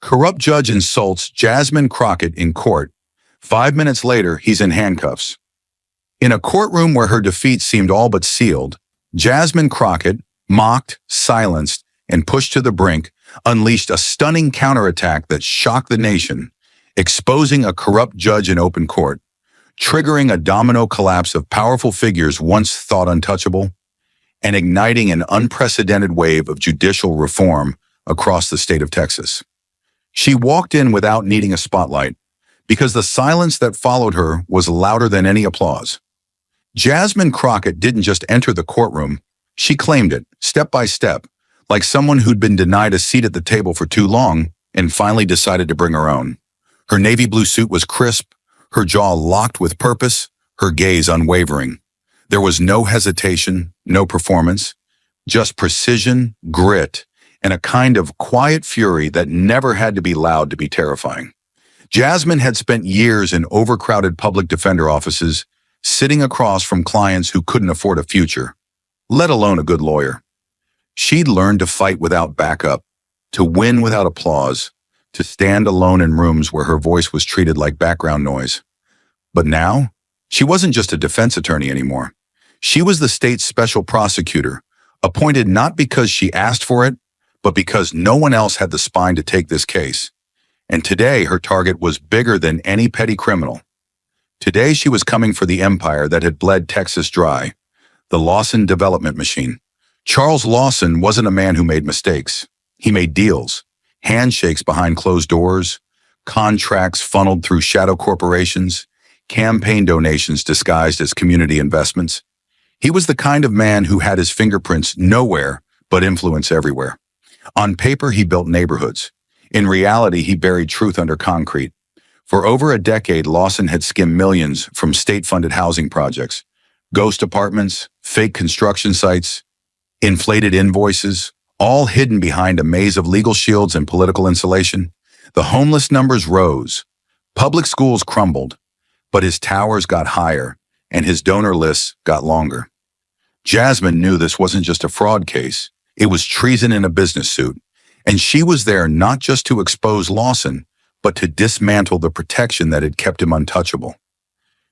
Corrupt judge insults Jasmine Crockett in court. 5 minutes later, he's in handcuffs. In a courtroom where her defeat seemed all but sealed, Jasmine Crockett, mocked, silenced, and pushed to the brink, unleashed a stunning counterattack that shocked the nation, exposing a corrupt judge in open court, triggering a domino collapse of powerful figures once thought untouchable, and igniting an unprecedented wave of judicial reform across the state of Texas. She walked in without needing a spotlight, because the silence that followed her was louder than any applause. Jasmine Crockett didn't just enter the courtroom, she claimed it, step by step, like someone who'd been denied a seat at the table for too long and finally decided to bring her own. Her navy blue suit was crisp, her jaw locked with purpose, her gaze unwavering. There was no hesitation, no performance, just precision, grit, and a kind of quiet fury that never had to be loud to be terrifying. Jasmine had spent years in overcrowded public defender offices, sitting across from clients who couldn't afford a future, let alone a good lawyer. She'd learned to fight without backup, to win without applause, to stand alone in rooms where her voice was treated like background noise. But now, she wasn't just a defense attorney anymore. She was the state's special prosecutor, appointed not because she asked for it, but because no one else had the spine to take this case. And today, her target was bigger than any petty criminal. Today, she was coming for the empire that had bled Texas dry, the Lawson development machine. Charles Lawson wasn't a man who made mistakes. He made deals, handshakes behind closed doors, contracts funneled through shadow corporations, campaign donations disguised as community investments. He was the kind of man who had his fingerprints nowhere but influence everywhere. On paper, he built neighborhoods. In reality, he buried truth under concrete. For over a decade, Lawson had skimmed millions from state-funded housing projects, ghost apartments, fake construction sites, inflated invoices, all hidden behind a maze of legal shields and political insulation. The homeless numbers rose. Public schools crumbled, but his towers got higher and his donor lists got longer. Jasmine knew this wasn't just a fraud case. It was treason in a business suit. And she was there not just to expose Lawson, but to dismantle the protection that had kept him untouchable.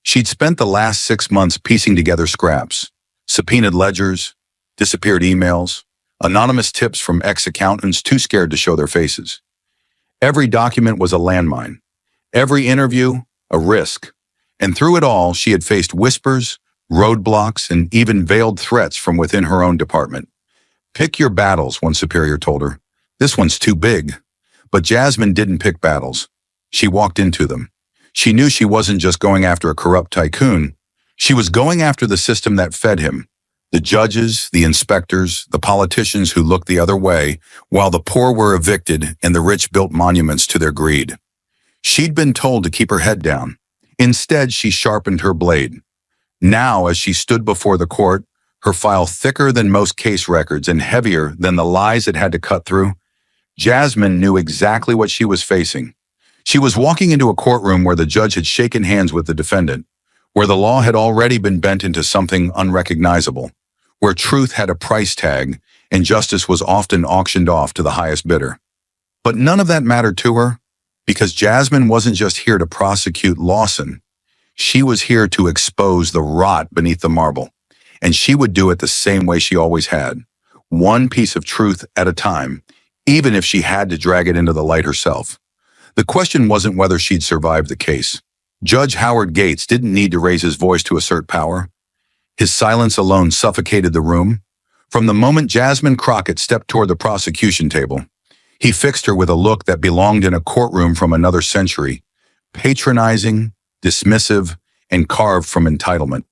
She'd spent the last 6 months piecing together scraps, subpoenaed ledgers, disappeared emails, anonymous tips from ex-accountants too scared to show their faces. Every document was a landmine. Every interview, a risk. And through it all, she had faced whispers, roadblocks, and even veiled threats from within her own department. Pick your battles, one superior told her. This one's too big. But Jasmine didn't pick battles. She walked into them. She knew she wasn't just going after a corrupt tycoon. She was going after the system that fed him. The judges, the inspectors, the politicians who looked the other way, while the poor were evicted and the rich built monuments to their greed. She'd been told to keep her head down. Instead, she sharpened her blade. Now, as she stood before the court, her file thicker than most case records and heavier than the lies it had to cut through, Jasmine knew exactly what she was facing. She was walking into a courtroom where the judge had shaken hands with the defendant, where the law had already been bent into something unrecognizable, where truth had a price tag and justice was often auctioned off to the highest bidder. But none of that mattered to her, because Jasmine wasn't just here to prosecute Lawson. She was here to expose the rot beneath the marble, and she would do it the same way she always had, one piece of truth at a time, even if she had to drag it into the light herself. The question wasn't whether she'd survived the case. Judge Howard Gates didn't need to raise his voice to assert power. His silence alone suffocated the room. From the moment Jasmine Crockett stepped toward the prosecution table, he fixed her with a look that belonged in a courtroom from another century, patronizing, dismissive, and carved from entitlement.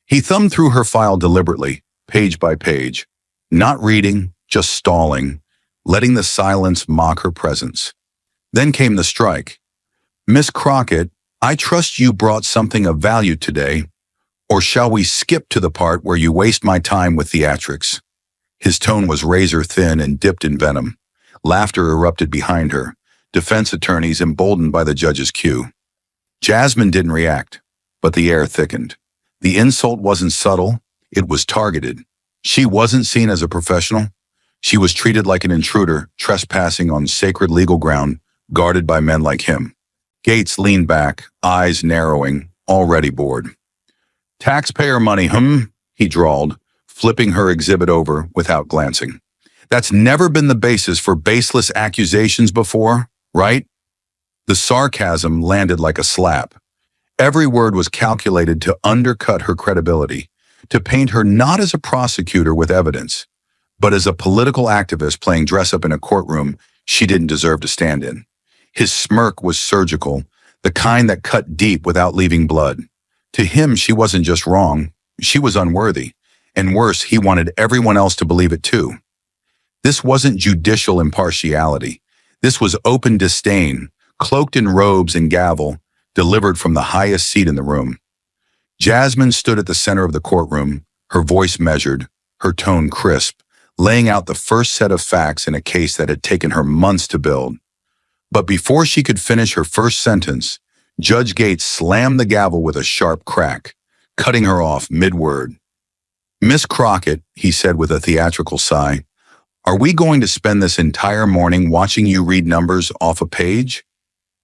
He thumbed through her file deliberately, page by page, not reading, just stalling, letting the silence mock her presence. Then came the strike. "Miss Crockett, I trust you brought something of value today, or shall we skip to the part where you waste my time with theatrics?" His tone was razor thin and dipped in venom. Laughter erupted behind her, defense attorneys emboldened by the judge's cue. Jasmine didn't react, but the air thickened. The insult wasn't subtle, it was targeted. She wasn't seen as a professional. She was treated like an intruder, trespassing on sacred legal ground, guarded by men like him. Gates leaned back, eyes narrowing, already bored. Taxpayer money, he drawled, flipping her exhibit over without glancing. That's never been the basis for baseless accusations before, right? The sarcasm landed like a slap. Every word was calculated to undercut her credibility, to paint her not as a prosecutor with evidence, but as a political activist playing dress-up in a courtroom she didn't deserve to stand in. His smirk was surgical, the kind that cut deep without leaving blood. To him, she wasn't just wrong, she was unworthy. And worse, he wanted everyone else to believe it too. This wasn't judicial impartiality. This was open disdain, cloaked in robes and gavel, delivered from the highest seat in the room. Jasmine stood at the center of the courtroom, her voice measured, her tone crisp, laying out the first set of facts in a case that had taken her months to build. But before she could finish her first sentence, Judge Gates slammed the gavel with a sharp crack, cutting her off mid-word. "Miss Crockett," he said with a theatrical sigh, "are we going to spend this entire morning watching you read numbers off a page?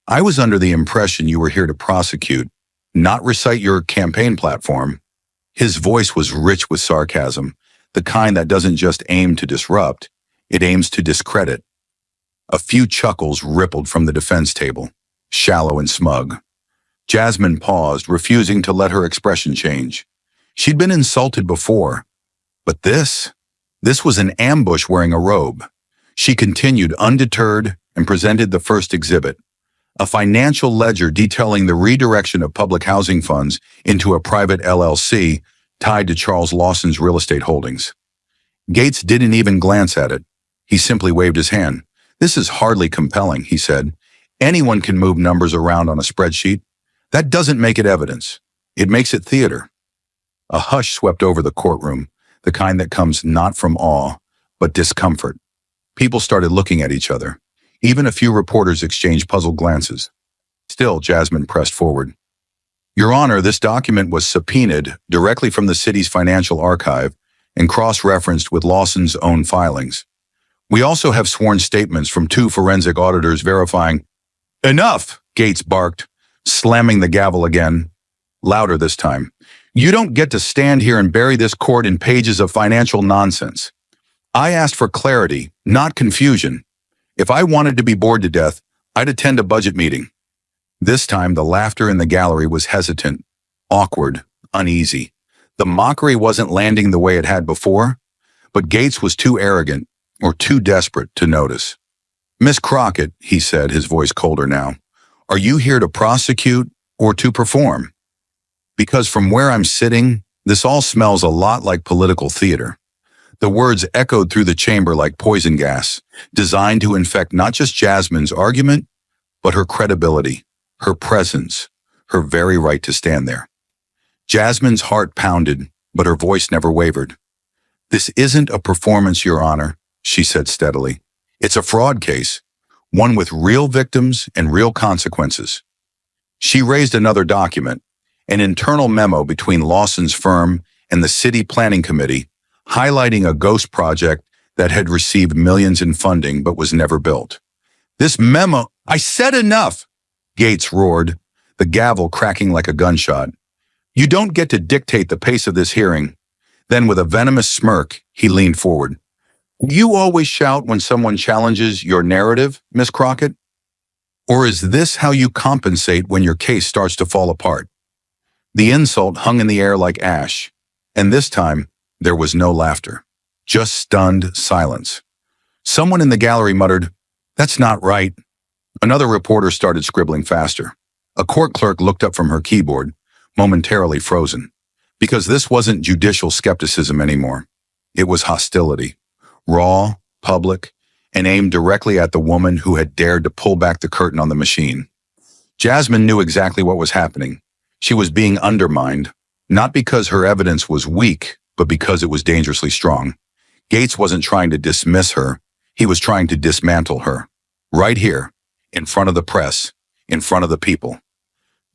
I was under the impression you were here to prosecute, not recite your campaign platform." His voice was rich with sarcasm, the kind that doesn't just aim to disrupt, it aims to discredit. A few chuckles rippled from the defense table, shallow and smug. Jasmine paused, refusing to let her expression change. She'd been insulted before, but this was an ambush wearing a robe. She continued undeterred and presented the first exhibit, a financial ledger detailing the redirection of public housing funds into a private LLC tied to Charles Lawson's real estate holdings. Gates didn't even glance at it. He simply waved his hand. "This is hardly compelling," he said. "Anyone can move numbers around on a spreadsheet. That doesn't make it evidence. It makes it theater." A hush swept over the courtroom, the kind that comes not from awe, but discomfort. People started looking at each other. Even a few reporters exchanged puzzled glances. Still, Jasmine pressed forward. "Your Honor, this document was subpoenaed directly from the city's financial archive and cross-referenced with Lawson's own filings. We also have sworn statements from 2 forensic auditors verifying—" "Enough!" Gates barked, slamming the gavel again, louder this time. "You don't get to stand here and bury this court in pages of financial nonsense. I asked for clarity, not confusion. If I wanted to be bored to death, I'd attend a budget meeting." This time, the laughter in the gallery was hesitant, awkward, uneasy. The mockery wasn't landing the way it had before, but Gates was too arrogant or too desperate to notice. "Miss Crockett," he said, his voice colder now, "are you here to prosecute or to perform? Because from where I'm sitting, this all smells a lot like political theater." The words echoed through the chamber like poison gas, designed to infect not just Jasmine's argument, but her credibility, her presence, her very right to stand there. Jasmine's heart pounded, but her voice never wavered. "This isn't a performance, Your Honor," she said steadily. "It's a fraud case, one with real victims and real consequences." She raised another document, an internal memo between Lawson's firm and the City Planning Committee, highlighting a ghost project that had received millions in funding but was never built. "This memo—" "I said enough!" Gates roared, the gavel cracking like a gunshot. "You don't get to dictate the pace of this hearing." Then with a venomous smirk, he leaned forward. "Do you always shout when someone challenges your narrative, Miss Crockett? Or is this how you compensate when your case starts to fall apart?" The insult hung in the air like ash, and this time, there was no laughter, just stunned silence. Someone in the gallery muttered, "That's not right." Another reporter started scribbling faster. A court clerk looked up from her keyboard, momentarily frozen, because this wasn't judicial skepticism anymore. It was hostility, raw, public, and aimed directly at the woman who had dared to pull back the curtain on the machine. Jasmine knew exactly what was happening. She was being undermined, not because her evidence was weak, but because it was dangerously strong. Gates wasn't trying to dismiss her. He was trying to dismantle her. Right here, in front of the press, in front of the people.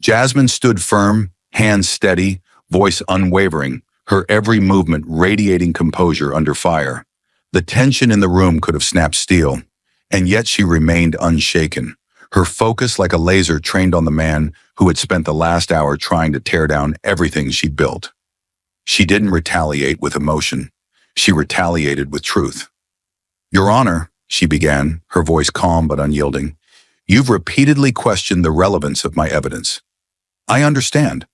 Jasmine stood firm, hands steady, voice unwavering, her every movement radiating composure under fire. The tension in the room could have snapped steel, and yet she remained unshaken, her focus like a laser trained on the man who had spent the last hour trying to tear down everything she'd built. She didn't retaliate with emotion. She retaliated with truth. "Your Honor," she began, her voice calm but unyielding, "you've repeatedly questioned the relevance of my evidence. I understand.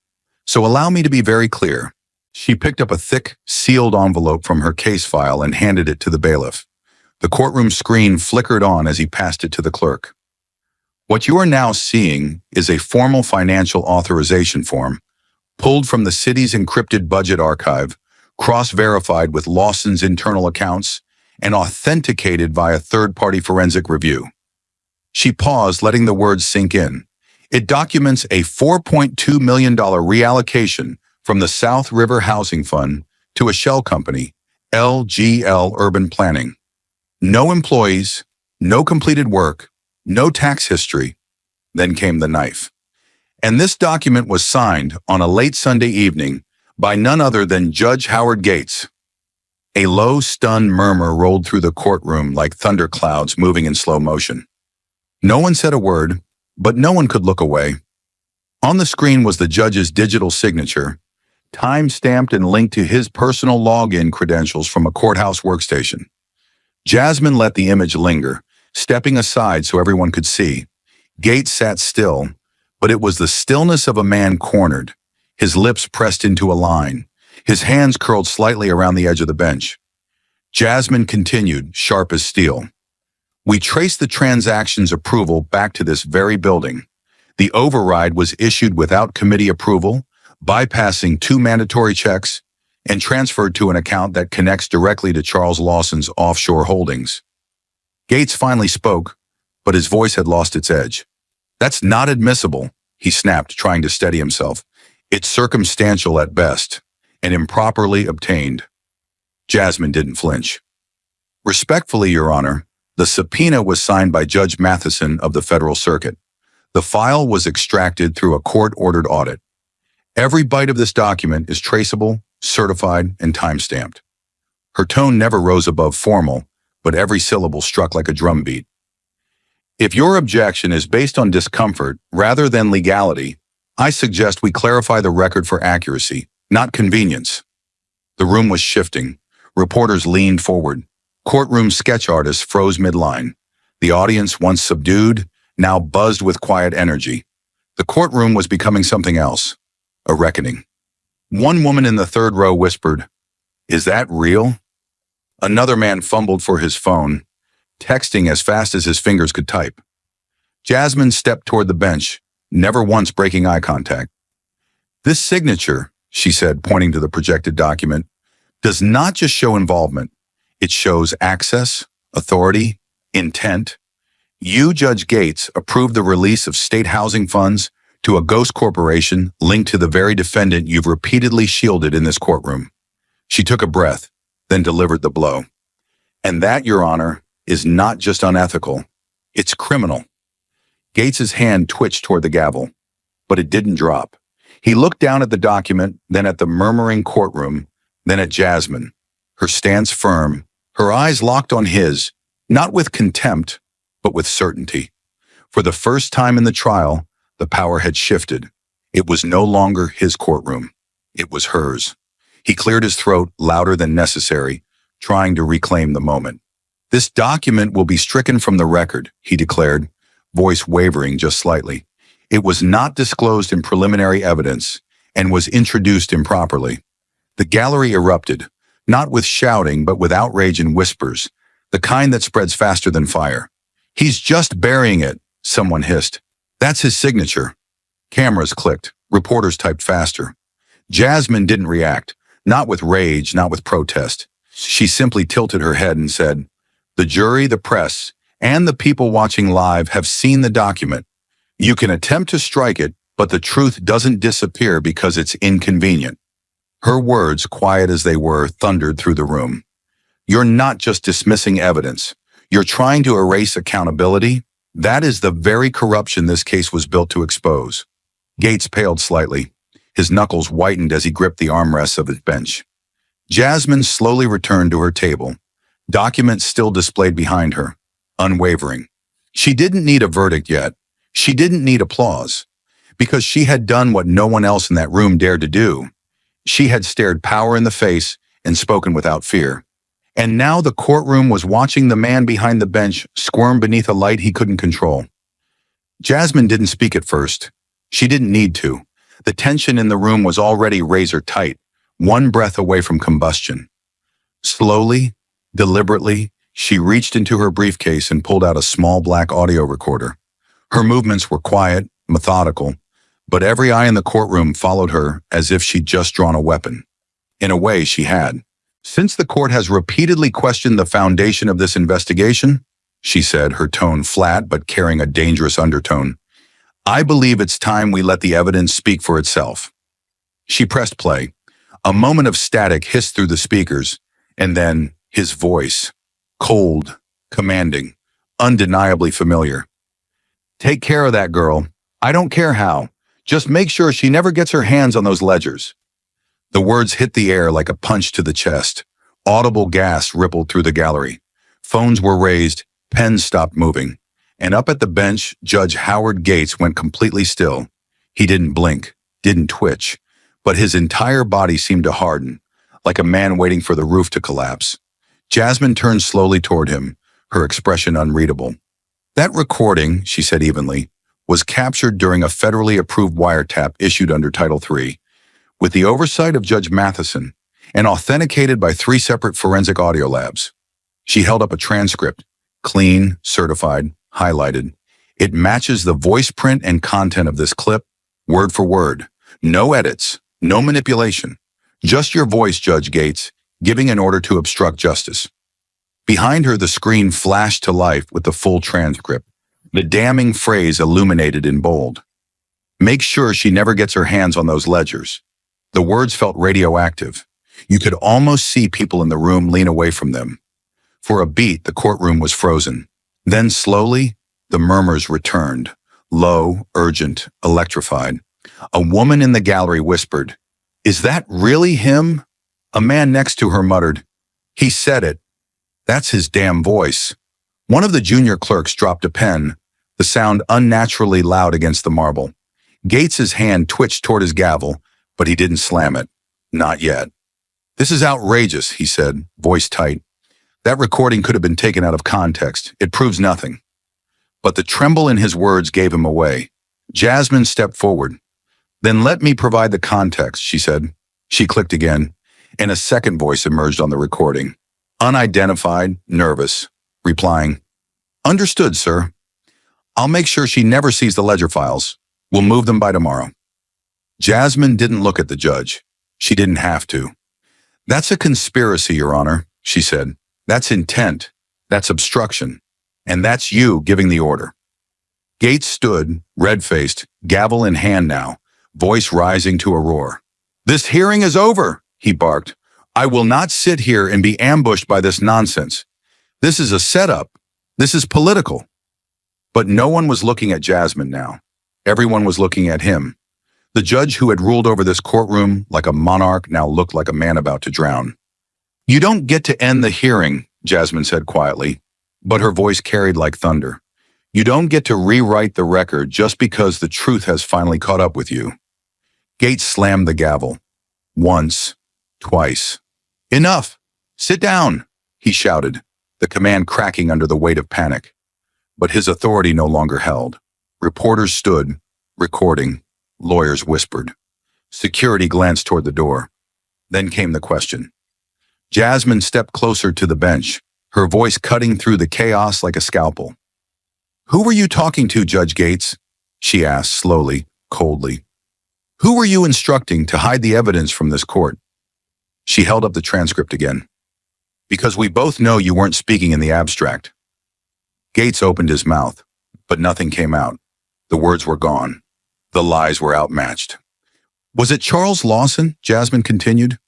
So allow me to be very clear." She picked up a thick, sealed envelope from her case file and handed it to the bailiff. The courtroom screen flickered on as he passed it to the clerk. "What you are now seeing is a formal financial authorization form, pulled from the city's encrypted budget archive, cross-verified with Lawson's internal accounts, and authenticated via third-party forensic review." She paused, letting the words sink in. "It documents a $4.2 million reallocation from the South River Housing Fund to a shell company, LGL Urban Planning. No employees, no completed work, no tax history." Then came the knife. And this document was signed on a late Sunday evening by none other than Judge Howard Gates. A low, stunned murmur rolled through the courtroom like thunderclouds moving in slow motion. No one said a word, but no one could look away. On the screen was the judge's digital signature, time-stamped and linked to his personal login credentials from a courthouse workstation. Jasmine let the image linger, stepping aside so everyone could see. Gates sat still, but it was the stillness of a man cornered, his lips pressed into a line, his hands curled slightly around the edge of the bench. Jasmine continued, sharp as steel. "We traced the transaction's approval back to this very building. The override was issued without committee approval, bypassing 2 mandatory checks, and transferred to an account that connects directly to Charles Lawson's offshore holdings." Gates finally spoke, but his voice had lost its edge. "That's not admissible," he snapped, trying to steady himself. "It's circumstantial at best, and improperly obtained." Jasmine didn't flinch. "Respectfully, Your Honor, the subpoena was signed by Judge Matheson of the Federal Circuit. The file was extracted through a court-ordered audit. Every byte of this document is traceable, certified, and time-stamped." Her tone never rose above formal, but every syllable struck like a drumbeat. "If your objection is based on discomfort rather than legality, I suggest we clarify the record for accuracy, not convenience." The room was shifting. Reporters leaned forward. Courtroom sketch artists froze midline. The audience, once subdued, now buzzed with quiet energy. The courtroom was becoming something else, a reckoning. One woman in the third row whispered, "Is that real?" Another man fumbled for his phone, texting as fast as his fingers could type. Jasmine stepped toward the bench, never once breaking eye contact. "This signature," she said, pointing to the projected document, "does not just show involvement. It shows access, authority, intent. You, Judge Gates, approved the release of state housing funds to a ghost corporation linked to the very defendant you've repeatedly shielded in this courtroom." She took a breath, then delivered the blow. "And that, Your Honor, is not just unethical. It's criminal." Gates's hand twitched toward the gavel, but it didn't drop. He looked down at the document, then at the murmuring courtroom, then at Jasmine, her stance firm, her eyes locked on his, not with contempt, but with certainty. For the first time in the trial, the power had shifted. It was no longer his courtroom. It was hers. He cleared his throat louder than necessary, trying to reclaim the moment. "This document will be stricken from the record," he declared, voice wavering just slightly. "It was not disclosed in preliminary evidence and was introduced improperly." The gallery erupted, not with shouting but with outrage and whispers, the kind that spreads faster than fire. "He's just burying it," someone hissed. "That's his signature." Cameras clicked. Reporters typed faster. Jasmine didn't react, not with rage, not with protest. She simply tilted her head and said, "The jury, the press, and the people watching live have seen the document. You can attempt to strike it, but the truth doesn't disappear because it's inconvenient." Her words, quiet as they were, thundered through the room. "You're not just dismissing evidence. You're trying to erase accountability. That is the very corruption this case was built to expose." Gates paled slightly. His knuckles whitened as he gripped the armrests of his bench. Jasmine slowly returned to her table, documents still displayed behind her, unwavering. She didn't need a verdict yet. She didn't need applause, because she had done what no one else in that room dared to do. She had stared power in the face and spoken without fear. And now the courtroom was watching the man behind the bench squirm beneath a light he couldn't control. Jasmine didn't speak at first. She didn't need to. The tension in the room was already razor tight, one breath away from combustion. Slowly, deliberately, she reached into her briefcase and pulled out a small black audio recorder. Her movements were quiet, methodical, but every eye in the courtroom followed her as if she'd just drawn a weapon. In a way, she had. "Since the court has repeatedly questioned the foundation of this investigation," she said, her tone flat but carrying a dangerous undertone, "I believe it's time we let the evidence speak for itself." She pressed play. A moment of static hissed through the speakers, and then his voice, cold, commanding, undeniably familiar. "Take care of that girl. I don't care how. Just make sure she never gets her hands on those ledgers." The words hit the air like a punch to the chest. Audible gasps rippled through the gallery. Phones were raised, pens stopped moving, and up at the bench, Judge Howard Gates went completely still. He didn't blink, didn't twitch, but his entire body seemed to harden, like a man waiting for the roof to collapse. Jasmine turned slowly toward him, her expression unreadable. "That recording," she said evenly, "was captured during a federally approved wiretap issued under Title III, with the oversight of Judge Matheson, and authenticated by 3 separate forensic audio labs." She held up a transcript, clean, certified, highlighted. "It matches the voice print and content of this clip, word for word. No edits, no manipulation. Just your voice, Judge Gates, giving an order to obstruct justice." Behind her, the screen flashed to life with the full transcript, the damning phrase illuminated in bold. "Make sure she never gets her hands on those ledgers." The words felt radioactive. You could almost see people in the room lean away from them. For a beat, the courtroom was frozen. Then slowly, the murmurs returned, low, urgent, electrified. A woman in the gallery whispered, "Is that really him?" A man next to her muttered, "He said it. That's his damn voice." One of the junior clerks dropped a pen, the sound unnaturally loud against the marble. Gates's hand twitched toward his gavel, but he didn't slam it. Not yet. "This is outrageous," he said, voice tight. "That recording could have been taken out of context. It proves nothing." But the tremble in his words gave him away. Jasmine stepped forward. "Then let me provide the context," she said. She clicked again, and a second voice emerged on the recording. Unidentified, nervous, replying, "Understood, sir. I'll make sure she never sees the ledger files. We'll move them by tomorrow." Jasmine didn't look at the judge. She didn't have to. "That's a conspiracy, Your Honor," she said. "That's intent. That's obstruction. And that's you giving the order." Gates stood, red-faced, gavel in hand now, voice rising to a roar. "This hearing is over," he barked. "I will not sit here and be ambushed by this nonsense. This is a setup. This is political." But no one was looking at Jasmine now. Everyone was looking at him. The judge who had ruled over this courtroom like a monarch now looked like a man about to drown. "You don't get to end the hearing," Jasmine said quietly, but her voice carried like thunder. "You don't get to rewrite the record just because the truth has finally caught up with you." Gates slammed the gavel. Once, twice. "Enough! Sit down!" he shouted, the command cracking under the weight of panic. But his authority no longer held. Reporters stood, recording. Lawyers whispered. Security glanced toward the door. Then came the question. Jasmine stepped closer to the bench, her voice cutting through the chaos like a scalpel. "Who were you talking to, Judge Gates?" she asked slowly, coldly. "Who were you instructing to hide the evidence from this court?" She held up the transcript again. "Because we both know you weren't speaking in the abstract." Gates opened his mouth, but nothing came out. The words were gone. The lies were outmatched. "Was it Charles Lawson?" Jasmine continued.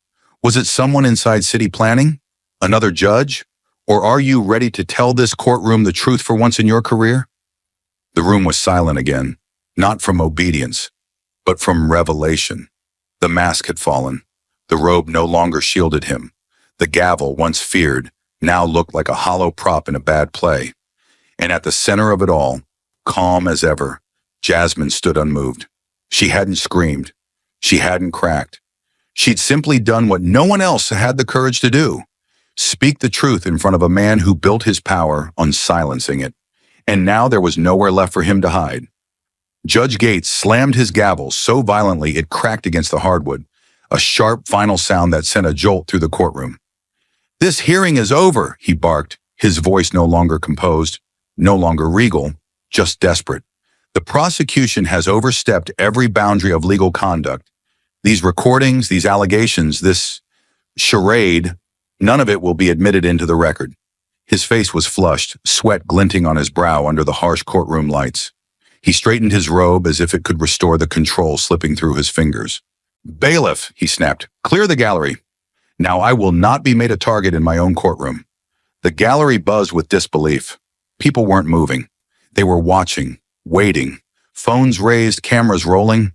"Was it someone inside city planning? Another judge? Or are you ready to tell this courtroom the truth for once in your career?" The room was silent again, not from obedience, but from revelation. The mask had fallen. The robe no longer shielded him. The gavel, once feared, now looked like a hollow prop in a bad play. And at the center of it all, calm as ever, Jasmine stood unmoved. She hadn't screamed. She hadn't cracked. She'd simply done what no one else had the courage to do. Speak the truth in front of a man who built his power on silencing it. And now there was nowhere left for him to hide. Judge Gates slammed his gavel so violently it cracked against the hardwood, a sharp final sound that sent a jolt through the courtroom. "This hearing is over," he barked, his voice no longer composed, no longer regal, just desperate. "The prosecution has overstepped every boundary of legal conduct. These recordings, these allegations, this charade, none of it will be admitted into the record." His face was flushed, sweat glinting on his brow under the harsh courtroom lights. He straightened his robe as if it could restore the control slipping through his fingers. "Bailiff," he snapped, "clear the gallery. Now I will not be made a target in my own courtroom." The gallery buzzed with disbelief. People weren't moving. They were watching, waiting, phones raised, cameras rolling.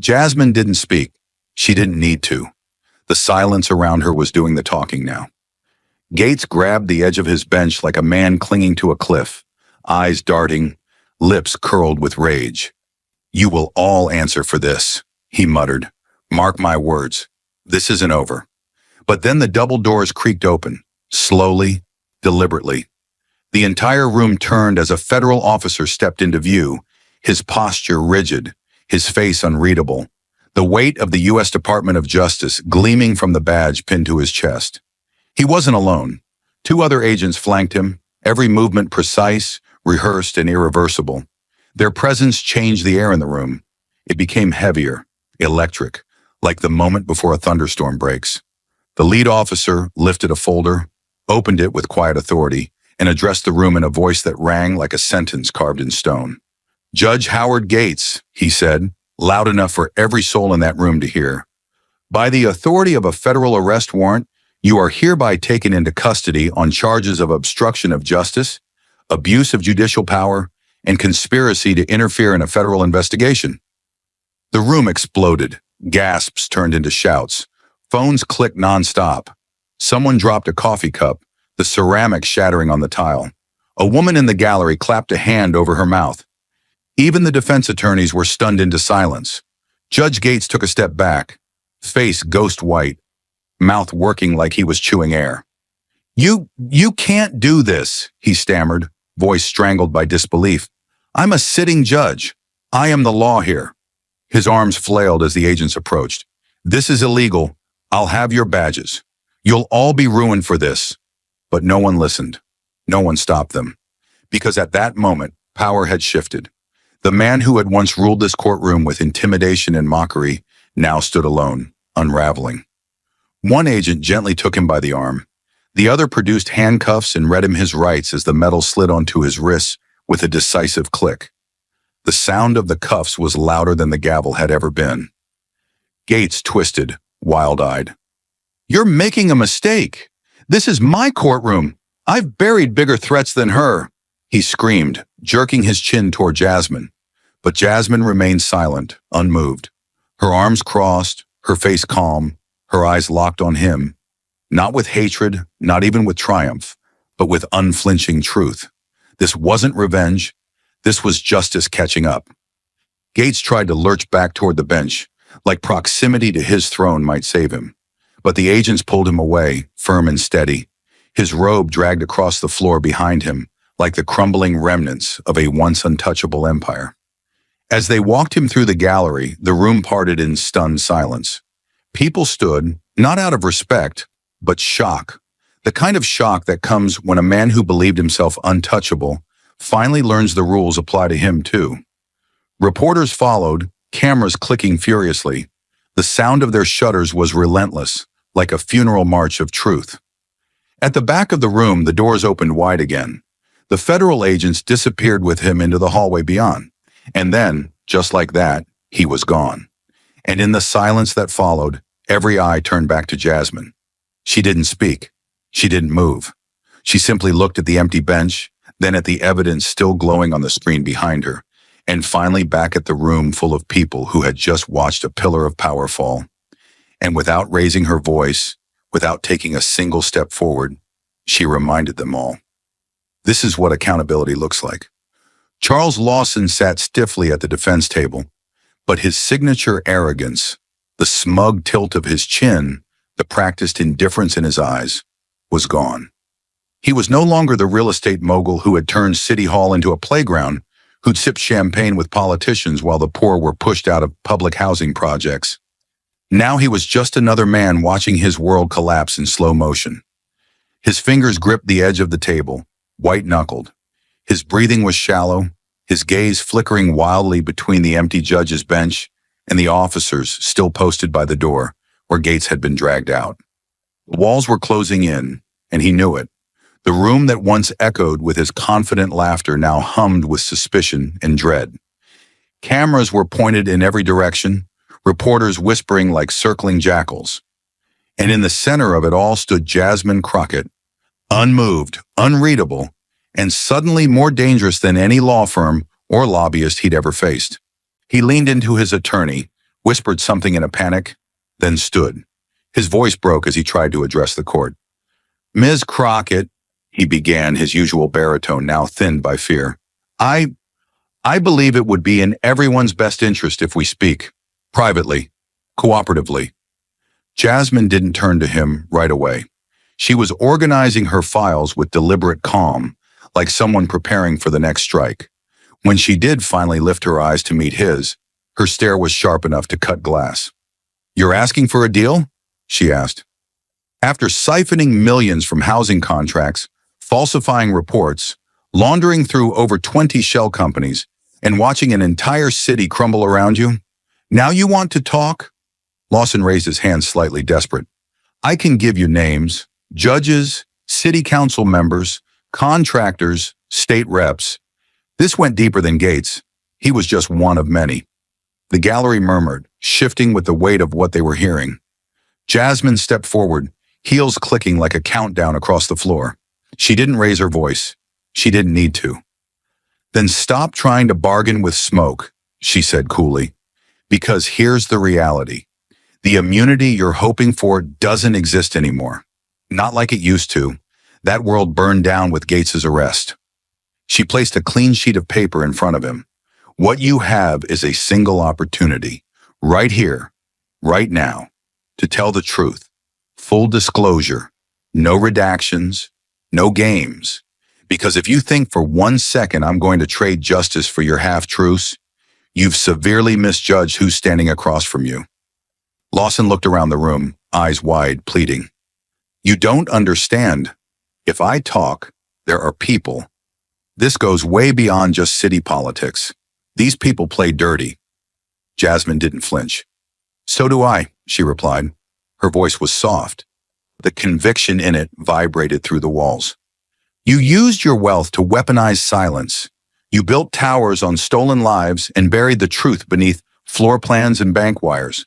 Jasmine didn't speak. She didn't need to. The silence around her was doing the talking now. Gates grabbed the edge of his bench like a man clinging to a cliff, eyes darting, lips curled with rage. "You will all answer for this," he muttered. "Mark my words. This isn't over." But then the double doors creaked open, slowly, deliberately. The entire room turned as a federal officer stepped into view, his posture rigid, his face unreadable, the weight of the U.S. Department of Justice gleaming from the badge pinned to his chest. He wasn't alone. 2 other agents flanked him, every movement precise, rehearsed, and irreversible. Their presence changed the air in the room. It became heavier, electric, like the moment before a thunderstorm breaks. The lead officer lifted a folder, opened it with quiet authority, and addressed the room in a voice that rang like a sentence carved in stone. "Judge Howard Gates," he said, loud enough for every soul in that room to hear. "By the authority of a federal arrest warrant, you are hereby taken into custody on charges of obstruction of justice, abuse of judicial power, and conspiracy to interfere in a federal investigation." The room exploded. Gasps turned into shouts. Phones clicked nonstop. Someone dropped a coffee cup, the ceramic shattering on the tile. A woman in the gallery clapped a hand over her mouth. Even the defense attorneys were stunned into silence. Judge Gates took a step back, face ghost white, mouth working like he was chewing air. You can't do this," he stammered, voice strangled by disbelief. "I'm a sitting judge. I am the law here." His arms flailed as the agents approached. "This is illegal. I'll have your badges. You'll all be ruined for this." But no one listened. No one stopped them. Because at that moment, power had shifted. The man who had once ruled this courtroom with intimidation and mockery now stood alone, unraveling. One agent gently took him by the arm. The other produced handcuffs and read him his rights as the metal slid onto his wrists with a decisive click. The sound of the cuffs was louder than the gavel had ever been. Gates twisted, wild-eyed. "You're making a mistake. This is my courtroom. I've buried bigger threats than her," he screamed, jerking his chin toward Jasmine. But Jasmine remained silent, unmoved. Her arms crossed, her face calm, her eyes locked on him, not with hatred, not even with triumph, but with unflinching truth. This wasn't revenge. This was justice catching up. Gates tried to lurch back toward the bench, like proximity to his throne might save him. But the agents pulled him away, firm and steady. His robe dragged across the floor behind him, like the crumbling remnants of a once untouchable empire. As they walked him through the gallery, the room parted in stunned silence. People stood, not out of respect, but shock. The kind of shock that comes when a man who believed himself untouchable finally learns the rules apply to him too. Reporters followed, cameras clicking furiously. The sound of their shutters was relentless, like a funeral march of truth. At the back of the room, the doors opened wide again. The federal agents disappeared with him into the hallway beyond. And then, just like that, he was gone. And in the silence that followed, every eye turned back to Jasmine. She didn't speak. She didn't move. She simply looked at the empty bench, then at the evidence still glowing on the screen behind her, and finally back at the room full of people who had just watched a pillar of power fall. And without raising her voice, without taking a single step forward, she reminded them all. This is what accountability looks like. Charles Lawson sat stiffly at the defense table, but his signature arrogance, the smug tilt of his chin, the practiced indifference in his eyes, was gone. He was no longer the real estate mogul who had turned City Hall into a playground, who'd sip champagne with politicians while the poor were pushed out of public housing projects. Now he was just another man watching his world collapse in slow motion. His fingers gripped the edge of the table, white-knuckled. His breathing was shallow, his gaze flickering wildly between the empty judge's bench and the officers still posted by the door where Gates had been dragged out. The walls were closing in, and he knew it. The room that once echoed with his confident laughter now hummed with suspicion and dread. Cameras were pointed in every direction, reporters whispering like circling jackals. And in the center of it all stood Jasmine Crockett, unmoved, unreadable, and suddenly more dangerous than any law firm or lobbyist he'd ever faced. He leaned into his attorney, whispered something in a panic, then stood. His voice broke as he tried to address the court. "Ms. Crockett," he began, his usual baritone now thinned by fear. I believe it would be in everyone's best interest if we speak, privately, cooperatively." Jasmine didn't turn to him right away. She was organizing her files with deliberate calm, like someone preparing for the next strike. When she did finally lift her eyes to meet his, her stare was sharp enough to cut glass. "You're asking for a deal?" she asked. After siphoning millions from housing contracts, falsifying reports, laundering through over 20 shell companies, and watching an entire city crumble around you, now you want to talk? Lawson raised his hand slightly desperate. "I can give you names, judges, city council members, contractors, state reps." This went deeper than Gates. He was just one of many. The gallery murmured, shifting with the weight of what they were hearing. Jasmine stepped forward, heels clicking like a countdown across the floor. She didn't raise her voice. She didn't need to. "Then stop trying to bargain with smoke," she said coolly. "Because here's the reality. The immunity you're hoping for doesn't exist anymore. Not like it used to. That world burned down with Gates's arrest." She placed a clean sheet of paper in front of him. "What you have is a single opportunity, right here, right now, to tell the truth. Full disclosure. No redactions. No games. Because if you think for 1 second I'm going to trade justice for your half-truths, you've severely misjudged who's standing across from you." Lawson looked around the room, eyes wide, pleading. "You don't understand. If I talk, there are people. This goes way beyond just city politics. These people play dirty." Jasmine didn't flinch. "So do I," she replied. Her voice was soft. The conviction in it vibrated through the walls. "You used your wealth to weaponize silence. You built towers on stolen lives and buried the truth beneath floor plans and bank wires.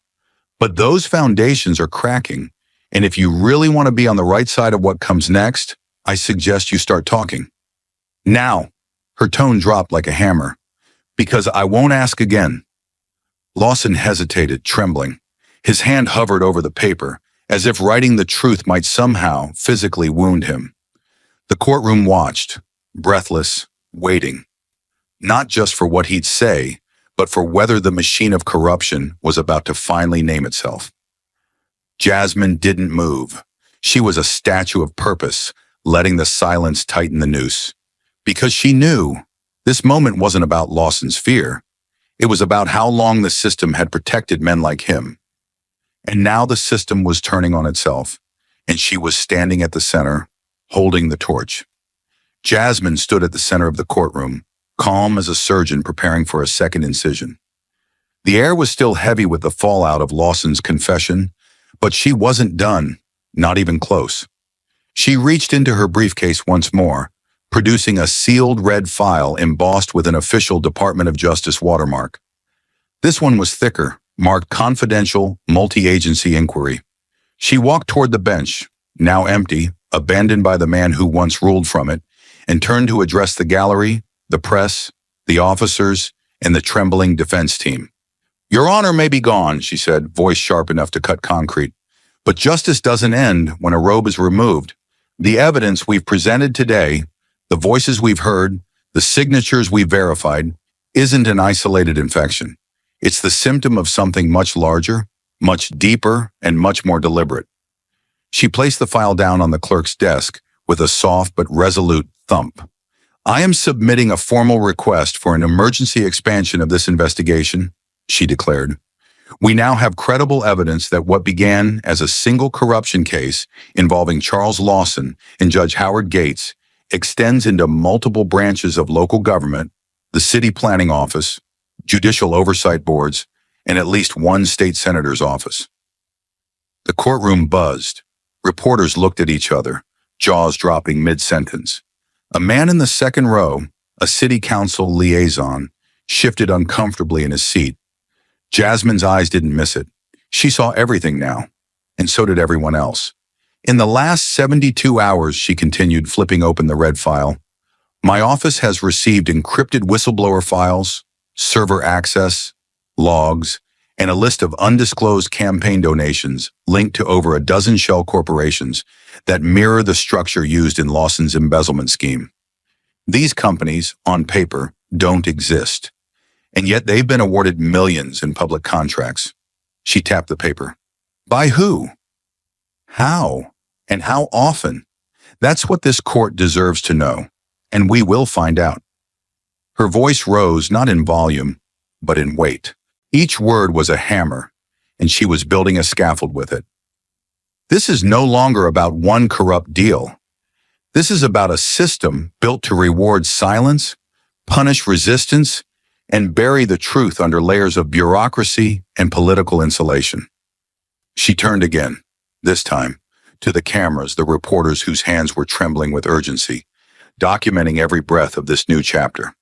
But those foundations are cracking, and if you really want to be on the right side of what comes next, I suggest you start talking. Now." Her tone dropped like a hammer. "Because I won't ask again." Lawson hesitated, trembling. His hand hovered over the paper, as if writing the truth might somehow physically wound him. The courtroom watched, breathless, waiting. Not just for what he'd say, but for whether the machine of corruption was about to finally name itself. Jasmine didn't move. She was a statue of purpose, letting the silence tighten the noose. Because she knew this moment wasn't about Lawson's fear. It was about how long the system had protected men like him. And now the system was turning on itself, and she was standing at the center, holding the torch. Jasmine stood at the center of the courtroom, calm as a surgeon preparing for a second incision. The air was still heavy with the fallout of Lawson's confession, but she wasn't done, not even close. She reached into her briefcase once more, producing a sealed red file embossed with an official Department of Justice watermark. This one was thicker, marked confidential, multi-agency inquiry. She walked toward the bench, now empty, abandoned by the man who once ruled from it, and turned to address the gallery, the press, the officers, and the trembling defense team. "Your Honor may be gone," she said, voice sharp enough to cut concrete. "But justice doesn't end when a robe is removed. The evidence we've presented today, the voices we've heard, the signatures we've verified, isn't an isolated infection. It's the symptom of something much larger, much deeper, and much more deliberate. She placed the file down on the clerk's desk with a soft but resolute thump. "I am submitting a formal request for an emergency expansion of this investigation," she declared. "We now have credible evidence that what began as a single corruption case involving Charles Lawson and Judge Howard Gates extends into multiple branches of local government, the city planning office, judicial oversight boards, and at least one state senator's office." The courtroom buzzed. Reporters looked at each other, jaws dropping mid-sentence. A man in the second row, a city council liaison, shifted uncomfortably in his seat. Jasmine's eyes didn't miss it. She saw everything now, and so did everyone else. "In the last 72 hours, she continued, flipping open the red file, "my office has received encrypted whistleblower files, server access, logs, and a list of undisclosed campaign donations linked to over a dozen shell corporations that mirror the structure used in Lawson's embezzlement scheme. These companies, on paper, don't exist, and yet they've been awarded millions in public contracts." She tapped the paper. "By who? How? And how often? That's what this court deserves to know, and we will find out." Her voice rose not in volume, but in weight. Each word was a hammer, and she was building a scaffold with it. This is no longer about one corrupt deal. This is about a system built to reward silence, punish resistance, and bury the truth under layers of bureaucracy and political insulation. She turned again, this time, to the cameras, the reporters whose hands were trembling with urgency, documenting every breath of this new chapter.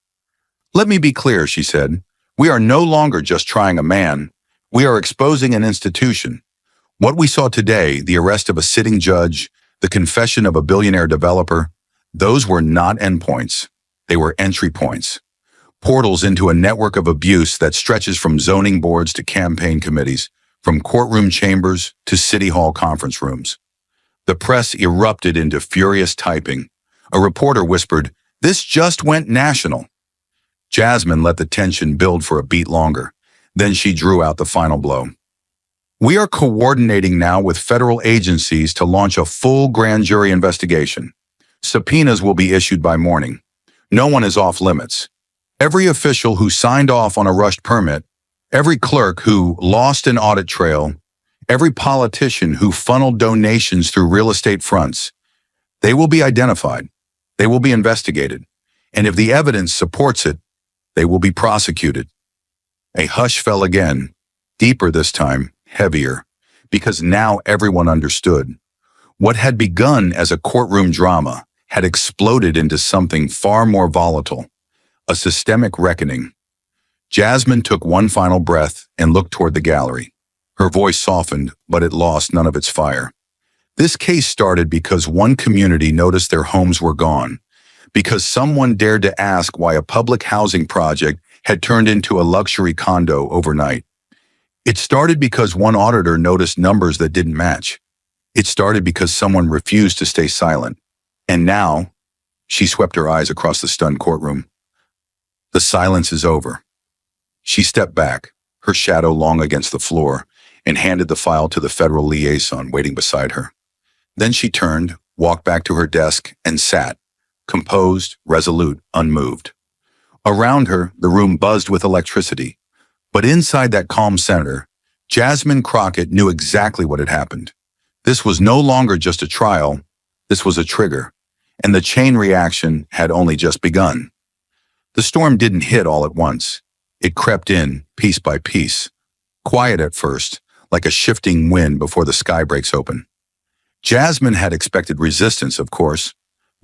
"Let me be clear," she said. "We are no longer just trying a man. We are exposing an institution. What we saw today, the arrest of a sitting judge, the confession of a billionaire developer, those were not endpoints. They were entry points. Portals into a network of abuse that stretches from zoning boards to campaign committees, from courtroom chambers to city hall conference rooms." The press erupted into furious typing. A reporter whispered, "This just went national." Jasmine let the tension build for a beat longer. Then she drew out the final blow. "We are coordinating now with federal agencies to launch a full grand jury investigation. Subpoenas will be issued by morning. No one is off limits. Every official who signed off on a rushed permit, every clerk who lost an audit trail, every politician who funneled donations through real estate fronts, they will be identified. They will be investigated. And if the evidence supports it, they will be prosecuted." A hush fell again, deeper this time, heavier, because now everyone understood. What had begun as a courtroom drama had exploded into something far more volatile, a systemic reckoning. Jasmine took one final breath and looked toward the gallery. Her voice softened, but it lost none of its fire. This case started because one community noticed their homes were gone, because someone dared to ask why a public housing project had turned into a luxury condo overnight. It started because one auditor noticed numbers that didn't match. It started because someone refused to stay silent. And now, she swept her eyes across the stunned courtroom. The silence is over. She stepped back, her shadow long against the floor, and handed the file to the federal liaison waiting beside her. Then she turned, walked back to her desk, and sat, composed, resolute, unmoved. Around her, the room buzzed with electricity. But inside that calm center, Jasmine Crockett knew exactly what had happened. This was no longer just a trial. This was a trigger. And the chain reaction had only just begun. The storm didn't hit all at once. It crept in, piece by piece. Quiet at first, like a shifting wind before the sky breaks open. Jasmine had expected resistance, of course.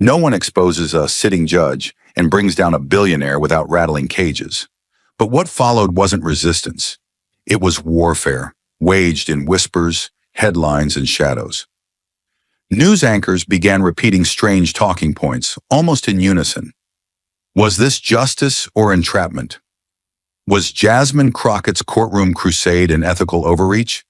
No one exposes a sitting judge and brings down a billionaire without rattling cages. But what followed wasn't resistance. It was warfare, waged in whispers, headlines, and shadows. News anchors began repeating strange talking points, almost in unison. Was this justice or entrapment? Was Jasmine Crockett's courtroom crusade an ethical overreach?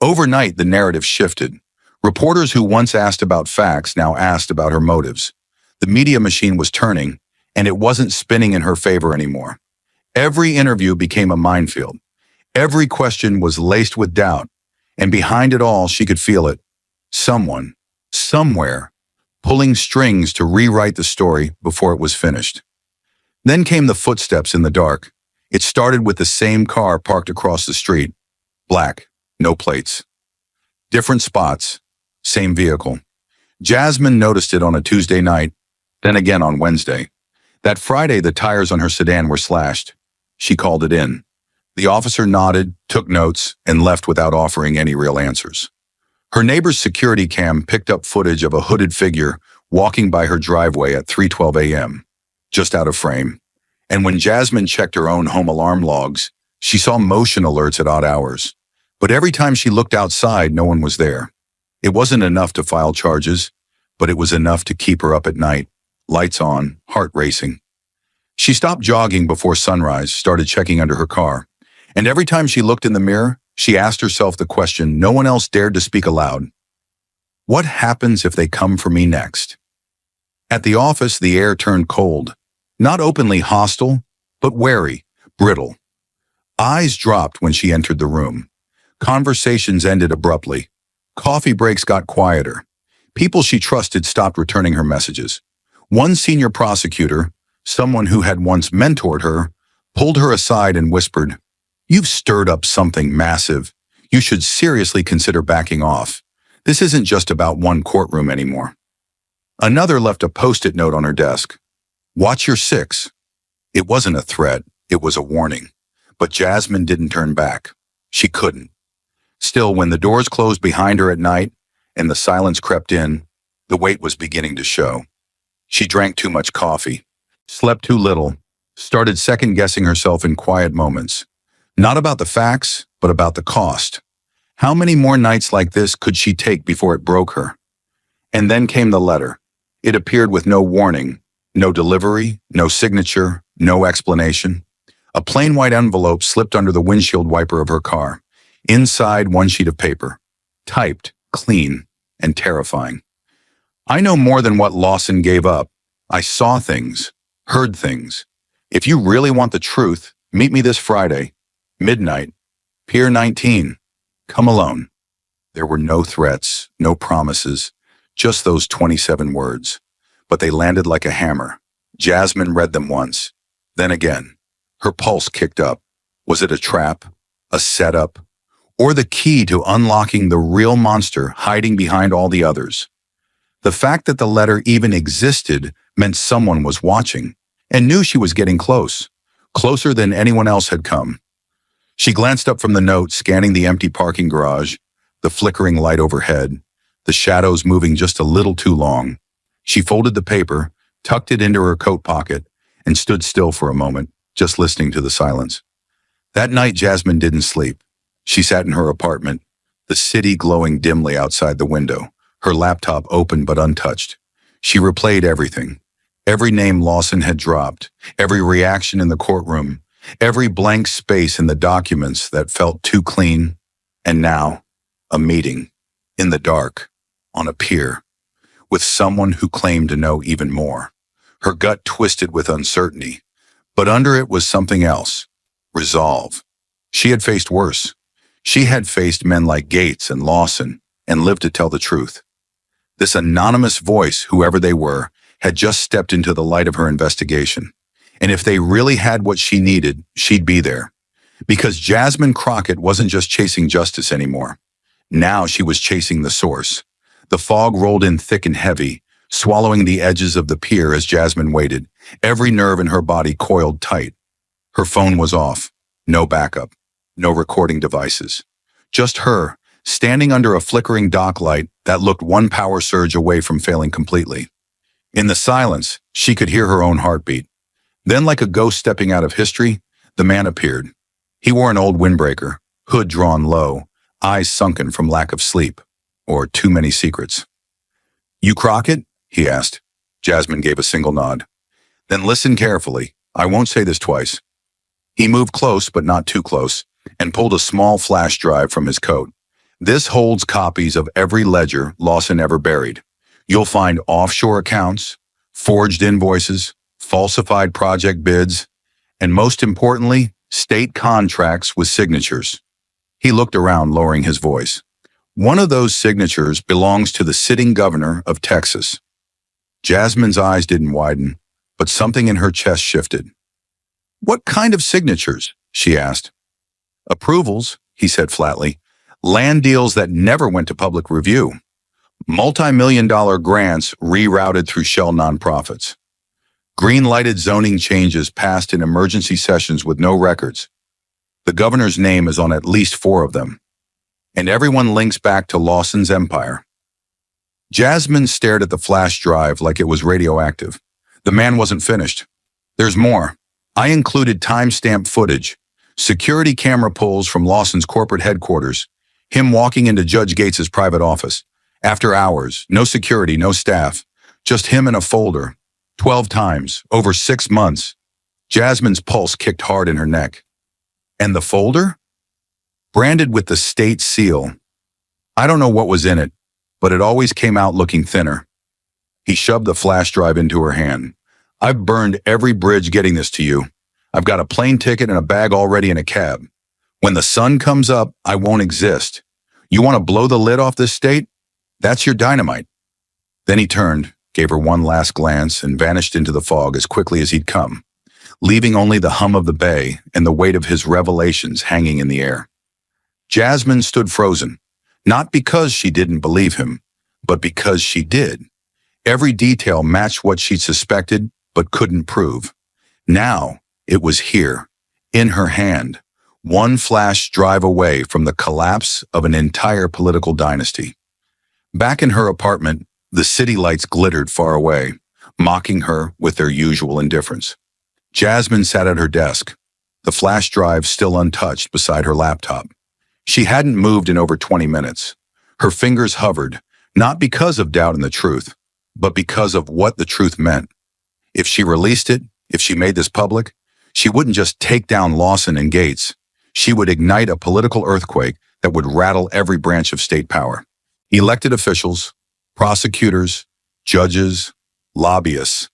Overnight, the narrative shifted. Reporters who once asked about facts now asked about her motives. The media machine was turning, and it wasn't spinning in her favor anymore. Every interview became a minefield. Every question was laced with doubt, and behind it all, she could feel it. Someone, somewhere, pulling strings to rewrite the story before it was finished. Then came the footsteps in the dark. It started with the same car parked across the street. Black, no plates. Different spots, same vehicle. Jasmine noticed it on a Tuesday night, then again on Wednesday. That Friday, the tires on her sedan were slashed. She called it in. The officer nodded, took notes, and left without offering any real answers. Her neighbor's security cam picked up footage of a hooded figure walking by her driveway at 3:12 a.m., just out of frame. And when Jasmine checked her own home alarm logs, she saw motion alerts at odd hours. But every time she looked outside, no one was there. It wasn't enough to file charges, but it was enough to keep her up at night, lights on, heart racing. She stopped jogging before sunrise, started checking under her car. And every time she looked in the mirror, she asked herself the question no one else dared to speak aloud. What happens if they come for me next? At the office, the air turned cold. Not openly hostile, but wary, brittle. Eyes dropped when she entered the room. Conversations ended abruptly. Coffee breaks got quieter. People she trusted stopped returning her messages. One senior prosecutor, someone who had once mentored her, pulled her aside and whispered, "You've stirred up something massive. You should seriously consider backing off. This isn't just about one courtroom anymore." Another left a post-it note on her desk. "Watch your six." It wasn't a threat, it was a warning. But Jasmine didn't turn back. She couldn't. Still, when the doors closed behind her at night and the silence crept in, the weight was beginning to show. She drank too much coffee, slept too little, started second-guessing herself in quiet moments. Not about the facts, but about the cost. How many more nights like this could she take before it broke her? And then came the letter. It appeared with no warning, no delivery, no signature, no explanation. A plain white envelope slipped under the windshield wiper of her car. Inside, one sheet of paper. Typed, clean, and terrifying. "I know more than what Lawson gave up. I saw things, heard things. If you really want the truth, meet me this Friday, midnight, Pier 19. Come alone." There were no threats, no promises, just those 27 words. But they landed like a hammer. Jasmine read them once, then again. Her pulse kicked up. Was it a trap, a setup, or the key to unlocking the real monster hiding behind all the others? The fact that the letter even existed meant someone was watching and knew she was getting close, closer than anyone else had come. She glanced up from the note, scanning the empty parking garage, the flickering light overhead, the shadows moving just a little too long. She folded the paper, tucked it into her coat pocket, and stood still for a moment, just listening to the silence. That night, Jasmine didn't sleep. She sat in her apartment, the city glowing dimly outside the window, her laptop open but untouched. She replayed everything. Every name Lawson had dropped, every reaction in the courtroom, every blank space in the documents that felt too clean. And now, a meeting, in the dark, on a pier, with someone who claimed to know even more. Her gut twisted with uncertainty, but under it was something else. Resolve. She had faced worse. She had faced men like Gates and Lawson and lived to tell the truth. This anonymous voice, whoever they were, had just stepped into the light of her investigation. And if they really had what she needed, she'd be there. Because Jasmine Crockett wasn't just chasing justice anymore. Now she was chasing the source. The fog rolled in thick and heavy, swallowing the edges of the pier as Jasmine waited, every nerve in her body coiled tight. Her phone was off. No backup. No recording devices. Just her, standing under a flickering dock light that looked one power surge away from failing completely. In the silence, she could hear her own heartbeat. Then, like a ghost stepping out of history, the man appeared. He wore an old windbreaker, hood drawn low, eyes sunken from lack of sleep, or too many secrets. "You Crockett?" he asked. Jasmine gave a single nod. "Then listen carefully. I won't say this twice." He moved close, but not too close, and pulled a small flash drive from his coat. This holds copies of every ledger Lawson ever buried. You'll find offshore accounts, forged invoices, falsified project bids, and most importantly, state contracts with signatures. He looked around, lowering his voice. One of those signatures belongs to the sitting governor of Texas. Jasmine's eyes didn't widen, but something in her chest shifted. What kind of signatures? She asked. Approvals, he said flatly. Land deals that never went to public review. Multi-million-dollar grants rerouted through shell nonprofits. Green-lighted zoning changes passed in emergency sessions with no records. The governor's name is on at least 4 of them. And everyone links back to Lawson's empire. Jasmine stared at the flash drive like it was radioactive. The man wasn't finished. There's more. I included time-stamped footage, security camera pulls from Lawson's corporate headquarters, him walking into Judge Gates's private office. After hours, no security, no staff, just him in a folder. 12 times, over 6 months. Jasmine's pulse kicked hard in her neck. And the folder? Branded with the state seal. I don't know what was in it, but it always came out looking thinner. He shoved the flash drive into her hand. I've burned every bridge getting this to you. I've got a plane ticket and a bag already in a cab. When the sun comes up, I won't exist. You want to blow the lid off this state? That's your dynamite. Then he turned, gave her one last glance, and vanished into the fog as quickly as he'd come, leaving only the hum of the bay and the weight of his revelations hanging in the air. Jasmine stood frozen, not because she didn't believe him, but because she did. Every detail matched what she'd suspected but couldn't prove. Now it was here, in her hand, one flash drive away from the collapse of an entire political dynasty. Back in her apartment, the city lights glittered far away, mocking her with their usual indifference. Jasmine sat at her desk, the flash drive still untouched beside her laptop. She hadn't moved in over 20 minutes. Her fingers hovered, not because of doubt in the truth, but because of what the truth meant. If she released it, if she made this public, she wouldn't just take down Lawson and Gates. She would ignite a political earthquake that would rattle every branch of state power. Elected officials, prosecutors, judges, lobbyists.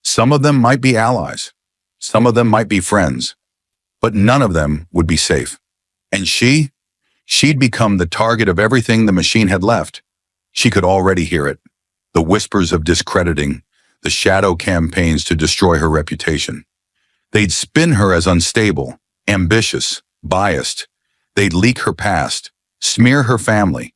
Some of them might be allies. Some of them might be friends. But none of them would be safe. And she'd become the target of everything the machine had left. She could already hear it. The whispers of discrediting, the shadow campaigns to destroy her reputation. They'd spin her as unstable, ambitious, biased. They'd leak her past, smear her family.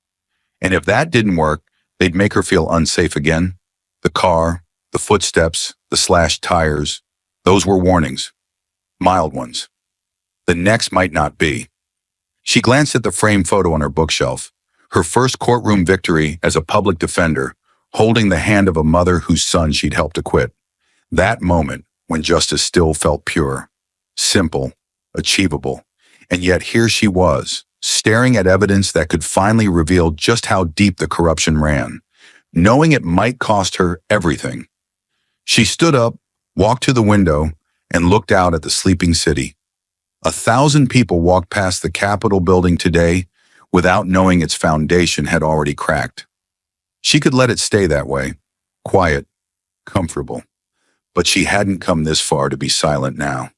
And if that didn't work, they'd make her feel unsafe again. The car, the footsteps, the slashed tires, those were warnings. Mild ones. The next might not be. She glanced at the framed photo on her bookshelf, her first courtroom victory as a public defender, holding the hand of a mother whose son she'd helped acquit. That moment when justice still felt pure, simple, achievable. And yet here she was, staring at evidence that could finally reveal just how deep the corruption ran, knowing it might cost her everything. She stood up, walked to the window, and looked out at the sleeping city. 1,000 people walked past the Capitol building today without knowing its foundation had already cracked. She could let it stay that way, quiet, comfortable. But she hadn't come this far to be silent now.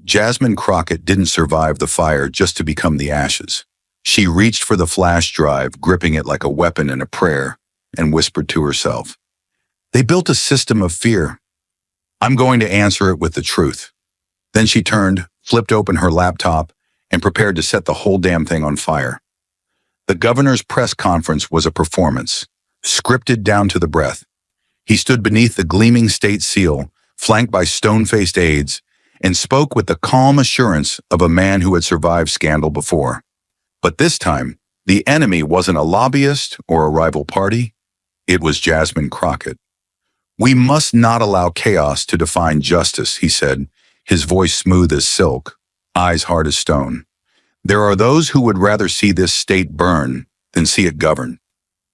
Jasmine Crockett didn't survive the fire just to become the ashes. She reached for the flash drive, gripping it like a weapon in a prayer, and whispered to herself, "They built a system of fear. I'm going to answer it with the truth." Then she turned, flipped open her laptop, and prepared to set the whole damn thing on fire. The governor's press conference was a performance, scripted down to the breath. He stood beneath the gleaming state seal, flanked by stone-faced aides, and spoke with the calm assurance of a man who had survived scandal before. But this time, the enemy wasn't a lobbyist or a rival party. It was Jasmine Crockett. "We must not allow chaos to define justice," he said, his voice smooth as silk, eyes hard as stone. "There are those who would rather see this state burn than see it govern."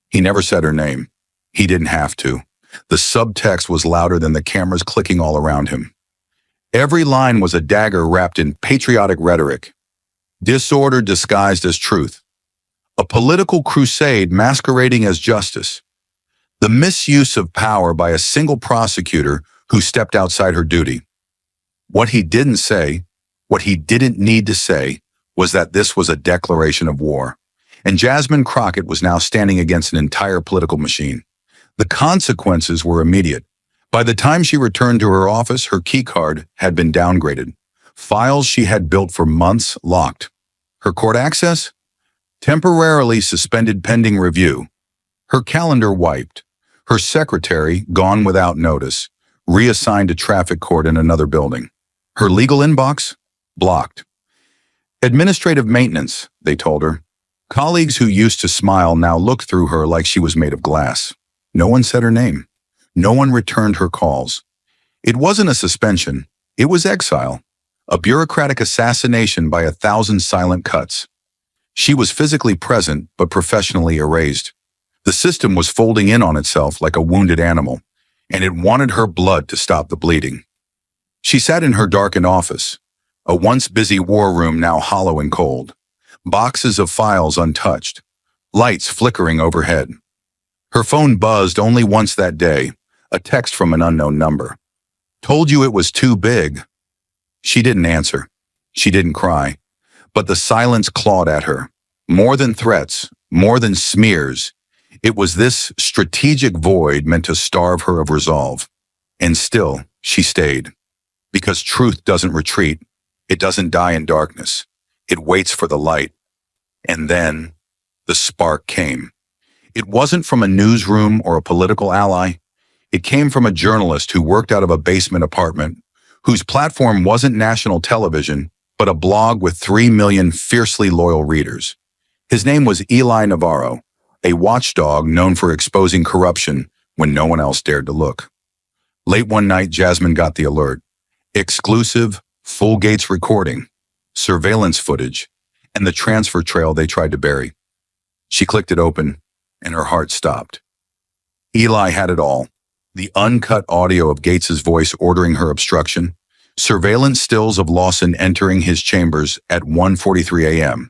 He never said her name. He didn't have to. The subtext was louder than the cameras clicking all around him. Every line was a dagger wrapped in patriotic rhetoric. Disorder disguised as truth. A political crusade masquerading as justice. The misuse of power by a single prosecutor who stepped outside her duty. What he didn't say, what he didn't need to say, was that this was a declaration of war. And Jasmine Crockett was now standing against an entire political machine. The consequences were immediate. By the time she returned to her office, her keycard had been downgraded. Files she had built for months locked. Her court access? Temporarily suspended pending review. Her calendar wiped. Her secretary, gone without notice, reassigned to traffic court in another building. Her legal inbox? Blocked. Administrative maintenance, they told her. Colleagues who used to smile now looked through her like she was made of glass. No one said her name. No one returned her calls. It wasn't a suspension. It was exile. A bureaucratic assassination by 1,000 silent cuts. She was physically present, but professionally erased. The system was folding in on itself like a wounded animal, and it wanted her blood to stop the bleeding. She sat in her darkened office, a once busy war room now hollow and cold. Boxes of files untouched, lights flickering overhead. Her phone buzzed only once that day, a text from an unknown number. Told you it was too big. She didn't answer. She didn't cry. But the silence clawed at her. More than threats, more than smears. It was this strategic void meant to starve her of resolve. And still, she stayed. Because truth doesn't retreat. It doesn't die in darkness. It waits for the light. And then, the spark came. It wasn't from a newsroom or a political ally. It came from a journalist who worked out of a basement apartment, whose platform wasn't national television, but a blog with 3 million fiercely loyal readers. His name was Eli Navarro, a watchdog known for exposing corruption when no one else dared to look. Late one night, Jasmine got the alert. Exclusive, full gates recording, surveillance footage, and the transfer trail they tried to bury. She clicked it open, and her heart stopped. Eli had it all. The uncut audio of Gates's voice ordering her obstruction, surveillance stills of Lawson entering his chambers at 1:43 a.m.,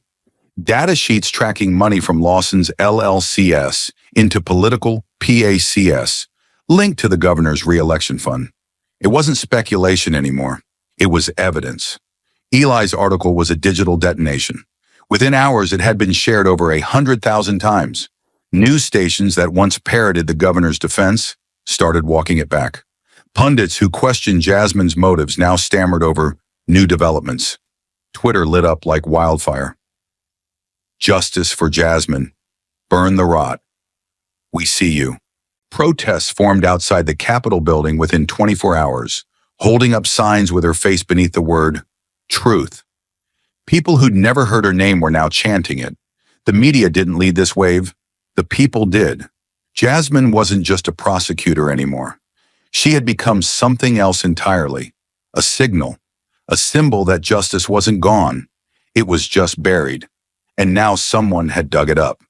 data sheets tracking money from Lawson's LLCS into political PACS, linked to the governor's re-election fund. It wasn't speculation anymore. It was evidence. Eli's article was a digital detonation. Within hours, it had been shared over 100,000 times. News stations that once parroted the governor's defense started walking it back. Pundits who questioned Jasmine's motives now stammered over new developments. Twitter lit up like wildfire. Justice for Jasmine. Burn the rot. We see you. Protests formed outside the Capitol building within 24 hours, holding up signs with her face beneath the word truth. People who'd never heard her name were now chanting it. The media didn't lead this wave. The people did. Jasmine wasn't just a prosecutor anymore. She had become something else entirely. A signal. A symbol that justice wasn't gone. It was just buried. And now someone had dug it up.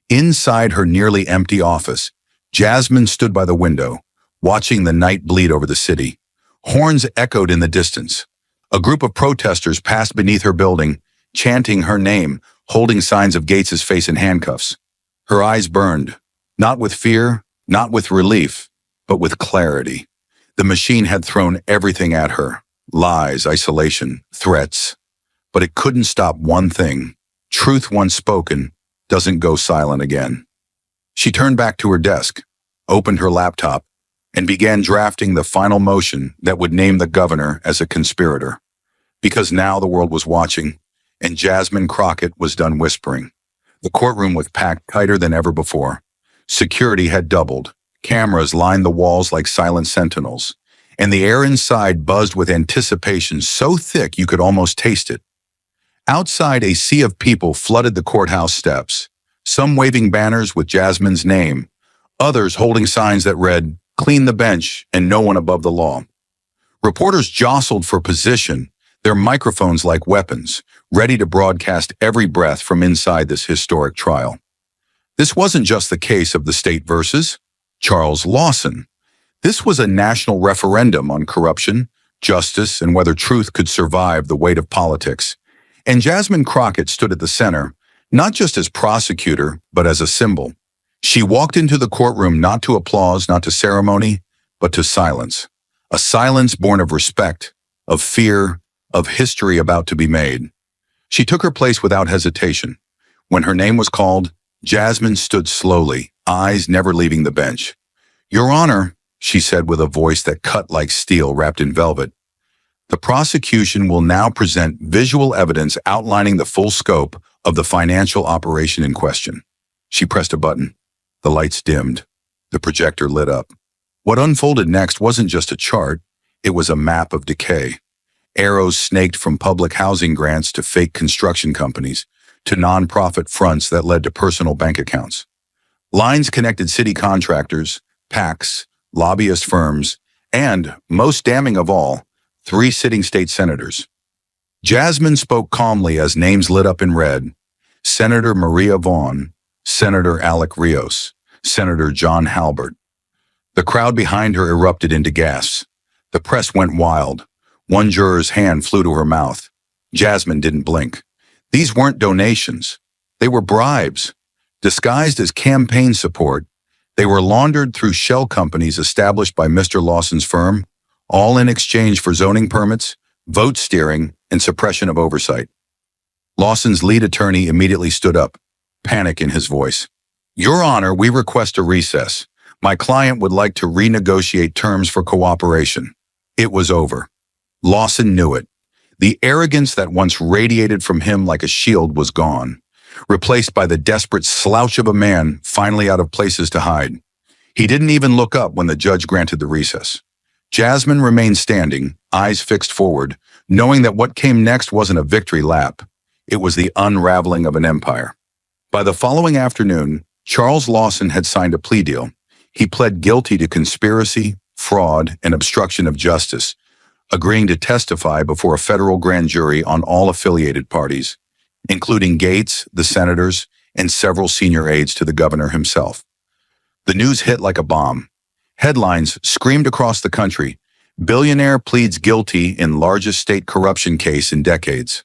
Inside her nearly empty office, Jasmine stood by the window, watching the night bleed over the city. Horns echoed in the distance. A group of protesters passed beneath her building, chanting her name, holding signs of Gates's face in handcuffs. Her eyes burned, not with fear, not with relief, but with clarity. The machine had thrown everything at her. Lies, isolation, threats. But it couldn't stop one thing. Truth once spoken doesn't go silent again. She turned back to her desk, opened her laptop, and began drafting the final motion that would name the governor as a conspirator. Because now the world was watching, and Jasmine Crockett was done whispering. The courtroom was packed tighter than ever before. Security had doubled. Cameras lined the walls like silent sentinels, and the air inside buzzed with anticipation so thick you could almost taste it. Outside, a sea of people flooded the courthouse steps, some waving banners with Jasmine's name, others holding signs that read, "Clean the bench and no one above the law." Reporters jostled for position, their microphones like weapons, ready to broadcast every breath from inside this historic trial. This wasn't just the case of the state versus Charles Lawson. This was a national referendum on corruption, justice, and whether truth could survive the weight of politics. And Jasmine Crockett stood at the center, not just as prosecutor, but as a symbol. She walked into the courtroom not to applause, not to ceremony, but to silence. A silence born of respect, of fear, of history about to be made. She took her place without hesitation. When her name was called, Jasmine stood slowly, eyes never leaving the bench. "Your Honor," she said with a voice that cut like steel wrapped in velvet, "the prosecution will now present visual evidence outlining the full scope of the financial operation in question." She pressed a button. The lights dimmed. The projector lit up. What unfolded next wasn't just a chart, it was a map of decay. Arrows snaked from public housing grants to fake construction companies, to nonprofit fronts that led to personal bank accounts. Lines connected city contractors, PACs, lobbyist firms, and, most damning of all, 3 sitting state senators. Jasmine spoke calmly as names lit up in red: Senator Maria Vaughn, Senator Alec Rios, Senator John Halbert. The crowd behind her erupted into gasps. The press went wild. One juror's hand flew to her mouth. Jasmine didn't blink. These weren't donations. They were bribes. Disguised as campaign support, they were laundered through shell companies established by Mr. Lawson's firm, all in exchange for zoning permits, vote steering, and suppression of oversight. Lawson's lead attorney immediately stood up, panic in his voice. "Your Honor, we request a recess. My client would like to renegotiate terms for cooperation." It was over. Lawson knew it. The arrogance that once radiated from him like a shield was gone, replaced by the desperate slouch of a man finally out of places to hide. He didn't even look up when the judge granted the recess. Jasmine remained standing, eyes fixed forward, knowing that what came next wasn't a victory lap. It was the unraveling of an empire. By the following afternoon, Charles Lawson had signed a plea deal. He pled guilty to conspiracy, fraud, and obstruction of justice, agreeing to testify before a federal grand jury on all affiliated parties, including Gates, the senators, and several senior aides to the governor himself. The news hit like a bomb. Headlines screamed across the country: "Billionaire pleads guilty in largest state corruption case in decades."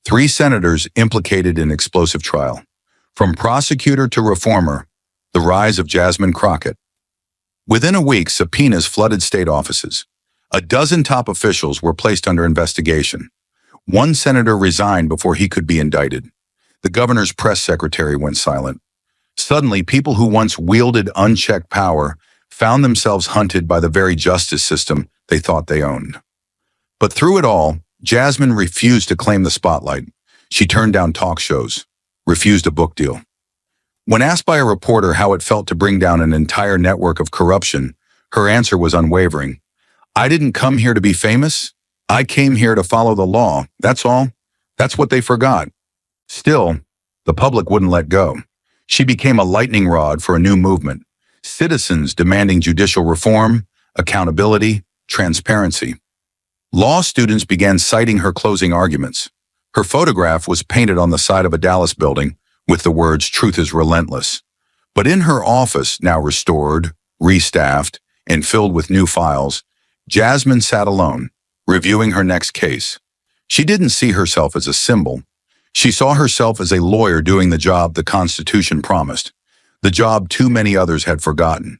3 senators implicated in explosive trial. From prosecutor to reformer, the rise of Jasmine Crockett. Within a week, subpoenas flooded state offices. A dozen top officials were placed under investigation. One senator resigned before he could be indicted. The governor's press secretary went silent. Suddenly, people who once wielded unchecked power found themselves hunted by the very justice system they thought they owned. But through it all, Jasmine refused to claim the spotlight. She turned down talk shows, refused a book deal. When asked by a reporter how it felt to bring down an entire network of corruption, her answer was unwavering. "I didn't come here to be famous. I came here to follow the law. That's all. That's what they forgot." Still, the public wouldn't let go. She became a lightning rod for a new movement. Citizens demanding judicial reform, accountability, transparency. Law students began citing her closing arguments. Her photograph was painted on the side of a Dallas building with the words, "Truth is relentless." But in her office, now restored, restaffed, and filled with new files, Jasmine sat alone, reviewing her next case. She didn't see herself as a symbol. She saw herself as a lawyer doing the job the Constitution promised, the job too many others had forgotten.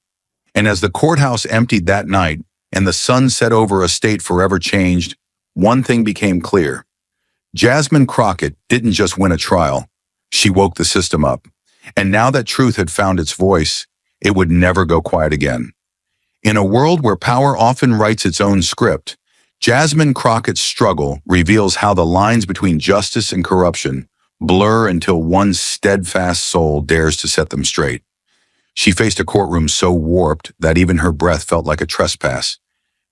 And as the courthouse emptied that night and the sun set over a state forever changed, one thing became clear. Jasmine Crockett didn't just win a trial. She woke the system up. And now that truth had found its voice, it would never go quiet again. In a world where power often writes its own script, Jasmine Crockett's struggle reveals how the lines between justice and corruption blur until one steadfast soul dares to set them straight. She faced a courtroom so warped that even her breath felt like a trespass.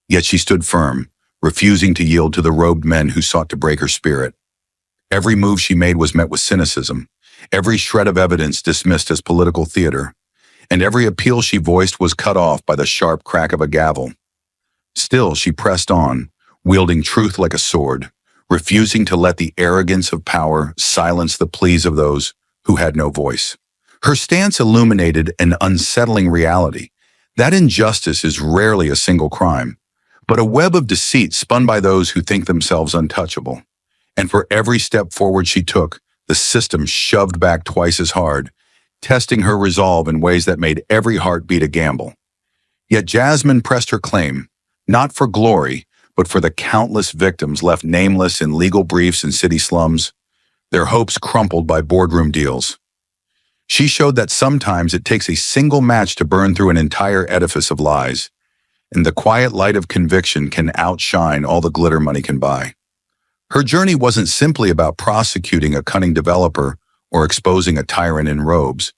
Yet she stood firm, refusing to yield to the robed men who sought to break her spirit. Every move she made was met with cynicism, every shred of evidence dismissed as political theater, and every appeal she voiced was cut off by the sharp crack of a gavel. Still, she pressed on, wielding truth like a sword, refusing to let the arrogance of power silence the pleas of those who had no voice. Her stance illuminated an unsettling reality. That injustice is rarely a single crime, but a web of deceit spun by those who think themselves untouchable. And for every step forward she took, the system shoved back twice as hard, testing her resolve in ways that made every heartbeat a gamble. Yet Jasmine pressed her claim, not for glory, but for the countless victims left nameless in legal briefs in city slums, their hopes crumpled by boardroom deals. She showed that sometimes it takes a single match to burn through an entire edifice of lies, and the quiet light of conviction can outshine all the glitter money can buy. Her journey wasn't simply about prosecuting a cunning developer or exposing a tyrant in robes.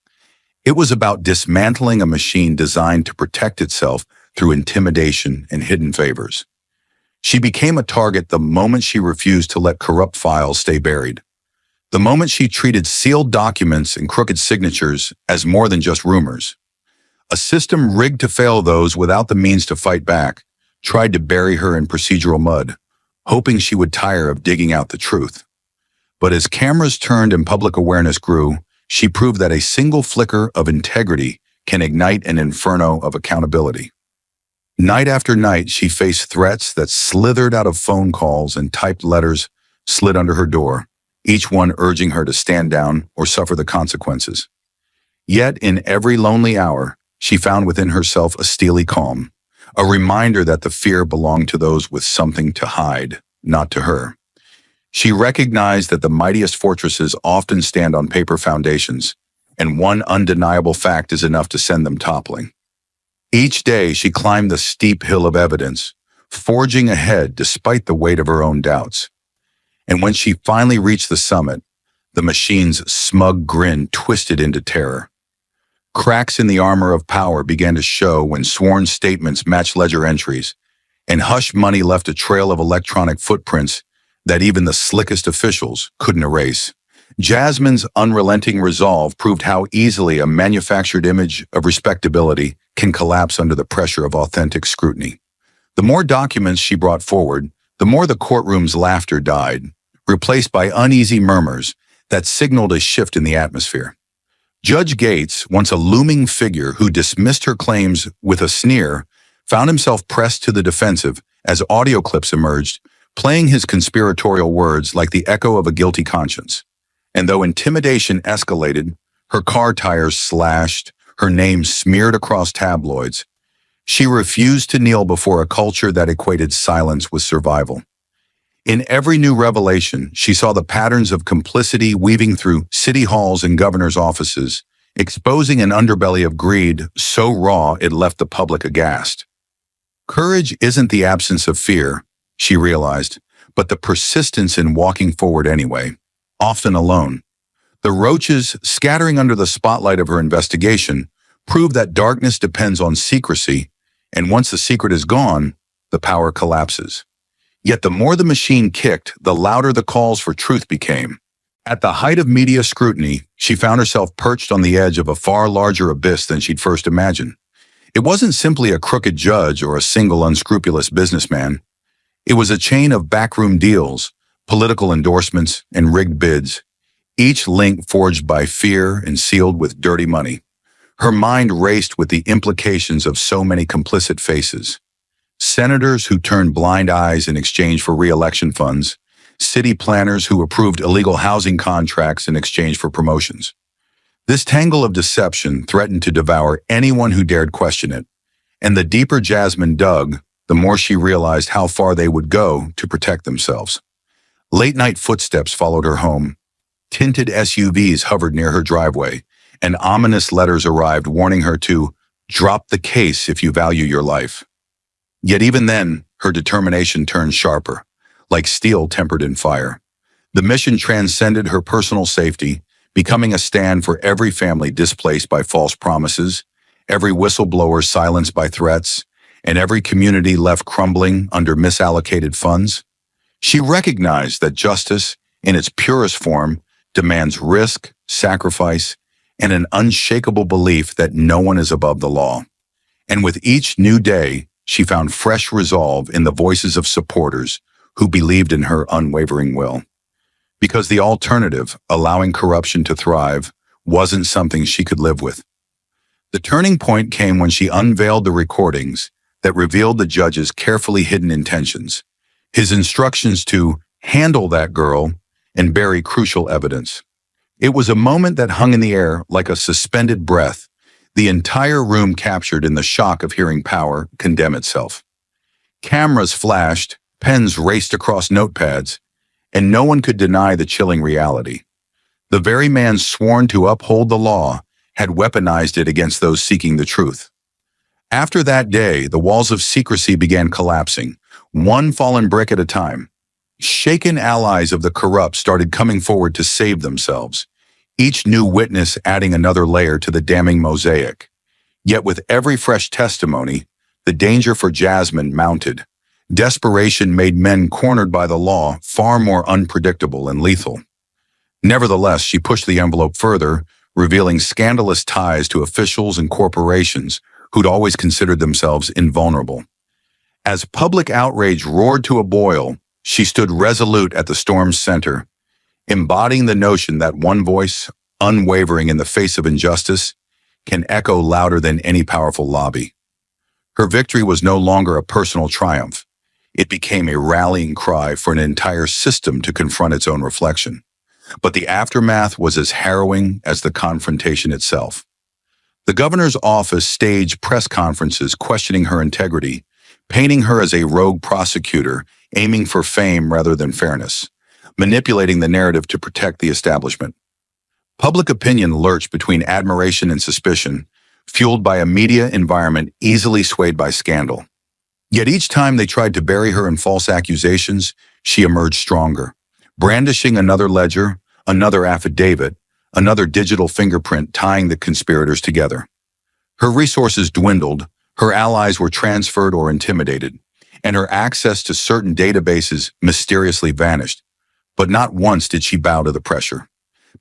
It was about dismantling a machine designed to protect itself through intimidation and hidden favors. She became a target the moment she refused to let corrupt files stay buried. The moment she treated sealed documents and crooked signatures as more than just rumors. A system rigged to fail those without the means to fight back tried to bury her in procedural mud, hoping she would tire of digging out the truth. But as cameras turned and public awareness grew, she proved that a single flicker of integrity can ignite an inferno of accountability. Night after night, she faced threats that slithered out of phone calls and typed letters slid under her door, each one urging her to stand down or suffer the consequences. Yet, in every lonely hour, she found within herself a steely calm, a reminder that the fear belonged to those with something to hide, not to her. She recognized that the mightiest fortresses often stand on paper foundations, and one undeniable fact is enough to send them toppling. Each day, she climbed the steep hill of evidence, forging ahead despite the weight of her own doubts. And when she finally reached the summit, the machine's smug grin twisted into terror. Cracks in the armor of power began to show when sworn statements matched ledger entries, and hush money left a trail of electronic footprints that even the slickest officials couldn't erase. Jasmine's unrelenting resolve proved how easily a manufactured image of respectability can collapse under the pressure of authentic scrutiny. The more documents she brought forward, the more the courtroom's laughter died, replaced by uneasy murmurs that signaled a shift in the atmosphere. Judge Gates, once a looming figure who dismissed her claims with a sneer, found himself pressed to the defensive as audio clips emerged, playing his conspiratorial words like the echo of a guilty conscience. And though intimidation escalated, her car tires slashed, her name smeared across tabloids, she refused to kneel before a culture that equated silence with survival. In every new revelation, she saw the patterns of complicity weaving through city halls and governors' offices, exposing an underbelly of greed so raw it left the public aghast. Courage isn't the absence of fear, she realized, but the persistence in walking forward anyway, often alone. The roaches, scattering under the spotlight of her investigation, proved that darkness depends on secrecy, and once the secret is gone, the power collapses. Yet the more the machine kicked, the louder the calls for truth became. At the height of media scrutiny, she found herself perched on the edge of a far larger abyss than she'd first imagined. It wasn't simply a crooked judge or a single unscrupulous businessman. It was a chain of backroom deals, political endorsements, and rigged bids, each link forged by fear and sealed with dirty money. Her mind raced with the implications of so many complicit faces. Senators who turned blind eyes in exchange for re-election funds, city planners who approved illegal housing contracts in exchange for promotions. This tangle of deception threatened to devour anyone who dared question it, and the deeper Jasmine dug, the more she realized how far they would go to protect themselves. Late-night footsteps followed her home. Tinted SUVs hovered near her driveway, and ominous letters arrived warning her to drop the case if you value your life. Yet even then, her determination turned sharper, like steel tempered in fire. The mission transcended her personal safety, becoming a stand for every family displaced by false promises, every whistleblower silenced by threats, and every community left crumbling under misallocated funds. She recognized that justice, in its purest form, demands risk, sacrifice, and an unshakable belief that no one is above the law. And with each new day, she found fresh resolve in the voices of supporters who believed in her unwavering will. Because the alternative, allowing corruption to thrive, wasn't something she could live with. The turning point came when she unveiled the recordings that revealed the judge's carefully hidden intentions, his instructions to handle that girl and bury crucial evidence. It was a moment that hung in the air like a suspended breath, the entire room captured in the shock of hearing power condemn itself. Cameras flashed, pens raced across notepads, and no one could deny the chilling reality. The very man sworn to uphold the law had weaponized it against those seeking the truth. After that day, the walls of secrecy began collapsing, one fallen brick at a time. Shaken allies of the corrupt started coming forward to save themselves, each new witness adding another layer to the damning mosaic. Yet with every fresh testimony, the danger for Jasmine mounted. Desperation made men cornered by the law far more unpredictable and lethal. Nevertheless, she pushed the envelope further, revealing scandalous ties to officials and corporations who'd always considered themselves invulnerable. As public outrage roared to a boil, she stood resolute at the storm's center, embodying the notion that one voice, unwavering in the face of injustice, can echo louder than any powerful lobby. Her victory was no longer a personal triumph. It became a rallying cry for an entire system to confront its own reflection. But the aftermath was as harrowing as the confrontation itself. The governor's office staged press conferences questioning her integrity, painting her as a rogue prosecutor aiming for fame rather than fairness, manipulating the narrative to protect the establishment. Public opinion lurched between admiration and suspicion, fueled by a media environment easily swayed by scandal. Yet each time they tried to bury her in false accusations, she emerged stronger, brandishing another ledger, another affidavit, another digital fingerprint tying the conspirators together. Her resources dwindled, her allies were transferred or intimidated, and her access to certain databases mysteriously vanished. But not once did she bow to the pressure.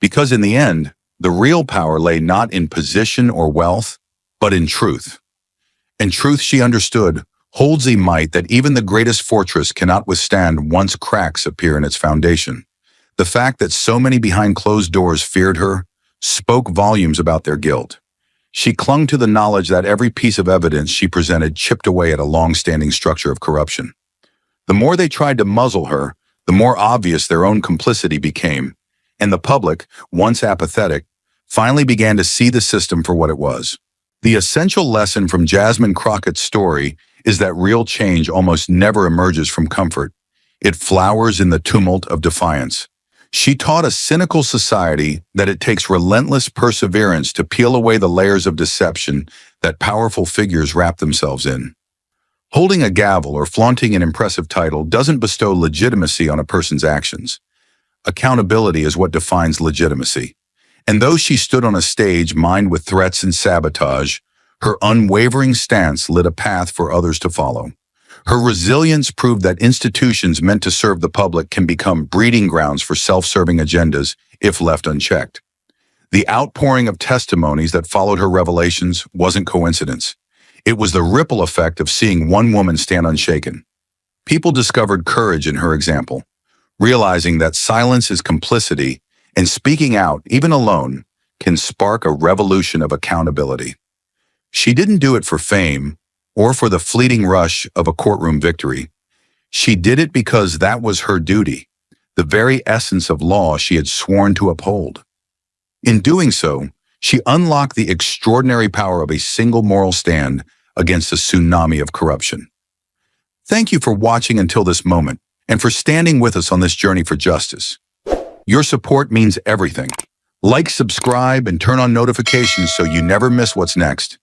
Because in the end, the real power lay not in position or wealth, but in truth. And truth, she understood, holds a might that even the greatest fortress cannot withstand once cracks appear in its foundation. The fact that so many behind closed doors feared her spoke volumes about their guilt. She clung to the knowledge that every piece of evidence she presented chipped away at a long-standing structure of corruption. The more they tried to muzzle her, the more obvious their own complicity became, and the public, once apathetic, finally began to see the system for what it was. The essential lesson from Jasmine Crockett's story is that real change almost never emerges from comfort. It flowers in the tumult of defiance. She taught a cynical society that it takes relentless perseverance to peel away the layers of deception that powerful figures wrap themselves in. Holding a gavel or flaunting an impressive title doesn't bestow legitimacy on a person's actions. Accountability is what defines legitimacy. And though she stood on a stage mined with threats and sabotage, her unwavering stance lit a path for others to follow. Her resilience proved that institutions meant to serve the public can become breeding grounds for self-serving agendas if left unchecked. The outpouring of testimonies that followed her revelations wasn't coincidence. It was the ripple effect of seeing one woman stand unshaken. People discovered courage in her example, realizing that silence is complicity and speaking out, even alone, can spark a revolution of accountability. She didn't do it for fame or for the fleeting rush of a courtroom victory. She did it because that was her duty, the very essence of law she had sworn to uphold. In doing so, she unlocked the extraordinary power of a single moral stand against a tsunami of corruption. Thank you for watching until this moment and for standing with us on this journey for justice. Your support means everything. Like, subscribe, and turn on notifications so you never miss what's next.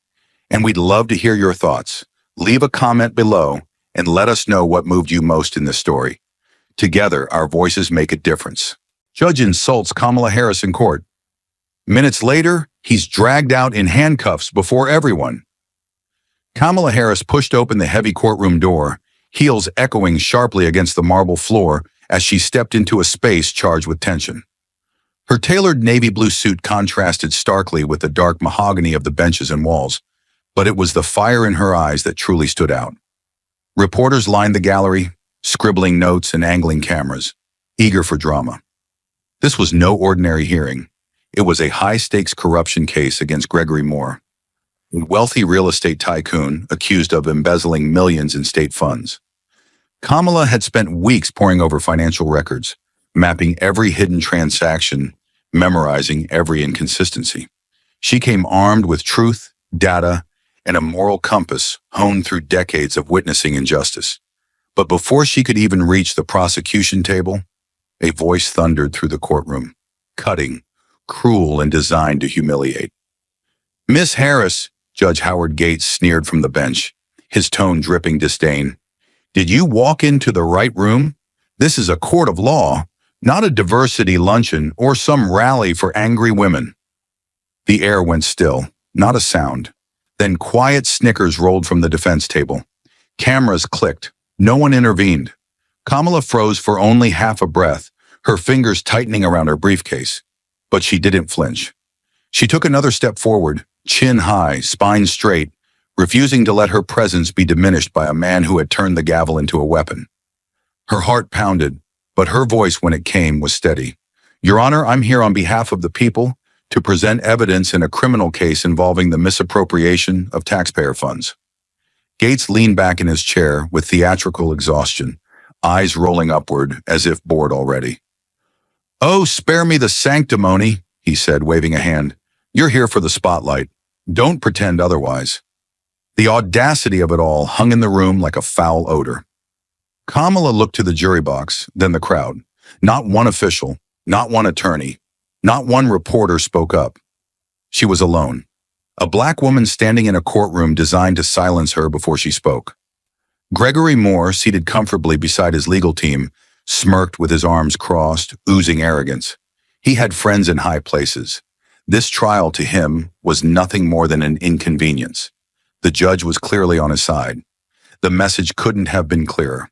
And we'd love to hear your thoughts. Leave a comment below and let us know what moved you most in this story. Together, our voices make a difference. Judge insults Kamala Harris in court. Minutes later, he's dragged out in handcuffs before everyone. Kamala Harris pushed open the heavy courtroom door, heels echoing sharply against the marble floor as she stepped into a space charged with tension. Her tailored navy blue suit contrasted starkly with the dark mahogany of the benches and walls, but it was the fire in her eyes that truly stood out. Reporters lined the gallery, scribbling notes and angling cameras, eager for drama. This was no ordinary hearing. It was a high-stakes corruption case against Gregory Moore, a wealthy real estate tycoon accused of embezzling millions in state funds. Kamala had spent weeks poring over financial records, mapping every hidden transaction, memorizing every inconsistency. She came armed with truth, data, and a moral compass honed through decades of witnessing injustice. But before she could even reach the prosecution table, a voice thundered through the courtroom, cutting, cruel, and designed to humiliate. "Miss Harris," Judge Howard Gates sneered from the bench, his tone dripping disdain, "did you walk into the right room? This is a court of law, not a diversity luncheon or some rally for angry women." The air went still, not a sound. Then quiet snickers rolled from the defense table. Cameras clicked. No one intervened. Kamala froze for only half a breath, her fingers tightening around her briefcase. But she didn't flinch. She took another step forward, chin high, spine straight, refusing to let her presence be diminished by a man who had turned the gavel into a weapon. Her heart pounded, but her voice when it came was steady. "Your Honor, I'm here on behalf of the people to present evidence in a criminal case involving the misappropriation of taxpayer funds." Gates leaned back in his chair with theatrical exhaustion, eyes rolling upward as if bored already. "Oh, spare me the sanctimony," he said, waving a hand. "You're here for the spotlight. Don't pretend otherwise." The audacity of it all hung in the room like a foul odor. Kamala looked to the jury box, then the crowd. Not one official, not one attorney, not one reporter spoke up. She was alone. A black woman standing in a courtroom designed to silence her before she spoke. Gregory Moore, seated comfortably beside his legal team, smirked with his arms crossed, oozing arrogance. He had friends in high places. This trial to him was nothing more than an inconvenience. The judge was clearly on his side. The message couldn't have been clearer.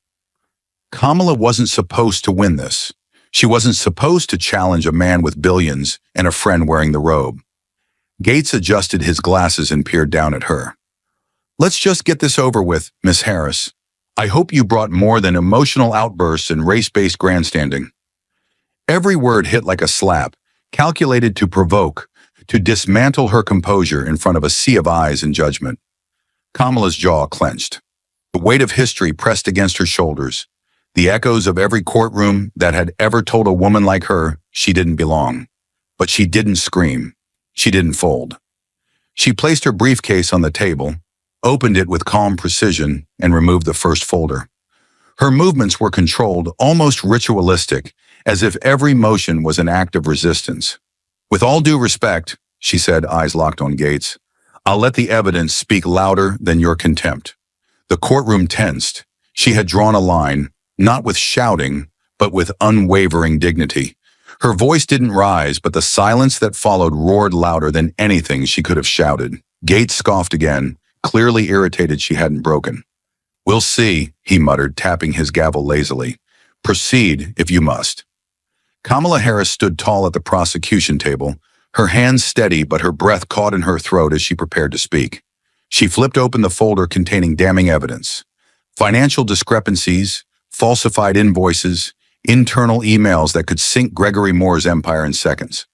Kamala wasn't supposed to win this. She wasn't supposed to challenge a man with billions and a friend wearing the robe. Gates adjusted his glasses and peered down at her. "Let's just get this over with, Miss Harris. I hope you brought more than emotional outbursts and race-based grandstanding." Every word hit like a slap, calculated to provoke, to dismantle her composure in front of a sea of eyes and judgment. Kamala's jaw clenched. The weight of history pressed against her shoulders, the echoes of every courtroom that had ever told a woman like her she didn't belong. But she didn't scream. She didn't fold. She placed her briefcase on the table, opened it with calm precision, and removed the first folder. Her movements were controlled, almost ritualistic, as if every motion was an act of resistance. "With all due respect," she said, eyes locked on Gates, "I'll let the evidence speak louder than your contempt." The courtroom tensed. She had drawn a line, not with shouting, but with unwavering dignity. Her voice didn't rise, but the silence that followed roared louder than anything she could have shouted. Gates scoffed again, clearly irritated she hadn't broken. "We'll see," he muttered, tapping his gavel lazily. "Proceed, if you must." Kamala Harris stood tall at the prosecution table, her hands steady but her breath caught in her throat as she prepared to speak. She flipped open the folder containing damning evidence. Financial discrepancies, falsified invoices, internal emails that could sink Gregory Moore's empire in seconds.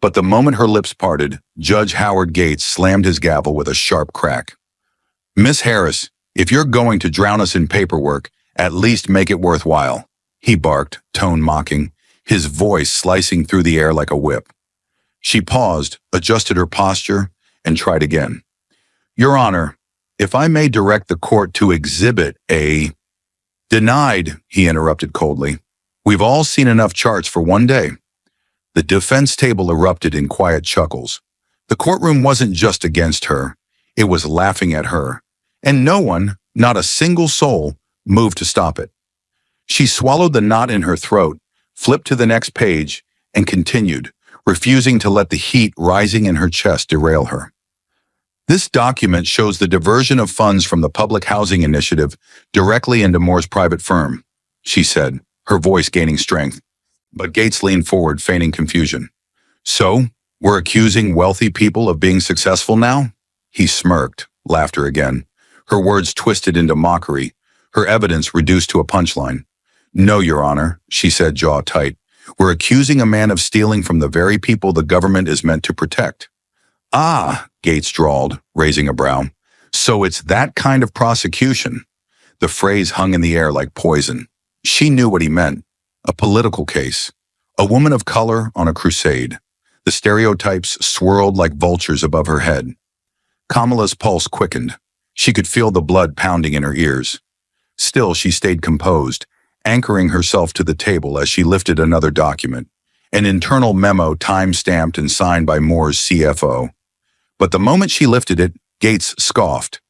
But the moment her lips parted, Judge Howard Gates slammed his gavel with a sharp crack. "Miss Harris, if you're going to drown us in paperwork, at least make it worthwhile," he barked, tone mocking, his voice slicing through the air like a whip. She paused, adjusted her posture, and tried again. "Your Honor, if I may direct the court to Exhibit A—" "Denied," he interrupted coldly. "We've all seen enough charts for one day." The defense table erupted in quiet chuckles. The courtroom wasn't just against her, it was laughing at her. And no one, not a single soul, moved to stop it. She swallowed the knot in her throat, flipped to the next page, and continued, refusing to let the heat rising in her chest derail her. "This document shows the diversion of funds from the Public Housing Initiative directly into Moore's private firm," she said, her voice gaining strength. But Gates leaned forward, feigning confusion. "So, we're accusing wealthy people of being successful now?" He smirked, laughter again. Her words twisted into mockery, her evidence reduced to a punchline. "No, Your Honor," she said, jaw tight. "We're accusing a man of stealing from the very people the government is meant to protect." "Ah," Gates drawled, raising a brow. "So it's that kind of prosecution." The phrase hung in the air like poison. She knew what he meant. A political case. A woman of color on a crusade. The stereotypes swirled like vultures above her head. Kamala's pulse quickened. She could feel the blood pounding in her ears. Still, she stayed composed, anchoring herself to the table as she lifted another document, an internal memo time-stamped and signed by Moore's CFO. But the moment she lifted it, Gates scoffed.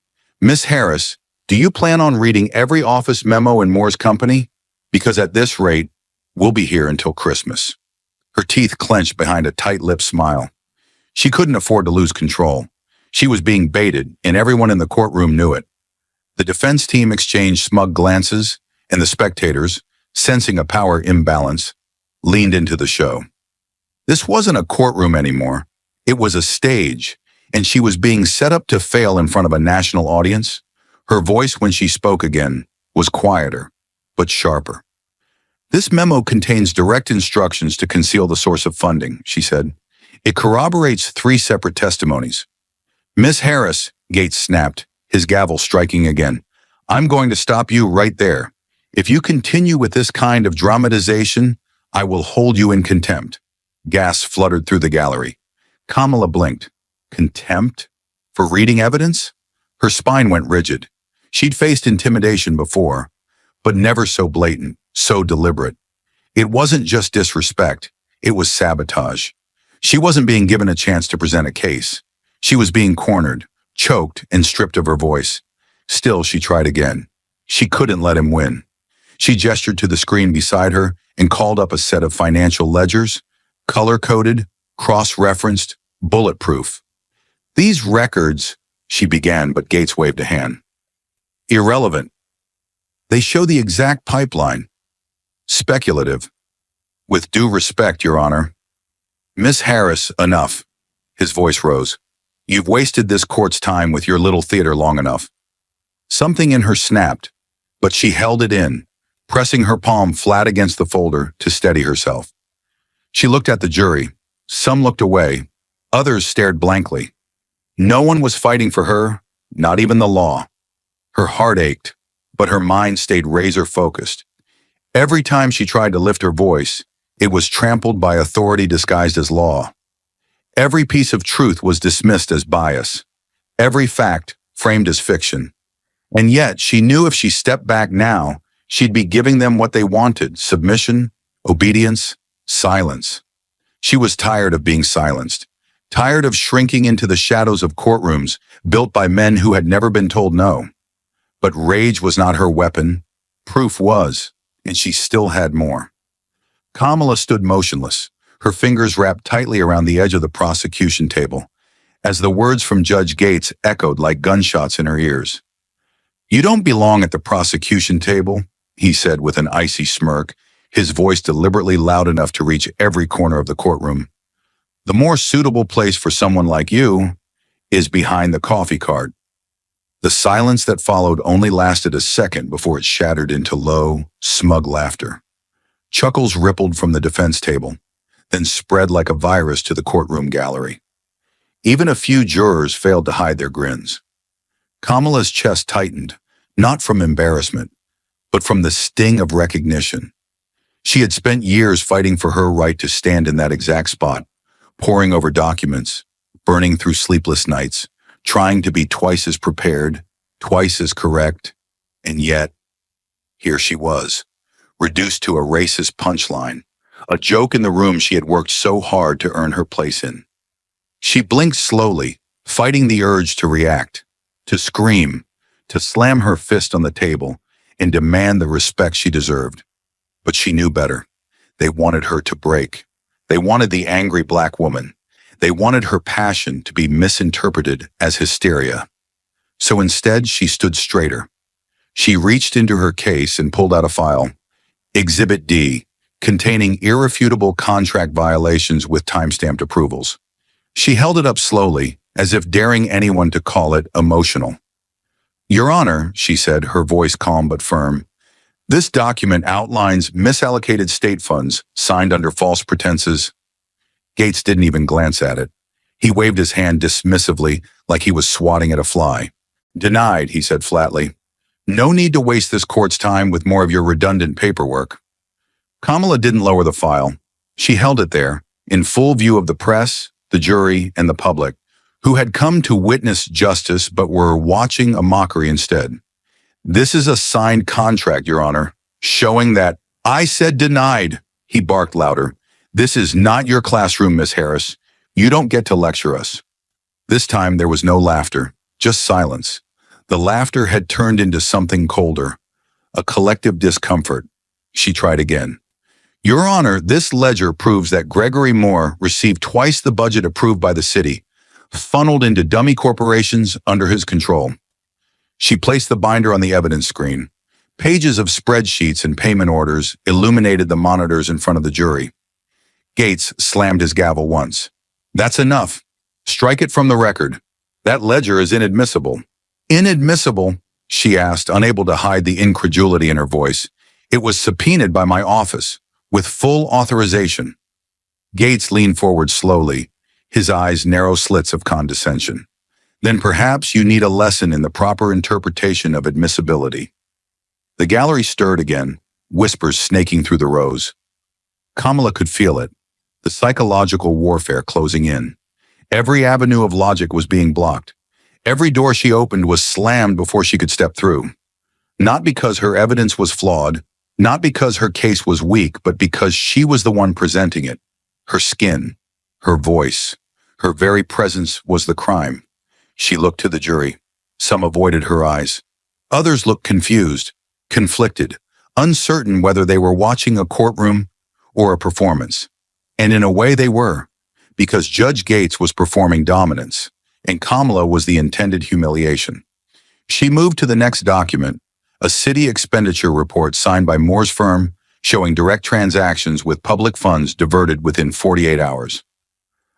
"Miss Harris, do you plan on reading every office memo in Moore's company? Because at this rate, we'll be here until Christmas." Her teeth clenched behind a tight-lipped smile. She couldn't afford to lose control. She was being baited, and everyone in the courtroom knew it. The defense team exchanged smug glances, and the spectators, sensing a power imbalance, leaned into the show. This wasn't a courtroom anymore. It was a stage, and she was being set up to fail in front of a national audience. Her voice, when she spoke again, was quieter, but sharper. "This memo contains direct instructions to conceal the source of funding," she said. "It corroborates 3 separate testimonies." "Miss Harris," Gates snapped, his gavel striking again, "I'm going to stop you right there. If you continue with this kind of dramatization, I will hold you in contempt." Gasps fluttered through the gallery. Kamala blinked. Contempt? For reading evidence? Her spine went rigid. She'd faced intimidation before, but never so blatant, so deliberate. It wasn't just disrespect, it was sabotage. She wasn't being given a chance to present a case. She was being cornered, choked, and stripped of her voice. Still, she tried again. She couldn't let him win. She gestured to the screen beside her and called up a set of financial ledgers, color-coded, cross-referenced, bulletproof. "These records," she began, but Gates waved a hand. "Irrelevant. They show the exact pipeline. Speculative. With due respect, Your Honor." "Miss Harris, enough." His voice rose. "You've wasted this court's time with your little theater long enough." Something in her snapped, but she held it in, pressing her palm flat against the folder to steady herself. She looked at the jury. Some looked away. Others stared blankly. No one was fighting for her, not even the law. Her heart ached, but her mind stayed razor-focused. Every time she tried to lift her voice, it was trampled by authority disguised as law. Every piece of truth was dismissed as bias. Every fact framed as fiction. And yet, she knew if she stepped back now, she'd be giving them what they wanted: submission, obedience, silence. She was tired of being silenced, tired of shrinking into the shadows of courtrooms built by men who had never been told no. But rage was not her weapon. Proof was, and she still had more. Kamala stood motionless, her fingers wrapped tightly around the edge of the prosecution table, as the words from Judge Gates echoed like gunshots in her ears. "You don't belong at the prosecution table," he said with an icy smirk, his voice deliberately loud enough to reach every corner of the courtroom. "The more suitable place for someone like you is behind the coffee cart." The silence that followed only lasted a second before it shattered into low, smug laughter. Chuckles rippled from the defense table, then spread like a virus to the courtroom gallery. Even a few jurors failed to hide their grins. Kamala's chest tightened, not from embarrassment, but from the sting of recognition. She had spent years fighting for her right to stand in that exact spot, poring over documents, burning through sleepless nights, trying to be twice as prepared, twice as correct, and yet, here she was, reduced to a racist punchline, a joke in the room she had worked so hard to earn her place in. She blinked slowly, fighting the urge to react, to scream, to slam her fist on the table and demand the respect she deserved. But she knew better. They wanted her to break. They wanted the angry black woman. They wanted her passion to be misinterpreted as hysteria. So instead, she stood straighter. She reached into her case and pulled out a file, Exhibit D, containing irrefutable contract violations with timestamped approvals. She held it up slowly, as if daring anyone to call it emotional. "Your Honor," she said, her voice calm but firm, "this document outlines misallocated state funds signed under false pretenses." Gates didn't even glance at it. He waved his hand dismissively, like he was swatting at a fly. "Denied," he said flatly. "No need to waste this court's time with more of your redundant paperwork." Kamala didn't lower the file. She held it there, in full view of the press, the jury, and the public, who had come to witness justice but were watching a mockery instead. "This is a signed contract, Your Honor, showing that—" "I said denied," he barked louder. "This is not your classroom, Miss Harris. You don't get to lecture us." This time there was no laughter, just silence. The laughter had turned into something colder, a collective discomfort. She tried again. "Your Honor, this ledger proves that Gregory Moore received twice the budget approved by the city, funneled into dummy corporations under his control." She placed the binder on the evidence screen. Pages of spreadsheets and payment orders illuminated the monitors in front of the jury. Gates slammed his gavel once. "That's enough. Strike it from the record. That ledger is inadmissible." "Inadmissible?" she asked, unable to hide the incredulity in her voice. "It was subpoenaed by my office, with full authorization." Gates leaned forward slowly, his eyes narrow slits of condescension. "Then perhaps you need a lesson in the proper interpretation of admissibility." The gallery stirred again, whispers snaking through the rows. Kamala could feel it, the psychological warfare closing in. Every avenue of logic was being blocked. Every door she opened was slammed before she could step through. Not because her evidence was flawed, not because her case was weak, but because she was the one presenting it. Her skin, her voice, her very presence was the crime. She looked to the jury. Some avoided her eyes. Others looked confused, conflicted, uncertain whether they were watching a courtroom or a performance. And in a way they were, because Judge Gates was performing dominance, and Kamala was the intended humiliation. She moved to the next document, a city expenditure report signed by Moore's firm showing direct transactions with public funds diverted within 48 hours.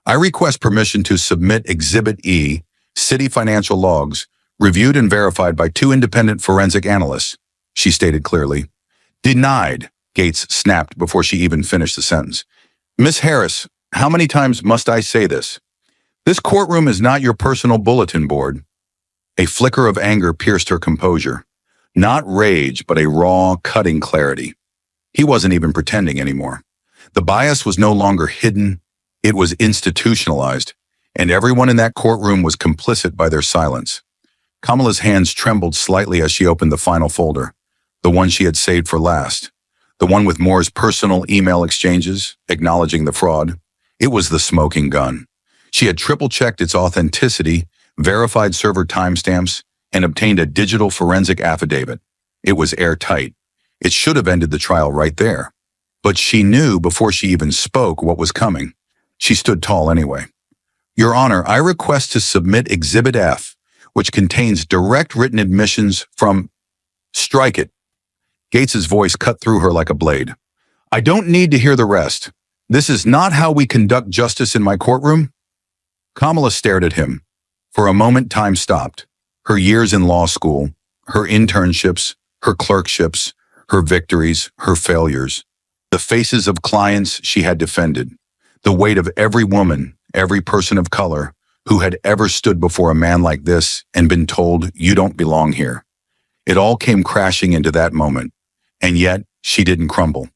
"I request permission to submit Exhibit E, city financial logs, reviewed and verified by 2 independent forensic analysts," she stated clearly. "Denied," Gates snapped before she even finished the sentence. "Miss Harris, how many times must I say this? This courtroom is not your personal bulletin board." A flicker of anger pierced her composure. Not rage, but a raw, cutting clarity. He wasn't even pretending anymore. The bias was no longer hidden, it was institutionalized, and everyone in that courtroom was complicit by their silence. Kamala's hands trembled slightly as she opened the final folder, the one she had saved for last, the one with Moore's personal email exchanges, acknowledging the fraud. It was the smoking gun. She had triple-checked its authenticity, verified server timestamps, and obtained a digital forensic affidavit. It was airtight. It should have ended the trial right there. But she knew before she even spoke what was coming. She stood tall anyway. "Your Honor, I request to submit Exhibit F, which contains direct written admissions from—" "Strike it." Gates's voice cut through her like a blade. "I don't need to hear the rest. This is not how we conduct justice in my courtroom." Kamala stared at him. For a moment, time stopped. Her years in law school, her internships, her clerkships, her victories, her failures, the faces of clients she had defended, the weight of every woman, every person of color who had ever stood before a man like this and been told, "You don't belong here." It all came crashing into that moment, and yet she didn't crumble.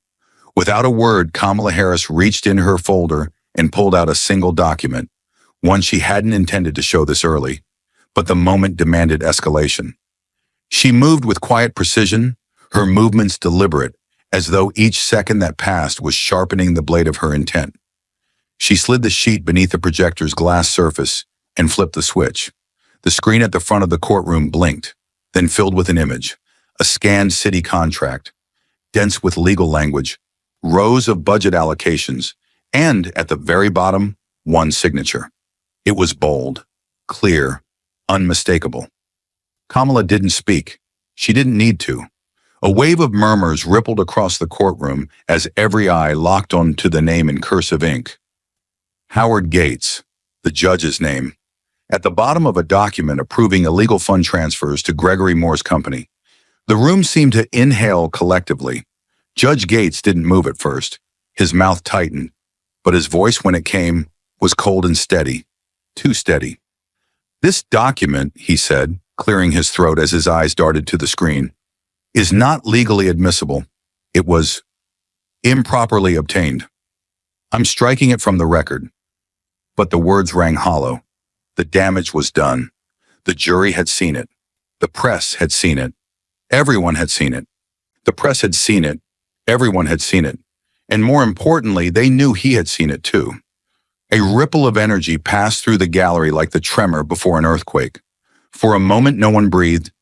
Without a word, Kamala Harris reached in her folder and pulled out a single document, one she hadn't intended to show this early, but the moment demanded escalation. She moved with quiet precision, her movements deliberate, as though each second that passed was sharpening the blade of her intent. She slid the sheet beneath the projector's glass surface and flipped the switch. The screen at the front of the courtroom blinked, then filled with an image, a scanned city contract, dense with legal language, rows of budget allocations, and at the very bottom, one signature. It was bold, clear, unmistakable. Kamala didn't speak. She didn't need to. A wave of murmurs rippled across the courtroom as every eye locked onto the name in cursive ink. Howard Gates, the judge's name, at the bottom of a document approving illegal fund transfers to Gregory Moore's company. The room seemed to inhale collectively. Judge Gates didn't move at first. His mouth tightened, but his voice, when it came, was cold and steady. Too steady. "This document," he said, clearing his throat as his eyes darted to the screen, "is not legally admissible. It was improperly obtained." I'm striking it from the record. But the words rang hollow. The damage was done. The jury had seen it. The press had seen it. Everyone had seen it. The press had seen it. Everyone had seen it. And more importantly, they knew he had seen it too. A ripple of energy passed through the gallery like the tremor before an earthquake. For a moment, no one breathed.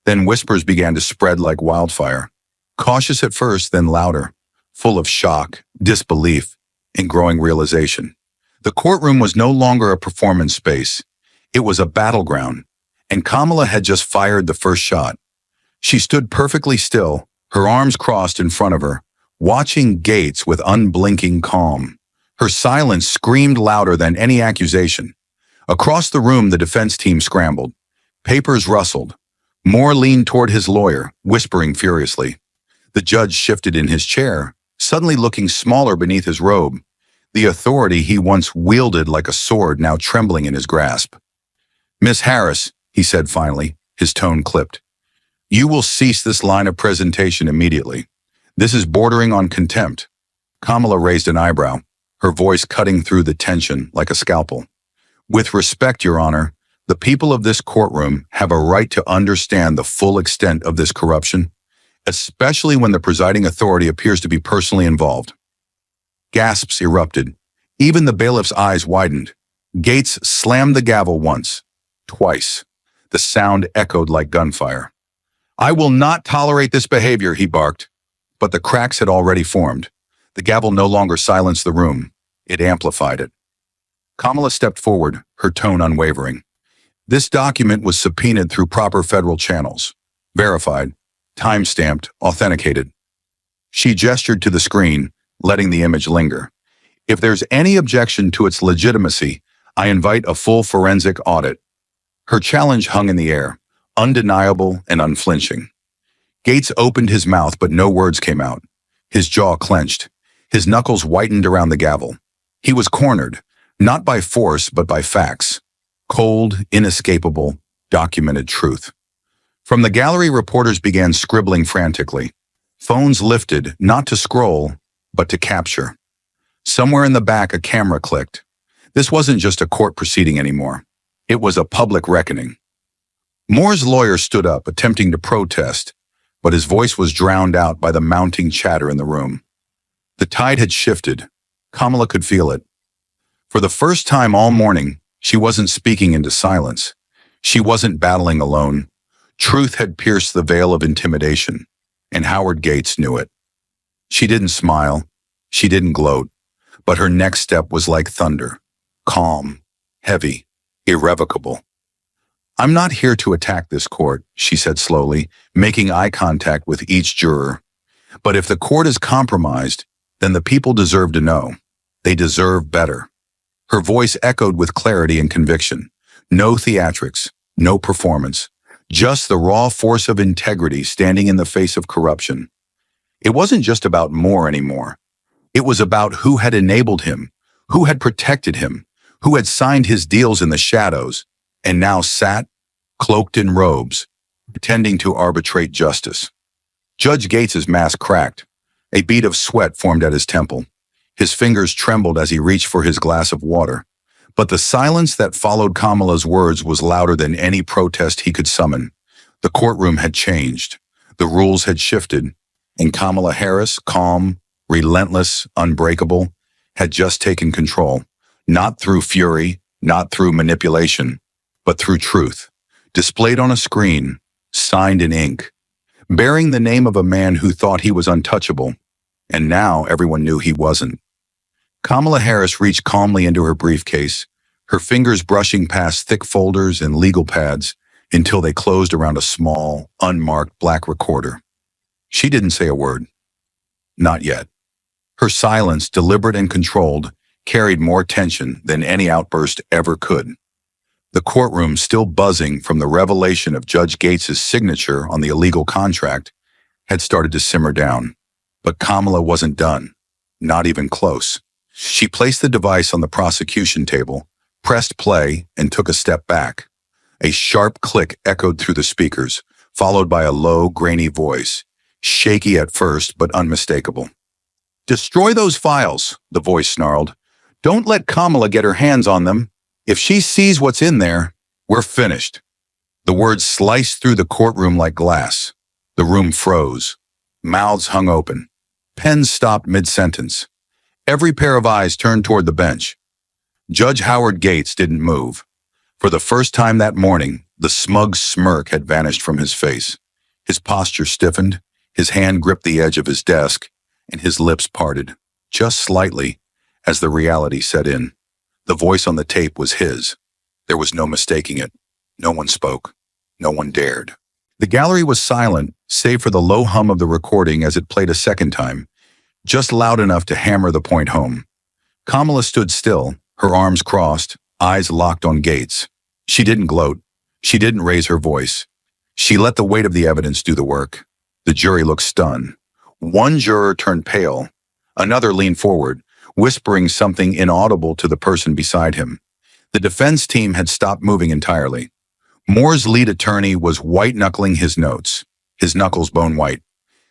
Then whispers began to spread like wildfire. Cautious at first, then louder, full of shock, disbelief, and growing realization. The courtroom was no longer a performance space. It was a battleground, and Kamala had just fired the first shot. She stood perfectly still, her arms crossed in front of her, watching Gates with unblinking calm. Her silence screamed louder than any accusation. Across the room, the defense team scrambled. Papers rustled. Moore leaned toward his lawyer, whispering furiously. The judge shifted in his chair, suddenly looking smaller beneath his robe, the authority he once wielded like a sword now trembling in his grasp. "Miss Harris," he said finally, his tone clipped, "you will cease this line of presentation immediately. This is bordering on contempt." Kamala raised an eyebrow, her voice cutting through the tension like a scalpel. "With respect, Your Honor, the people of this courtroom have a right to understand the full extent of this corruption, especially when the presiding authority appears to be personally involved." Gasps erupted. Even the bailiff's eyes widened. Gates slammed the gavel once, twice. The sound echoed like gunfire. "I will not tolerate this behavior," he barked. But the cracks had already formed. The gavel no longer silenced the room. It amplified it. Kamala stepped forward, her tone unwavering. "This document was subpoenaed through proper federal channels. Verified, time-stamped, authenticated." She gestured to the screen, letting the image linger. "If there's any objection to its legitimacy, I invite a full forensic audit." Her challenge hung in the air, undeniable and unflinching. Gates opened his mouth, but no words came out. His jaw clenched. His knuckles whitened around the gavel. He was cornered, not by force, but by facts. Cold, inescapable, documented truth. From the gallery, reporters began scribbling frantically. Phones lifted, not to scroll, but to capture. Somewhere in the back, a camera clicked. This wasn't just a court proceeding anymore. It was a public reckoning. Moore's lawyer stood up, attempting to protest, but his voice was drowned out by the mounting chatter in the room. The tide had shifted. Kamala could feel it. For the first time all morning, she wasn't speaking into silence. She wasn't battling alone. Truth had pierced the veil of intimidation, and Howard Gates knew it. She didn't smile. She didn't gloat. But her next step was like thunder. Calm, heavy, irrevocable. "I'm not here to attack this court," she said slowly, making eye contact with each juror. "But if the court is compromised, then the people deserve to know. They deserve better." Her voice echoed with clarity and conviction. No theatrics, no performance, just the raw force of integrity standing in the face of corruption. It wasn't just about Moore anymore. It was about who had enabled him, who had protected him, who had signed his deals in the shadows, and now sat, cloaked in robes, pretending to arbitrate justice. Judge Gates's mask cracked. A bead of sweat formed at his temple. His fingers trembled as he reached for his glass of water. But the silence that followed Kamala's words was louder than any protest he could summon. The courtroom had changed. The rules had shifted. And Kamala Harris, calm, relentless, unbreakable, had just taken control. Not through fury, not through manipulation, but through truth. Displayed on a screen, signed in ink, bearing the name of a man who thought he was untouchable. And now everyone knew he wasn't. Kamala Harris reached calmly into her briefcase, her fingers brushing past thick folders and legal pads until they closed around a small, unmarked black recorder. She didn't say a word. Not yet. Her silence, deliberate and controlled, carried more tension than any outburst ever could. The courtroom, still buzzing from the revelation of Judge Gates's signature on the illegal contract, had started to simmer down. But Kamala wasn't done. Not even close. She placed the device on the prosecution table, pressed play, and took a step back. A sharp click echoed through the speakers, followed by a low, grainy voice, shaky at first but unmistakable. "Destroy those files," the voice snarled. "Don't let Kamala get her hands on them. If she sees what's in there, we're finished." The words sliced through the courtroom like glass. The room froze. Mouths hung open. Pens stopped mid-sentence. Every pair of eyes turned toward the bench. Judge Howard Gates didn't move. For the first time that morning, the smug smirk had vanished from his face. His posture stiffened, his hand gripped the edge of his desk, and his lips parted, just slightly, as the reality set in. The voice on the tape was his. There was no mistaking it. No one spoke. No one dared. The gallery was silent, save for the low hum of the recording as it played a second time, just loud enough to hammer the point home. Kamala stood still, her arms crossed, eyes locked on Gates. She didn't gloat. She didn't raise her voice. She let the weight of the evidence do the work. The jury looked stunned. One juror turned pale. Another leaned forward, whispering something inaudible to the person beside him. The defense team had stopped moving entirely. Moore's lead attorney was white-knuckling his notes, his knuckles bone-white.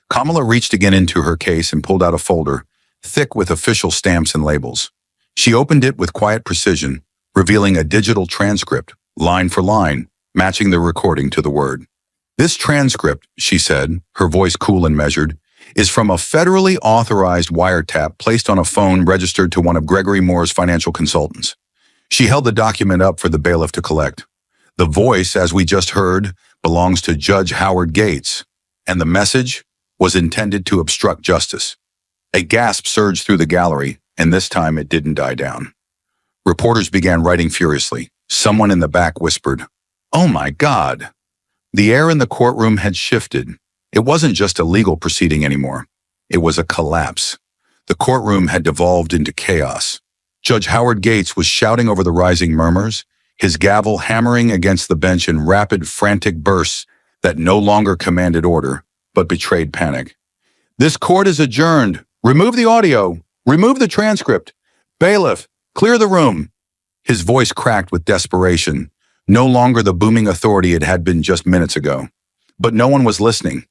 Kamala reached again into her case and pulled out a folder, thick with official stamps and labels. She opened it with quiet precision, revealing a digital transcript, line for line, matching the recording to the word. "This transcript," she said, her voice cool and measured, "is from a federally authorized wiretap placed on a phone registered to one of Gregory Moore's financial consultants." She held the document up for the bailiff to collect. "The voice, as we just heard, belongs to Judge Howard Gates, and the message was intended to obstruct justice." A gasp surged through the gallery, and this time it didn't die down. Reporters began writing furiously. Someone in the back whispered, "Oh my God!" The air in the courtroom had shifted. It wasn't just a legal proceeding anymore. It was a collapse. The courtroom had devolved into chaos. Judge Howard Gates was shouting over the rising murmurs, his gavel hammering against the bench in rapid, frantic bursts that no longer commanded order, but betrayed panic. "This court is adjourned. Remove the audio. Remove the transcript. Bailiff, clear the room." His voice cracked with desperation, no longer the booming authority it had been just minutes ago. But no one was listening.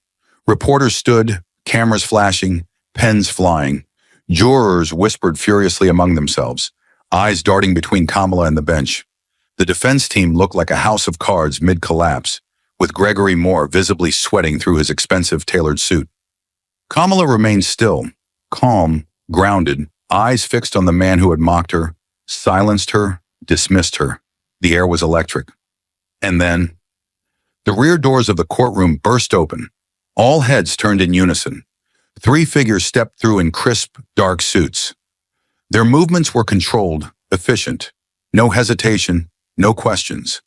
Reporters stood, cameras flashing, pens flying. Jurors whispered furiously among themselves, eyes darting between Kamala and the bench. The defense team looked like a house of cards mid-collapse, with Gregory Moore visibly sweating through his expensive tailored suit. Kamala remained still, calm, grounded, eyes fixed on the man who had mocked her, silenced her, dismissed her. The air was electric. And then, the rear doors of the courtroom burst open. All heads turned in unison. 3 figures stepped through in crisp, dark suits. Their movements were controlled, efficient. No hesitation, no questions.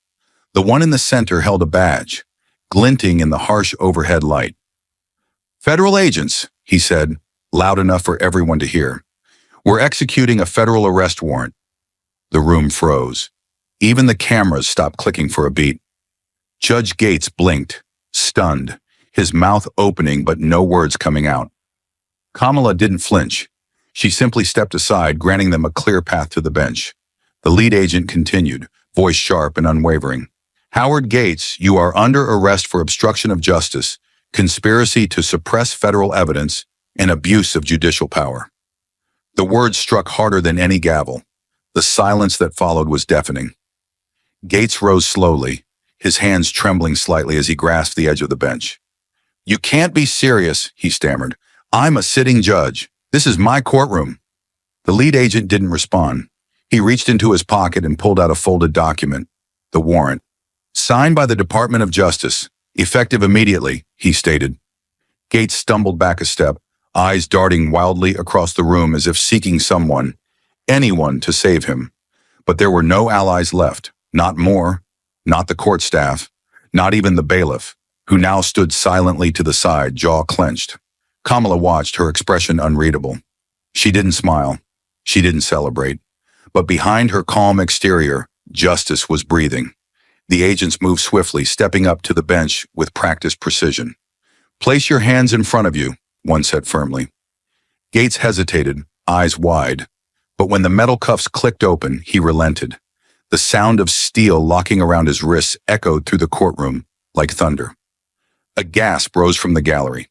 The one in the center held a badge, glinting in the harsh overhead light. "Federal agents," he said, loud enough for everyone to hear. "We're executing a federal arrest warrant." The room froze. Even the cameras stopped clicking for a beat. Judge Gates blinked, stunned, his mouth opening but no words coming out. Kamala didn't flinch. She simply stepped aside, granting them a clear path to the bench. The lead agent continued, voice sharp and unwavering. "Howard Gates, you are under arrest for obstruction of justice, conspiracy to suppress federal evidence, and abuse of judicial power." The words struck harder than any gavel. The silence that followed was deafening. Gates rose slowly, his hands trembling slightly as he grasped the edge of the bench. "You can't be serious," he stammered. "I'm a sitting judge. This is my courtroom." The lead agent didn't respond. He reached into his pocket and pulled out a folded document, the warrant. "Signed by the Department of Justice, effective immediately," he stated. Gates stumbled back a step, eyes darting wildly across the room as if seeking someone, anyone, to save him. But there were no allies left, not Moore, not the court staff, not even the bailiff, who now stood silently to the side, jaw clenched. Kamala watched, her expression unreadable. She didn't smile. She didn't celebrate. But behind her calm exterior, justice was breathing. The agents moved swiftly, stepping up to the bench with practiced precision. "Place your hands in front of you," one said firmly. Gates hesitated, eyes wide. But when the metal cuffs clicked open, he relented. The sound of steel locking around his wrists echoed through the courtroom like thunder. A gasp rose from the gallery.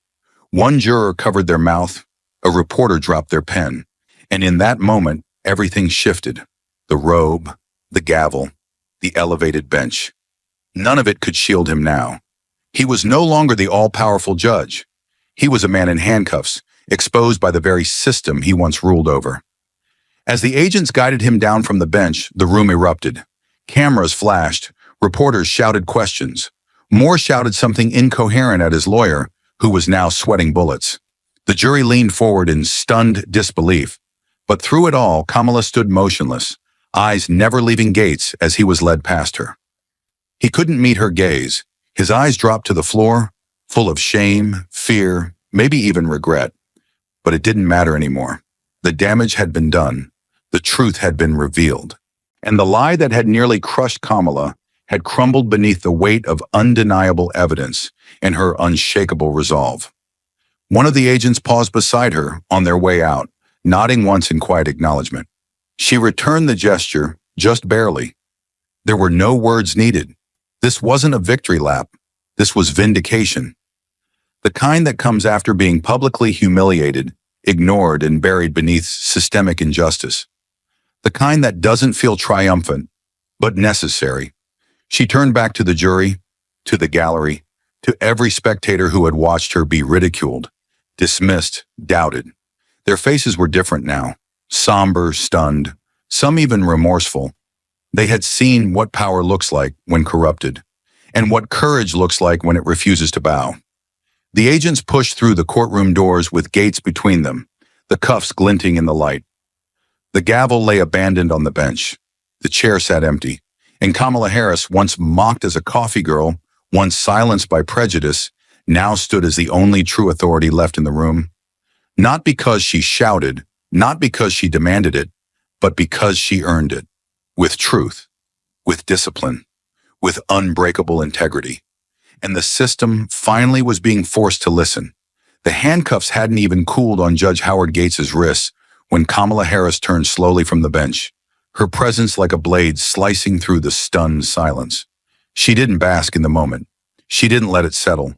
One juror covered their mouth, A reporter dropped their pen, and in that moment, everything shifted. The robe, the gavel, the elevated bench. None of it could shield him now. He was no longer the all-powerful judge. He was a man in handcuffs, exposed by the very system he once ruled over. As the agents guided him down from the bench, the room erupted. Cameras flashed, reporters shouted questions. Moore shouted something incoherent at his lawyer, who was now sweating bullets. The jury leaned forward in stunned disbelief. But through it all, Kamala stood motionless, eyes never leaving Gates as he was led past her. He couldn't meet her gaze. His eyes dropped to the floor, full of shame, fear, maybe even regret. But it didn't matter anymore. The damage had been done. The truth had been revealed. And the lie that had nearly crushed Kamala had crumbled beneath the weight of undeniable evidence and her unshakable resolve. One of the agents paused beside her on their way out, nodding once in quiet acknowledgement. She returned the gesture, just barely. There were no words needed. This wasn't a victory lap. This was vindication. The kind that comes after being publicly humiliated, ignored, and buried beneath systemic injustice. The kind that doesn't feel triumphant, but necessary. She turned back to the jury, to the gallery, to every spectator who had watched her be ridiculed, dismissed, doubted. Their faces were different now, somber, stunned, some even remorseful. They had seen what power looks like when corrupted, and what courage looks like when it refuses to bow. The agents pushed through the courtroom doors with Gates between them, the cuffs glinting in the light. The gavel lay abandoned on the bench. The chair sat empty, and Kamala Harris, once mocked as a coffee girl, once silenced by prejudice, now stood as the only true authority left in the room. Not because she shouted, not because she demanded it, but because she earned it. With truth, with discipline, with unbreakable integrity. And the system finally was being forced to listen. The handcuffs hadn't even cooled on Judge Howard Gates's wrists when Kamala Harris turned slowly from the bench, her presence like a blade slicing through the stunned silence. She didn't bask in the moment. She didn't let it settle.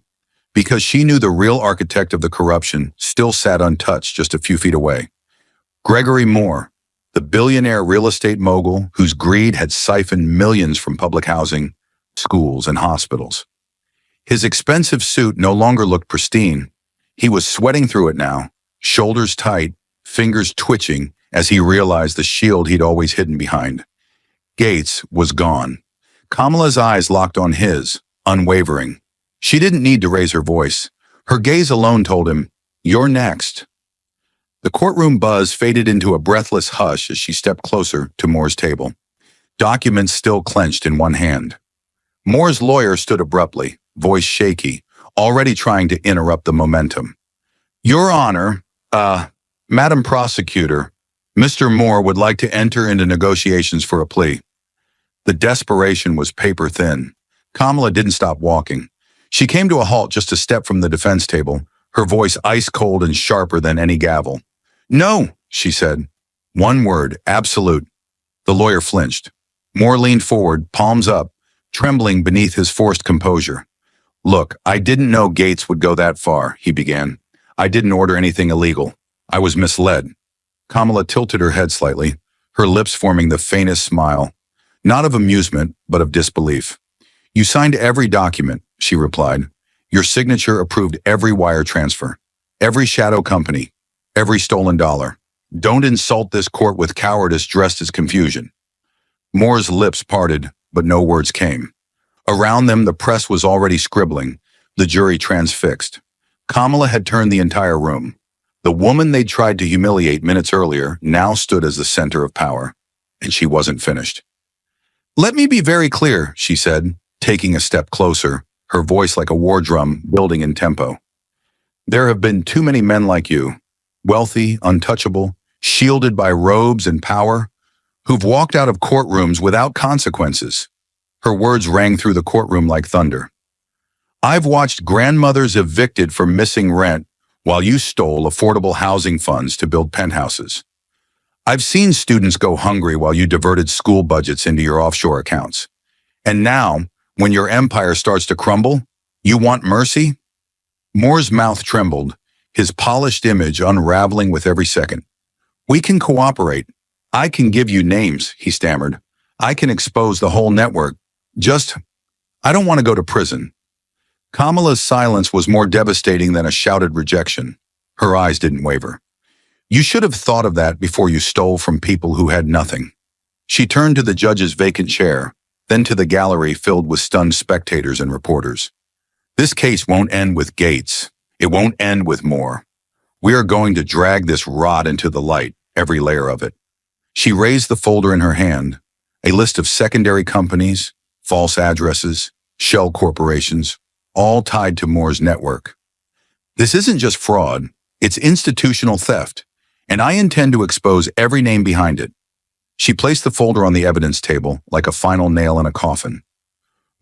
Because she knew the real architect of the corruption still sat untouched just a few feet away. Gregory Moore, the billionaire real estate mogul whose greed had siphoned millions from public housing, schools, and hospitals. His expensive suit no longer looked pristine. He was sweating through it now, shoulders tight, fingers twitching as he realized the shield he'd always hidden behind. Gates was gone. Kamala's eyes locked on his, unwavering. She didn't need to raise her voice. Her gaze alone told him, "You're next." The courtroom buzz faded into a breathless hush as she stepped closer to Moore's table, documents still clenched in one hand. Moore's lawyer stood abruptly, voice shaky, already trying to interrupt the momentum. "Your Honor, Madam Prosecutor, Mr. Moore would like to enter into negotiations for a plea." The desperation was paper thin. Kamala didn't stop walking. She came to a halt just a step from the defense table, her voice ice cold and sharper than any gavel. "No," she said. One word, absolute. The lawyer flinched. Moore leaned forward, palms up, trembling beneath his forced composure. "Look, I didn't know Gates would go that far," he began. "I didn't order anything illegal. I was misled." Kamala tilted her head slightly, her lips forming the faintest smile, not of amusement, but of disbelief. "You signed every document," she replied. "Your signature approved every wire transfer, every shadow company, every stolen dollar. Don't insult this court with cowardice dressed as confusion." Moore's lips parted, but no words came. Around them, the press was already scribbling, the jury transfixed. Kamala had turned the entire room. The woman they'd tried to humiliate minutes earlier now stood as the center of power, and she wasn't finished. "Let me be very clear," she said, taking a step closer, her voice like a war drum building in tempo. "There have been too many men like you, wealthy, untouchable, shielded by robes and power, who've walked out of courtrooms without consequences." Her words rang through the courtroom like thunder. "I've watched grandmothers evicted for missing rent while you stole affordable housing funds to build penthouses. I've seen students go hungry while you diverted school budgets into your offshore accounts. And now, when your empire starts to crumble, you want mercy?" Moore's mouth trembled, his polished image unraveling with every second. "We can cooperate. I can give you names," he stammered. "I can expose the whole network. I don't want to go to prison." Kamala's silence was more devastating than a shouted rejection. Her eyes didn't waver. "You should have thought of that before you stole from people who had nothing." She turned to the judge's vacant chair, then to the gallery filled with stunned spectators and reporters. "This case won't end with Gates. It won't end with Moore. We are going to drag this rot into the light, every layer of it." She raised the folder in her hand, a list of secondary companies, false addresses, shell corporations, all tied to Moore's network. "This isn't just fraud, it's institutional theft, and I intend to expose every name behind it." She placed the folder on the evidence table like a final nail in a coffin.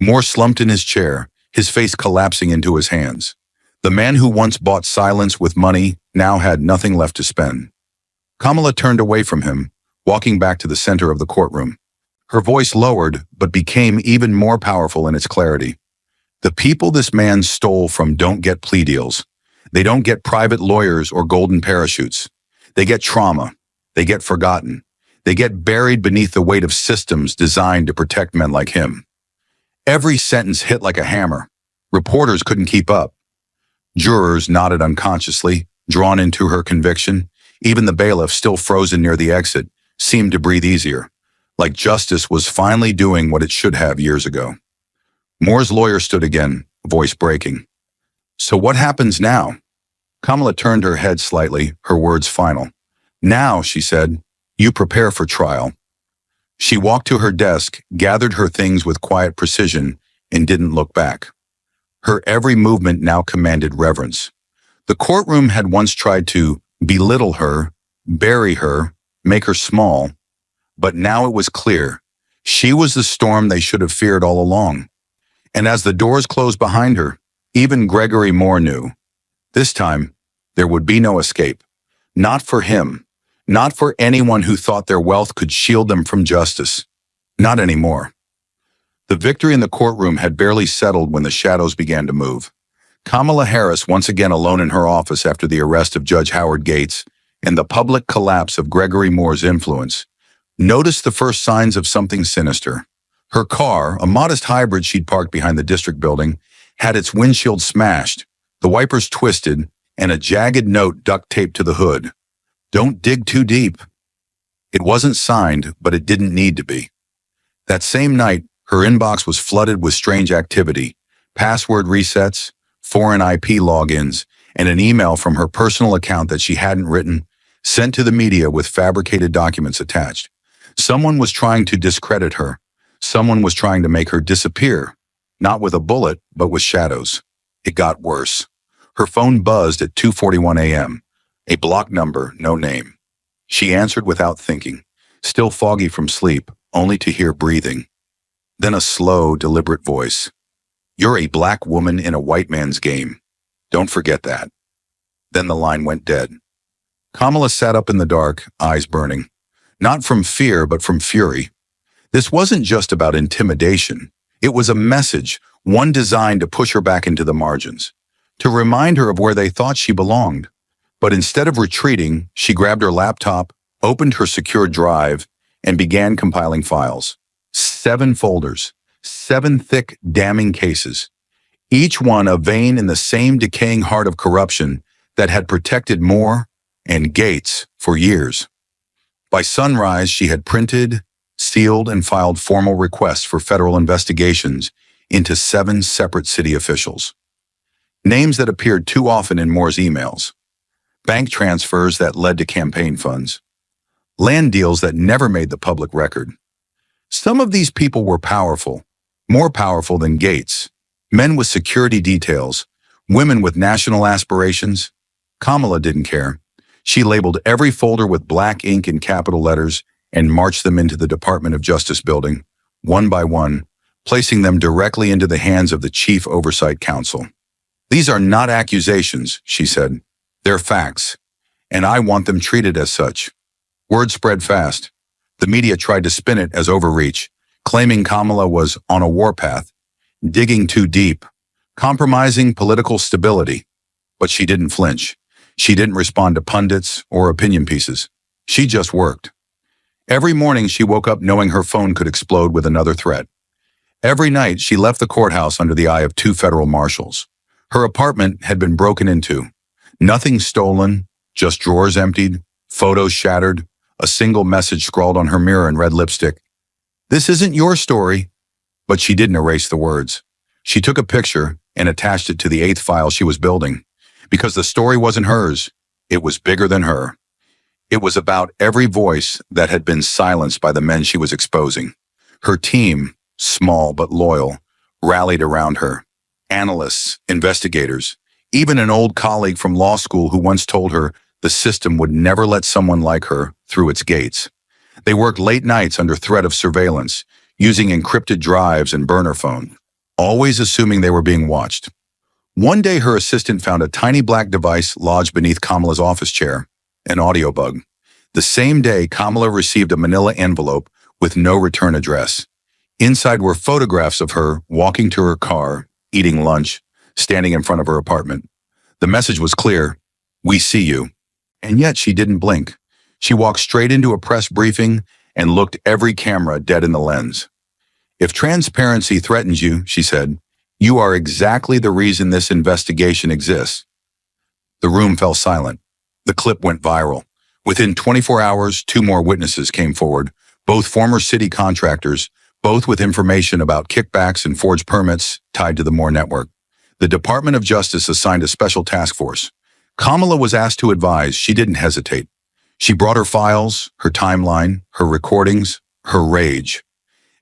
Moore slumped in his chair, his face collapsing into his hands. The man who once bought silence with money now had nothing left to spend. Kamala turned away from him, walking back to the center of the courtroom. Her voice lowered, but became even more powerful in its clarity. "The people this man stole from don't get plea deals. They don't get private lawyers or golden parachutes. They get trauma. They get forgotten. They get buried beneath the weight of systems designed to protect men like him." Every sentence hit like a hammer. Reporters couldn't keep up. Jurors nodded unconsciously, drawn into her conviction. Even the bailiff, still frozen near the exit, seemed to breathe easier, like justice was finally doing what it should have years ago. Moore's lawyer stood again, voice breaking. "So what happens now?" Kamala turned her head slightly, her words final. "Now," she said, "you prepare for trial." She walked to her desk, gathered her things with quiet precision, and didn't look back. Her every movement now commanded reverence. The courtroom had once tried to belittle her, bury her, make her small, but now it was clear. She was the storm they should have feared all along. And as the doors closed behind her, even Gregory Moore knew. This time, there would be no escape. Not for him. Not for anyone who thought their wealth could shield them from justice. Not anymore. The victory in the courtroom had barely settled when the shadows began to move. Kamala Harris, once again alone in her office after the arrest of Judge Howard Gates and the public collapse of Gregory Moore's influence, noticed the first signs of something sinister. Her car, a modest hybrid she'd parked behind the district building, had its windshield smashed, the wipers twisted, and a jagged note duct taped to the hood. "Don't dig too deep." It wasn't signed, but it didn't need to be. That same night, her inbox was flooded with strange activity, password resets, foreign IP logins, and an email from her personal account that she hadn't written, sent to the media with fabricated documents attached. Someone was trying to discredit her. Someone was trying to make her disappear, not with a bullet, but with shadows. It got worse. Her phone buzzed at 2:41 a.m., a blocked number, no name. She answered without thinking, still foggy from sleep, only to hear breathing. Then a slow, deliberate voice. "You're a black woman in a white man's game. Don't forget that." Then the line went dead. Kamala sat up in the dark, eyes burning. Not from fear, but from fury. This wasn't just about intimidation. It was a message, one designed to push her back into the margins, to remind her of where they thought she belonged. But instead of retreating, she grabbed her laptop, opened her secure drive, and began compiling files. 7 folders, 7 thick, damning cases, each one a vein in the same decaying heart of corruption that had protected Moore and Gates for years. By sunrise, she had printed, sealed, and filed formal requests for federal investigations into 7 separate city officials. Names that appeared too often in Moore's emails. Bank transfers that led to campaign funds. Land deals that never made the public record. Some of these people were powerful, more powerful than Gates. Men with security details, women with national aspirations. Kamala didn't care. She labeled every folder with black ink in capital letters and marched them into the Department of Justice building, one by one, placing them directly into the hands of the Chief Oversight Council. "These are not accusations," she said. "They're facts, and I want them treated as such." Word spread fast. The media tried to spin it as overreach, claiming Kamala was on a warpath, digging too deep, compromising political stability. But she didn't flinch. She didn't respond to pundits or opinion pieces. She just worked. Every morning she woke up knowing her phone could explode with another threat. Every night she left the courthouse under the eye of two federal marshals. Her apartment had been broken into. Nothing stolen, just drawers emptied, photos shattered, a single message scrawled on her mirror in red lipstick. "This isn't your story." But she didn't erase the words. She took a picture and attached it to the eighth file she was building. Because the story wasn't hers, it was bigger than her. It was about every voice that had been silenced by the men she was exposing. Her team, small but loyal, rallied around her. Analysts, investigators, even an old colleague from law school who once told her the system would never let someone like her through its gates. They worked late nights under threat of surveillance, using encrypted drives and burner phones, always assuming they were being watched. One day her assistant found a tiny black device lodged beneath Kamala's office chair, an audio bug. The same day, Kamala received a manila envelope with no return address. Inside were photographs of her walking to her car, eating lunch, standing in front of her apartment. The message was clear: "We see you." And yet she didn't blink. She walked straight into a press briefing and looked every camera dead in the lens. "If transparency threatens you," she said, "you are exactly the reason this investigation exists." The room fell silent. The clip went viral. Within 24 hours, two more witnesses came forward, both former city contractors, both with information about kickbacks and forged permits tied to the Moore network. The Department of Justice assigned a special task force. Kamala was asked to advise. She didn't hesitate. She brought her files, her timeline, her recordings, her rage.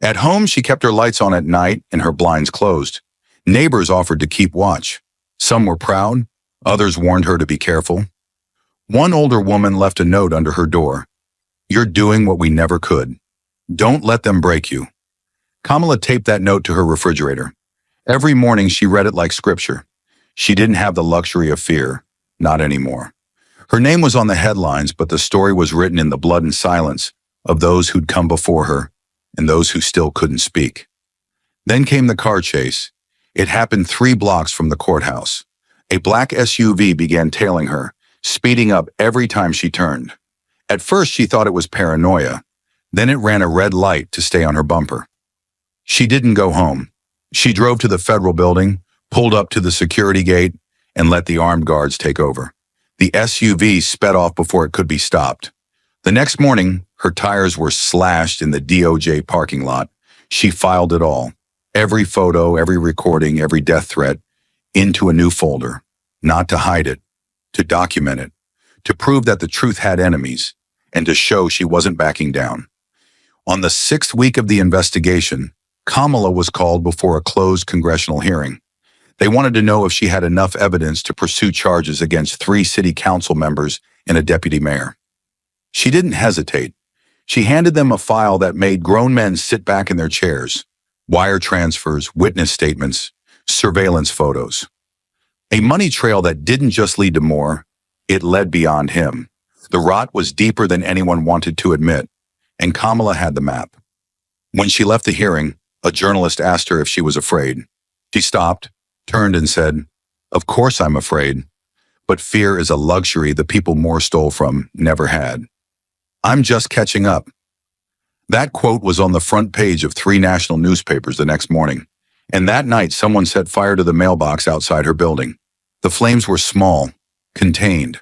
At home, she kept her lights on at night and her blinds closed. Neighbors offered to keep watch. Some were proud, others warned her to be careful. One older woman left a note under her door. "You're doing what we never could. Don't let them break you." Kamala taped that note to her refrigerator. Every morning she read it like scripture. She didn't have the luxury of fear, not anymore. Her name was on the headlines, but the story was written in the blood and silence of those who'd come before her and those who still couldn't speak. Then came the car chase. It happened 3 blocks from the courthouse. A black SUV began tailing her, speeding up every time she turned. At first she thought it was paranoia. Then it ran a red light to stay on her bumper. She didn't go home. She drove to the federal building, pulled up to the security gate, and let the armed guards take over. The SUV sped off before it could be stopped. The next morning, her tires were slashed in the DOJ parking lot. She filed it all, every photo, every recording, every death threat, into a new folder, not to hide it, to document it, to prove that the truth had enemies, and to show she wasn't backing down. On the 6th week of the investigation, Kamala was called before a closed congressional hearing. They wanted to know if she had enough evidence to pursue charges against 3 city council members and a deputy mayor. She didn't hesitate. She handed them a file that made grown men sit back in their chairs: wire transfers, witness statements, surveillance photos. A money trail that didn't just lead to Moore, it led beyond him. The rot was deeper than anyone wanted to admit, and Kamala had the map. When she left the hearing, a journalist asked her if she was afraid. She stopped, turned and said, "Of course I'm afraid, but fear is a luxury the people Moore stole from never had. I'm just catching up." That quote was on the front page of 3 national newspapers the next morning, and that night someone set fire to the mailbox outside her building. The flames were small, contained,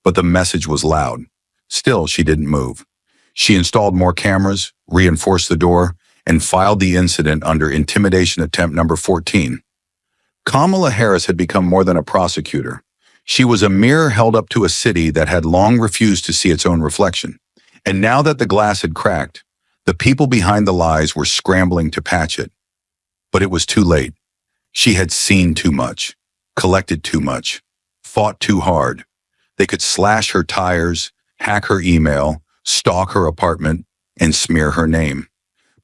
but the message was loud. Still, she didn't move. She installed more cameras, reinforced the door, and filed the incident under intimidation attempt number 14. Kamala Harris had become more than a prosecutor. She was a mirror held up to a city that had long refused to see its own reflection. And now that the glass had cracked, the people behind the lies were scrambling to patch it. But it was too late. She had seen too much, collected too much, fought too hard. They could slash her tires, hack her email, stalk her apartment, and smear her name.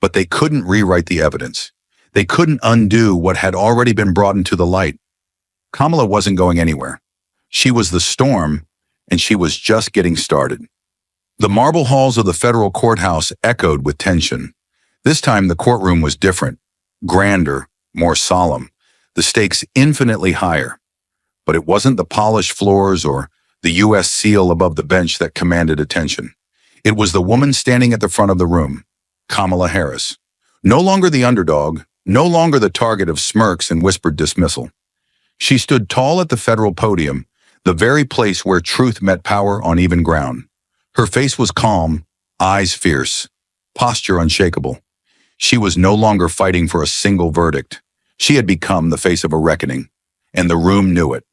But they couldn't rewrite the evidence. They couldn't undo what had already been brought into the light. Kamala wasn't going anywhere. She was the storm, and she was just getting started. The marble halls of the federal courthouse echoed with tension. This time the courtroom was different, grander, more solemn, the stakes infinitely higher. But it wasn't the polished floors or the U.S. seal above the bench that commanded attention. It was the woman standing at the front of the room, Kamala Harris. No longer the underdog, no longer the target of smirks and whispered dismissal. She stood tall at the federal podium, the very place where truth met power on even ground. Her face was calm, eyes fierce, posture unshakable. She was no longer fighting for a single verdict. She had become the face of a reckoning, and the room knew it.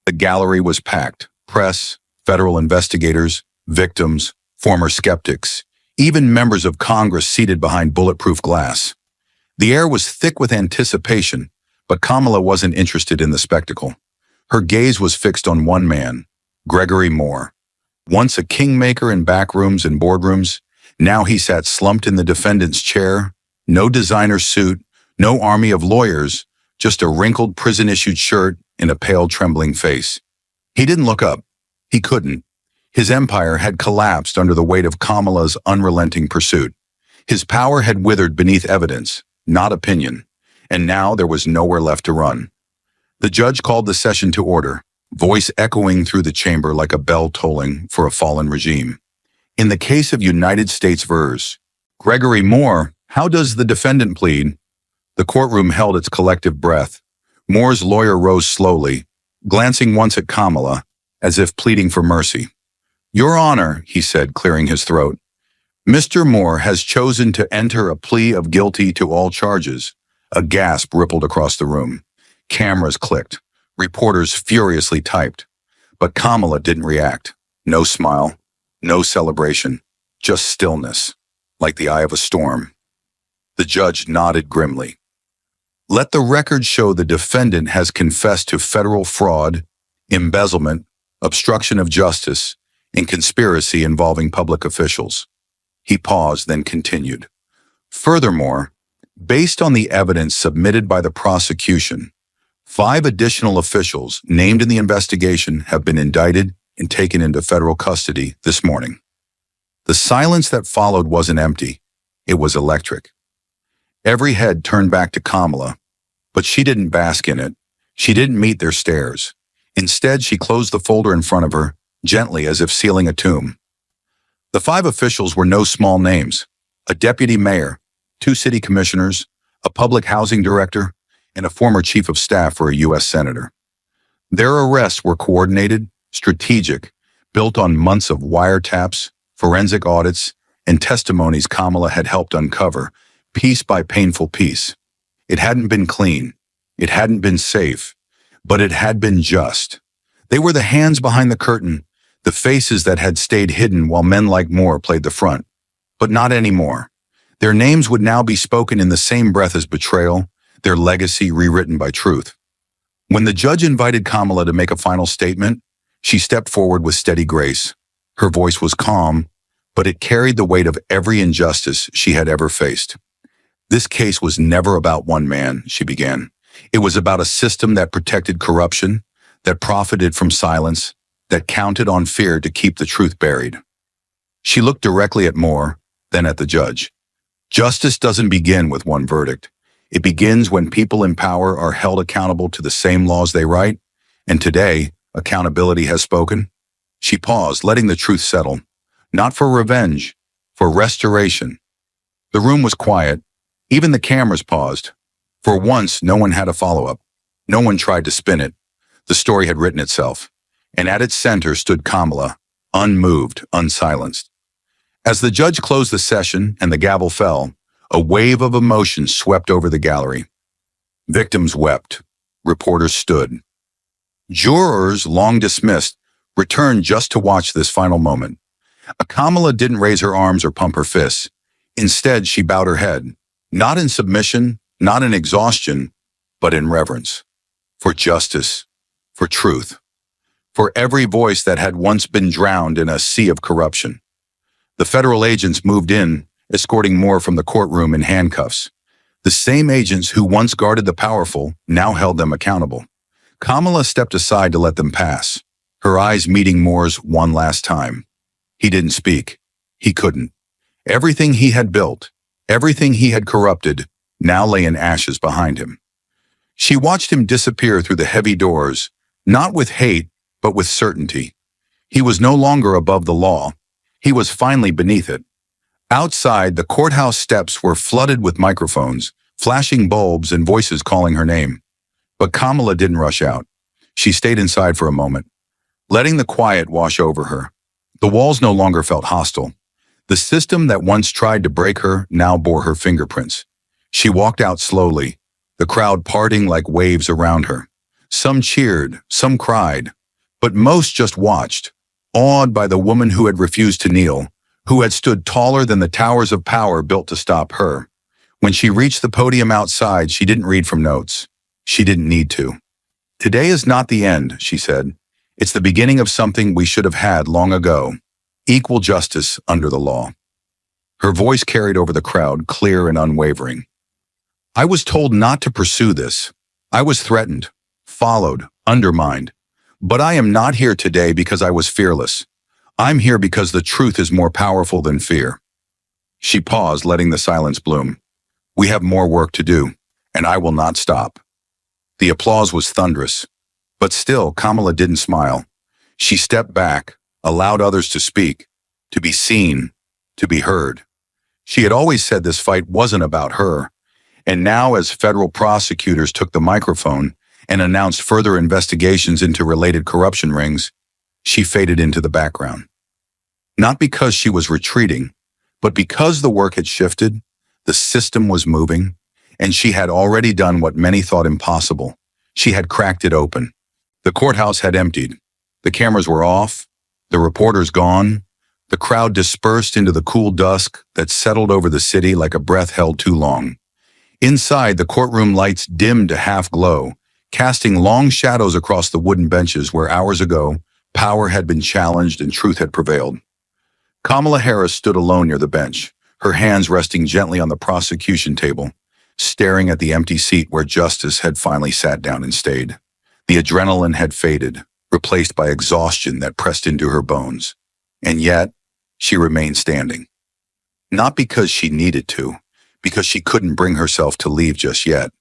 The gallery was packed. Press, federal investigators, victims, former skeptics, even members of Congress seated behind bulletproof glass. The air was thick with anticipation, but Kamala wasn't interested in the spectacle. Her gaze was fixed on one man, Gregory Moore. Once a kingmaker in backrooms and boardrooms, now he sat slumped in the defendant's chair, no designer suit, no army of lawyers, just a wrinkled prison-issued shirt and a pale, trembling face. He didn't look up. He couldn't. His empire had collapsed under the weight of Kamala's unrelenting pursuit. His power had withered beneath evidence, not opinion, and now there was nowhere left to run. The judge called the session to order, voice echoing through the chamber like a bell tolling for a fallen regime. In the case of United States vs. Gregory Moore, how does the defendant plead? The courtroom held its collective breath. Moore's lawyer rose slowly, glancing once at Kamala, as if pleading for mercy. "Your Honor," he said, clearing his throat, "Mr. Moore has chosen to enter a plea of guilty to all charges." A gasp rippled across the room. Cameras clicked. Reporters furiously typed. But Kamala didn't react. No smile, no celebration, just stillness, like the eye of a storm. The judge nodded grimly. "Let the record show the defendant has confessed to federal fraud, embezzlement, obstruction of justice, and conspiracy involving public officials." He paused, then continued. "Furthermore, based on the evidence submitted by the prosecution, 5 additional officials named in the investigation have been indicted and taken into federal custody this morning." The silence that followed wasn't empty. It was electric. Every head turned back to Kamala, but she didn't bask in it. She didn't meet their stares. Instead, she closed the folder in front of her, gently as if sealing a tomb. The 5 officials were no small names: a deputy mayor, 2 city commissioners, a public housing director, and a former chief of staff for a U.S. senator. Their arrests were coordinated, strategic, built on months of wiretaps, forensic audits, and testimonies Kamala had helped uncover, piece by painful piece. It hadn't been clean. It hadn't been safe. But it had been just. They were the hands behind the curtain, the faces that had stayed hidden while men like Moore played the front. But not anymore. Their names would now be spoken in the same breath as betrayal, their legacy rewritten by truth. When the judge invited Kamala to make a final statement, she stepped forward with steady grace. Her voice was calm, but it carried the weight of every injustice she had ever faced. "This case was never about one man," she began. "It was about a system that protected corruption, that profited from silence, that counted on fear to keep the truth buried." She looked directly at Moore, then at the judge. Justice doesn't begin with one verdict. It begins when people in power are held accountable to the same laws they write, and today, accountability has spoken. She paused, letting the truth settle. Not for revenge, for restoration. The room was quiet. Even the cameras paused. For once, no one had a follow-up. No one tried to spin it. The story had written itself. And at its center stood Kamala, unmoved, unsilenced. As the judge closed the session and the gavel fell, a wave of emotion swept over the gallery. Victims wept. Reporters stood. Jurors, long dismissed, returned just to watch this final moment. Kamala didn't raise her arms or pump her fists. Instead, she bowed her head. Not in submission, not in exhaustion, but in reverence. For justice, for truth, for every voice that had once been drowned in a sea of corruption. The federal agents moved in, escorting Moore from the courtroom in handcuffs. The same agents who once guarded the powerful now held them accountable. Kamala stepped aside to let them pass, her eyes meeting Moore's one last time. He didn't speak. He couldn't. Everything he had built, everything he had corrupted, now lay in ashes behind him. She watched him disappear through the heavy doors, not with hate, but with certainty. He was no longer above the law. He was finally beneath it. Outside, the courthouse steps were flooded with microphones, flashing bulbs and voices calling her name. But Kamala didn't rush out. She stayed inside for a moment, letting the quiet wash over her. The walls no longer felt hostile. The system that once tried to break her now bore her fingerprints. She walked out slowly, the crowd parting like waves around her. Some cheered, some cried, but most just watched, awed by the woman who had refused to kneel, who had stood taller than the towers of power built to stop her. When she reached the podium outside, she didn't read from notes. She didn't need to. "Today is not the end," she said. "It's the beginning of something we should have had long ago. Equal justice under the law." Her voice carried over the crowd, clear and unwavering. "I was told not to pursue this. I was threatened, followed, undermined. But I am not here today because I was fearless. I'm here because the truth is more powerful than fear." She paused, letting the silence bloom. "We have more work to do, and I will not stop." The applause was thunderous, but still Kamala didn't smile. She stepped back, allowed others to speak, to be seen, to be heard. She had always said this fight wasn't about her, and now as federal prosecutors took the microphone and announced further investigations into related corruption rings, she faded into the background. Not because she was retreating, but because the work had shifted, the system was moving, and she had already done what many thought impossible. She had cracked it open. The courthouse had emptied. The cameras were off, the reporters gone, the crowd dispersed into the cool dusk that settled over the city like a breath held too long. Inside, the courtroom lights dimmed to half-glow, casting long shadows across the wooden benches where hours ago, power had been challenged and truth had prevailed. Kamala Harris stood alone near the bench, her hands resting gently on the prosecution table, staring at the empty seat where justice had finally sat down and stayed. The adrenaline had faded, replaced by exhaustion that pressed into her bones. And yet, she remained standing. Not because she needed to, because she couldn't bring herself to leave just yet.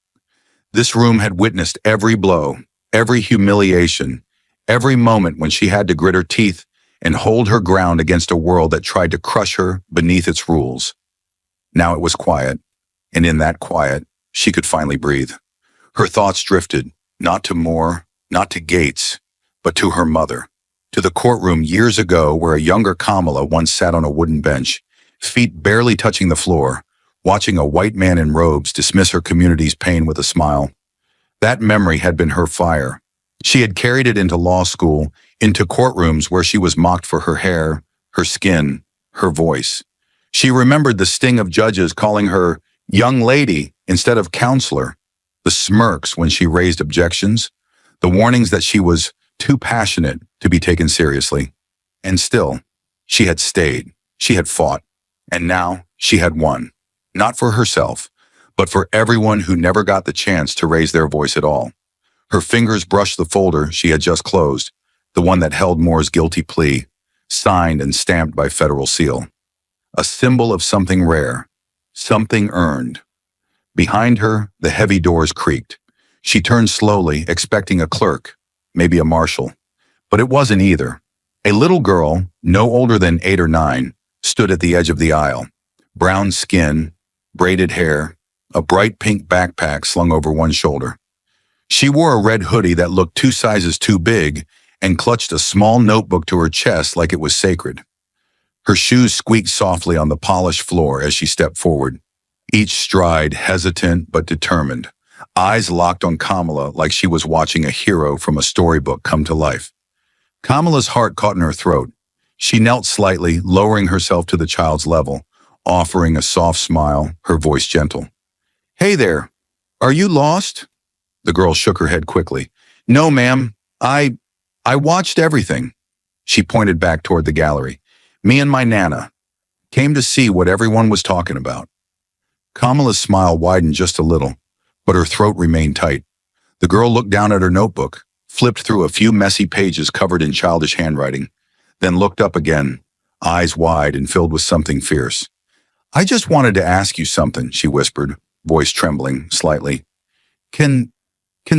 This room had witnessed every blow, every humiliation, every moment when she had to grit her teeth and hold her ground against a world that tried to crush her beneath its rules. Now it was quiet, and in that quiet, she could finally breathe. Her thoughts drifted, not to Moore, not to Gates, but to her mother, to the courtroom years ago where a younger Kamala once sat on a wooden bench, feet barely touching the floor, watching a white man in robes dismiss her community's pain with a smile. That memory had been her fire. She had carried it into law school, into courtrooms where she was mocked for her hair, her skin, her voice. She remembered the sting of judges calling her young lady instead of counselor, the smirks when she raised objections, the warnings that she was too passionate to be taken seriously. And still, she had stayed, she had fought, and now she had won. Not for herself, but for everyone who never got the chance to raise their voice at all. Her fingers brushed the folder she had just closed, the one that held Moore's guilty plea, signed and stamped by federal seal. A symbol of something rare, something earned. Behind her, the heavy doors creaked. She turned slowly, expecting a clerk, maybe a marshal. But it wasn't either. A little girl, no older than 8 or 9, stood at the edge of the aisle. Brown skin, braided hair, a bright pink backpack slung over one shoulder. She wore a red hoodie that looked 2 sizes too big and clutched a small notebook to her chest like it was sacred. Her shoes squeaked softly on the polished floor as she stepped forward, each stride hesitant but determined, eyes locked on Kamala like she was watching a hero from a storybook come to life. Kamala's heart caught in her throat. She knelt slightly, lowering herself to the child's level, offering a soft smile, her voice gentle. "Hey there, are you lost?" The girl shook her head quickly. "No, ma'am. I watched everything." She pointed back toward the gallery. "Me and my Nana came to see what everyone was talking about." Kamala's smile widened just a little, but her throat remained tight. The girl looked down at her notebook, flipped through a few messy pages covered in childish handwriting, then looked up again, eyes wide and filled with something fierce. "I just wanted to ask you something," she whispered, voice trembling slightly. Can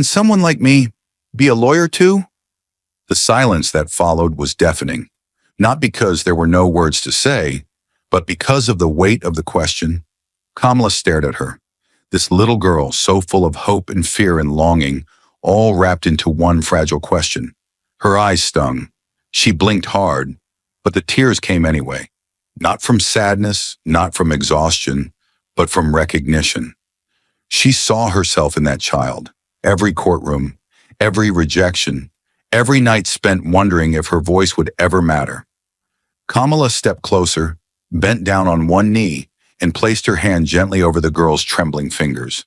someone like me be a lawyer too?" The silence that followed was deafening, not because there were no words to say, but because of the weight of the question. Kamala stared at her. This little girl, so full of hope and fear and longing, all wrapped into one fragile question. Her eyes stung. She blinked hard, but the tears came anyway. Not from sadness, not from exhaustion, but from recognition. She saw herself in that child. Every courtroom, every rejection, every night spent wondering if her voice would ever matter. Kamala stepped closer, bent down on one knee, and placed her hand gently over the girl's trembling fingers.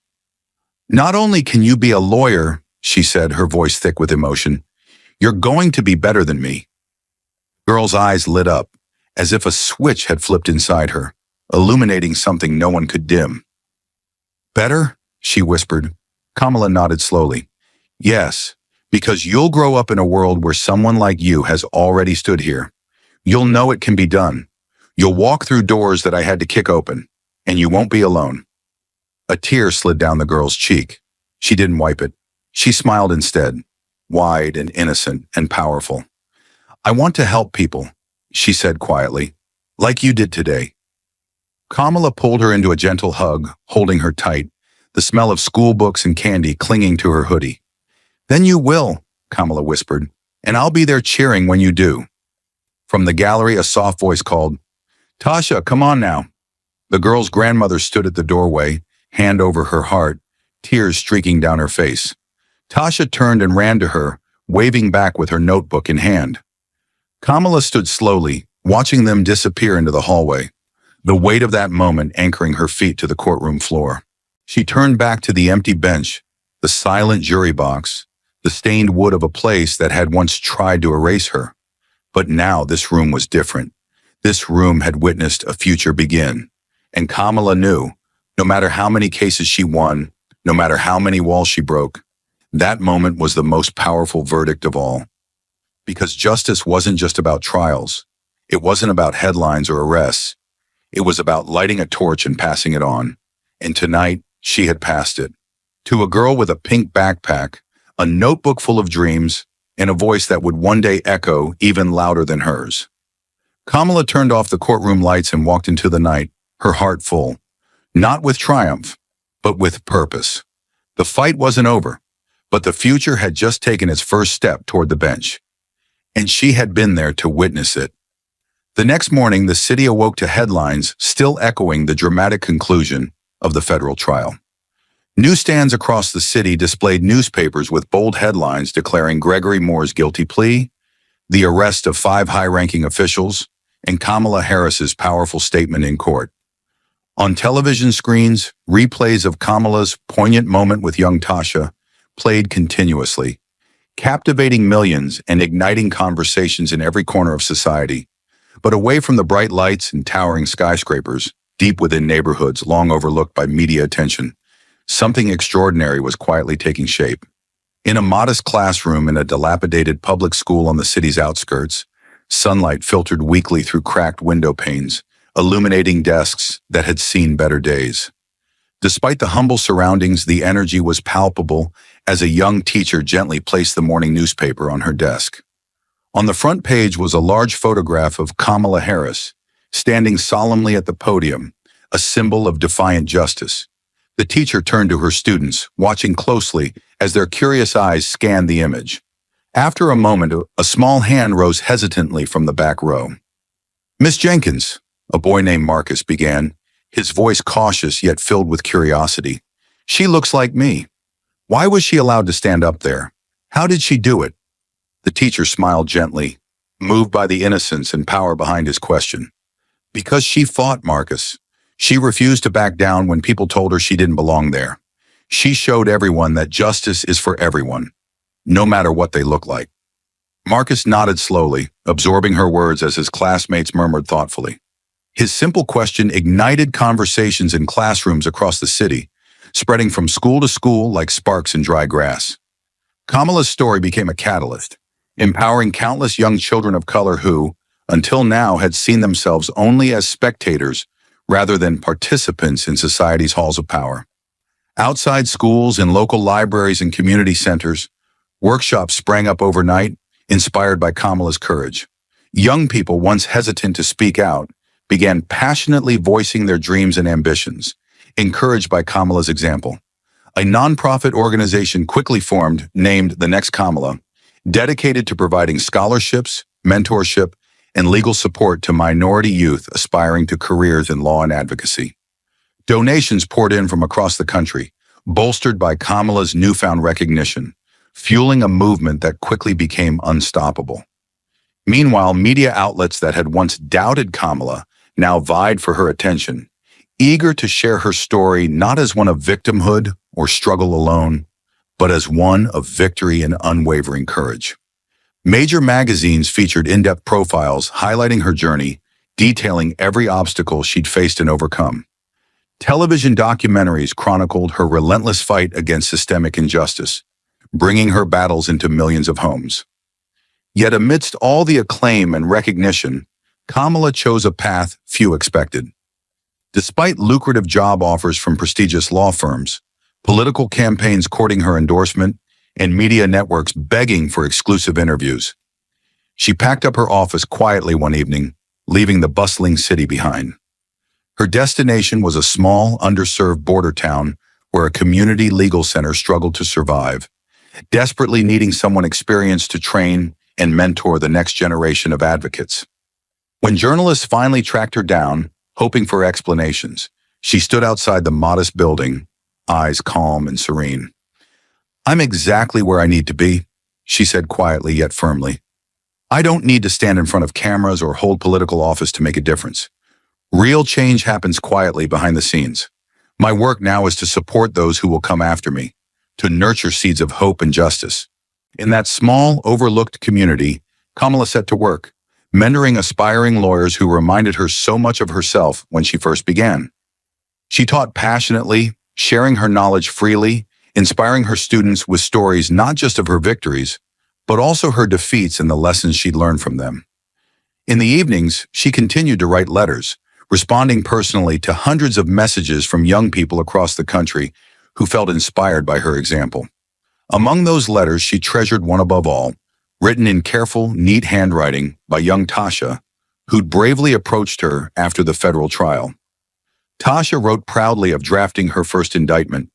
"Not only can you be a lawyer," she said, her voice thick with emotion, "you're going to be better than me." The girl's eyes lit up, as if a switch had flipped inside her, illuminating something no one could dim. "Better?" she whispered. Kamala nodded slowly. "Yes, because you'll grow up in a world where someone like you has already stood here. You'll know it can be done. You'll walk through doors that I had to kick open, and you won't be alone." A tear slid down the girl's cheek. She didn't wipe it. She smiled instead, wide and innocent and powerful. "I want to help people," she said quietly, "like you did today." Kamala pulled her into a gentle hug, holding her tight, the smell of school books and candy clinging to her hoodie. "Then you will," Kamala whispered, "and I'll be there cheering when you do." From the gallery, a soft voice called, "Tasha, come on now." The girl's grandmother stood at the doorway, hand over her heart, tears streaking down her face. Tasha turned and ran to her, waving back with her notebook in hand. Kamala stood slowly, watching them disappear into the hallway, the weight of that moment anchoring her feet to the courtroom floor. She turned back to the empty bench, the silent jury box, the stained wood of a place that had once tried to erase her. But now this room was different. This room had witnessed a future begin. And Kamala knew, no matter how many cases she won, no matter how many walls she broke, that moment was the most powerful verdict of all. Because justice wasn't just about trials. It wasn't about headlines or arrests. It was about lighting a torch and passing it on. And tonight, she had passed it. To a girl with a pink backpack, a notebook full of dreams, and a voice that would one day echo even louder than hers. Kamala turned off the courtroom lights and walked into the night, her heart full. Not with triumph, but with purpose. The fight wasn't over, but the future had just taken its first step toward the bench. And she had been there to witness it. The next morning, the city awoke to headlines still echoing the dramatic conclusion of the federal trial. Newsstands across the city displayed newspapers with bold headlines declaring Gregory Moore's guilty plea, the arrest of 5 high-ranking officials, and Kamala Harris's powerful statement in court. On television screens, replays of Kamala's poignant moment with young Tasha played continuously, captivating millions and igniting conversations in every corner of society. But away from the bright lights and towering skyscrapers, deep within neighborhoods long overlooked by media attention, something extraordinary was quietly taking shape. In a modest classroom in a dilapidated public school on the city's outskirts, sunlight filtered weakly through cracked window panes, illuminating desks that had seen better days. Despite the humble surroundings, the energy was palpable as a young teacher gently placed the morning newspaper on her desk. On the front page was a large photograph of Kamala Harris, standing solemnly at the podium, a symbol of defiant justice. The teacher turned to her students, watching closely as their curious eyes scanned the image. After a moment, a small hand rose hesitantly from the back row. "Miss Jenkins," a boy named Marcus began, his voice cautious yet filled with curiosity. "She looks like me. Why was she allowed to stand up there? How did she do it?" The teacher smiled gently, moved by the innocence and power behind his question. "Because she fought, Marcus. She refused to back down when people told her she didn't belong there. She showed everyone that justice is for everyone, no matter what they look like." Marcus nodded slowly, absorbing her words as his classmates murmured thoughtfully. His simple question ignited conversations in classrooms across the city, spreading from school to school like sparks in dry grass. Kamala's story became a catalyst, empowering countless young children of color who, until now, had seen themselves only as spectators rather than participants in society's halls of power. Outside schools, in local libraries and community centers, workshops sprang up overnight, inspired by Kamala's courage. Young people, once hesitant to speak out, began passionately voicing their dreams and ambitions, encouraged by Kamala's example. A nonprofit organization quickly formed, named The Next Kamala, dedicated to providing scholarships, mentorship, and legal support to minority youth aspiring to careers in law and advocacy. Donations poured in from across the country, bolstered by Kamala's newfound recognition, fueling a movement that quickly became unstoppable. Meanwhile, media outlets that had once doubted Kamala now vied for her attention, eager to share her story not as one of victimhood or struggle alone, but as one of victory and unwavering courage. Major magazines featured in-depth profiles highlighting her journey, detailing every obstacle she'd faced and overcome. Television documentaries chronicled her relentless fight against systemic injustice, bringing her battles into millions of homes. Yet amidst all the acclaim and recognition, Kamala chose a path few expected. Despite lucrative job offers from prestigious law firms, political campaigns courting her endorsement, and media networks begging for exclusive interviews, she packed up her office quietly one evening, leaving the bustling city behind. Her destination was a small, underserved border town where a community legal center struggled to survive, desperately needing someone experienced to train and mentor the next generation of advocates. When journalists finally tracked her down, hoping for explanations, she stood outside the modest building, eyes calm and serene. "I'm exactly where I need to be," she said quietly yet firmly. "I don't need to stand in front of cameras or hold political office to make a difference. Real change happens quietly behind the scenes. My work now is to support those who will come after me, to nurture seeds of hope and justice." In that small, overlooked community, Kamala set to work, mentoring aspiring lawyers who reminded her so much of herself when she first began. She taught passionately, sharing her knowledge freely, inspiring her students with stories not just of her victories, but also her defeats and the lessons she'd learned from them. In the evenings, she continued to write letters, responding personally to hundreds of messages from young people across the country who felt inspired by her example. Among those letters, she treasured one above all, written in careful, neat handwriting by young Tasha, who'd bravely approached her after the federal trial. Tasha wrote proudly of drafting her first indictment,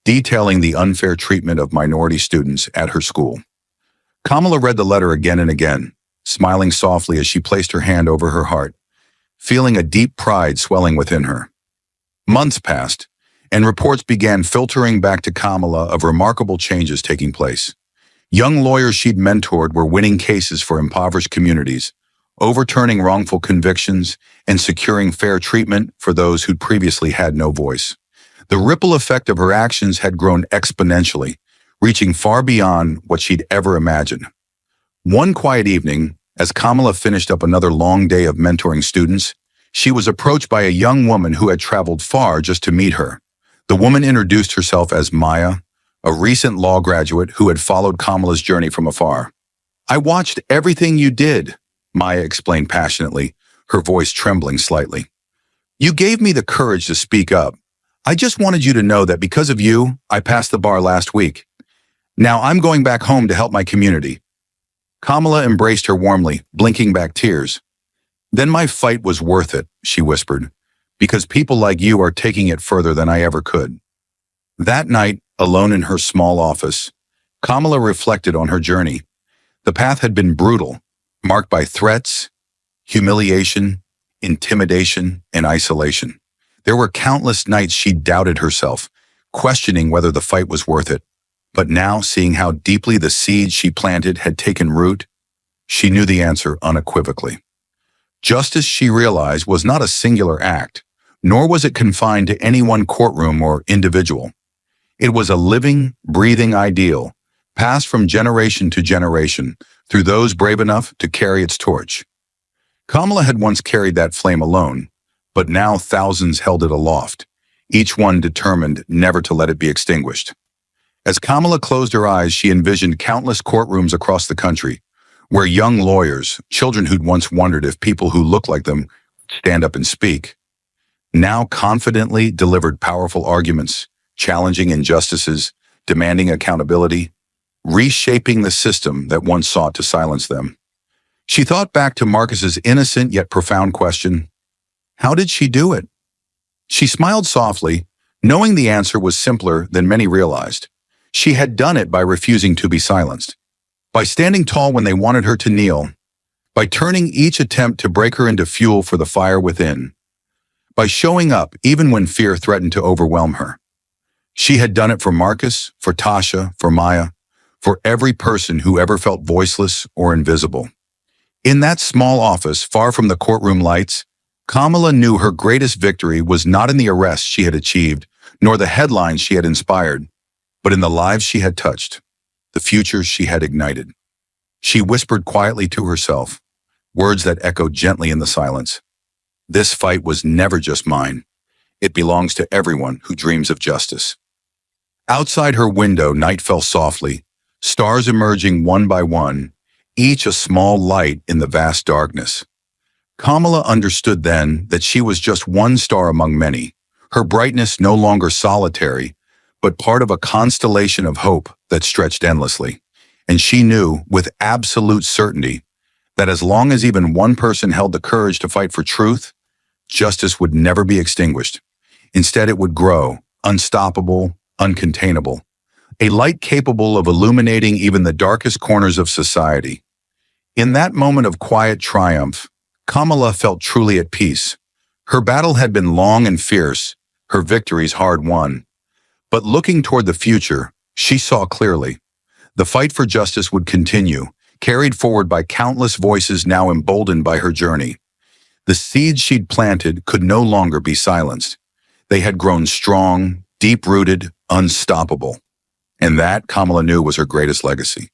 detailing the unfair treatment of minority students at her school. Kamala read the letter again and again, smiling softly as she placed her hand over her heart, feeling a deep pride swelling within her. Months passed, and reports began filtering back to Kamala of remarkable changes taking place. Young lawyers she'd mentored were winning cases for impoverished communities, overturning wrongful convictions, and securing fair treatment for those who'd previously had no voice. The ripple effect of her actions had grown exponentially, reaching far beyond what she'd ever imagined. One quiet evening, as Kamala finished up another long day of mentoring students, she was approached by a young woman who had traveled far just to meet her. The woman introduced herself as Maya, a recent law graduate who had followed Kamala's journey from afar. "I watched everything you did," Maya explained passionately, her voice trembling slightly. "You gave me the courage to speak up. I just wanted you to know that because of you, I passed the bar last week. Now I'm going back home to help my community." Kamala embraced her warmly, blinking back tears. "Then my fight was worth it," she whispered, "because people like you are taking it further than I ever could." That night, alone in her small office, Kamala reflected on her journey. The path had been brutal, marked by threats, humiliation, intimidation, and isolation. There were countless nights she doubted herself, questioning whether the fight was worth it. But now, seeing how deeply the seeds she planted had taken root, she knew the answer unequivocally. Justice, she realized, was not a singular act, nor was it confined to any one courtroom or individual. It was a living, breathing ideal, passed from generation to generation through those brave enough to carry its torch. Kamala had once carried that flame alone, but now thousands held it aloft, each one determined never to let it be extinguished. As Kamala closed her eyes, she envisioned countless courtrooms across the country, where young lawyers, children who'd once wondered if people who looked like them stand up and speak, now confidently delivered powerful arguments, challenging injustices, demanding accountability. reshaping the system that once sought to silence them. She thought back to Marcus's innocent yet profound question, how did she do it? She smiled softly, knowing the answer was simpler than many realized. She had done it by refusing to be silenced, by standing tall when they wanted her to kneel, by turning each attempt to break her into fuel for the fire within, by showing up even when fear threatened to overwhelm her. She had done it for Marcus, for Tasha, for Maya, for every person who ever felt voiceless or invisible. In that small office, far from the courtroom lights, Kamala knew her greatest victory was not in the arrests she had achieved, nor the headlines she had inspired, but in the lives she had touched, the futures she had ignited. She whispered quietly to herself, words that echoed gently in the silence. This fight was never just mine. It belongs to everyone who dreams of justice. Outside her window, night fell softly, stars emerging one by one, each a small light in the vast darkness. Kamala understood then that she was just one star among many, her brightness no longer solitary, but part of a constellation of hope that stretched endlessly. And she knew, with absolute certainty, that as long as even one person held the courage to fight for truth, justice would never be extinguished. Instead, it would grow, unstoppable, uncontainable, a light capable of illuminating even the darkest corners of society. In that moment of quiet triumph, Kamala felt truly at peace. Her battle had been long and fierce, her victories hard won. But looking toward the future, she saw clearly. The fight for justice would continue, carried forward by countless voices now emboldened by her journey. The seeds she'd planted could no longer be silenced. They had grown strong, deep-rooted, unstoppable. And that, Kamala knew, was her greatest legacy.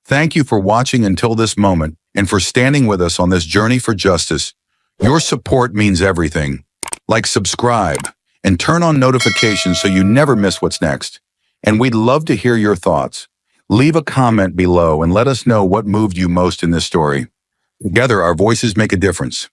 Thank you for watching until this moment and for standing with us on this journey for justice. Your support means everything. Like, subscribe, and turn on notifications so you never miss what's next. And we'd love to hear your thoughts. Leave a comment below and let us know what moved you most in this story. Together, our voices make a difference.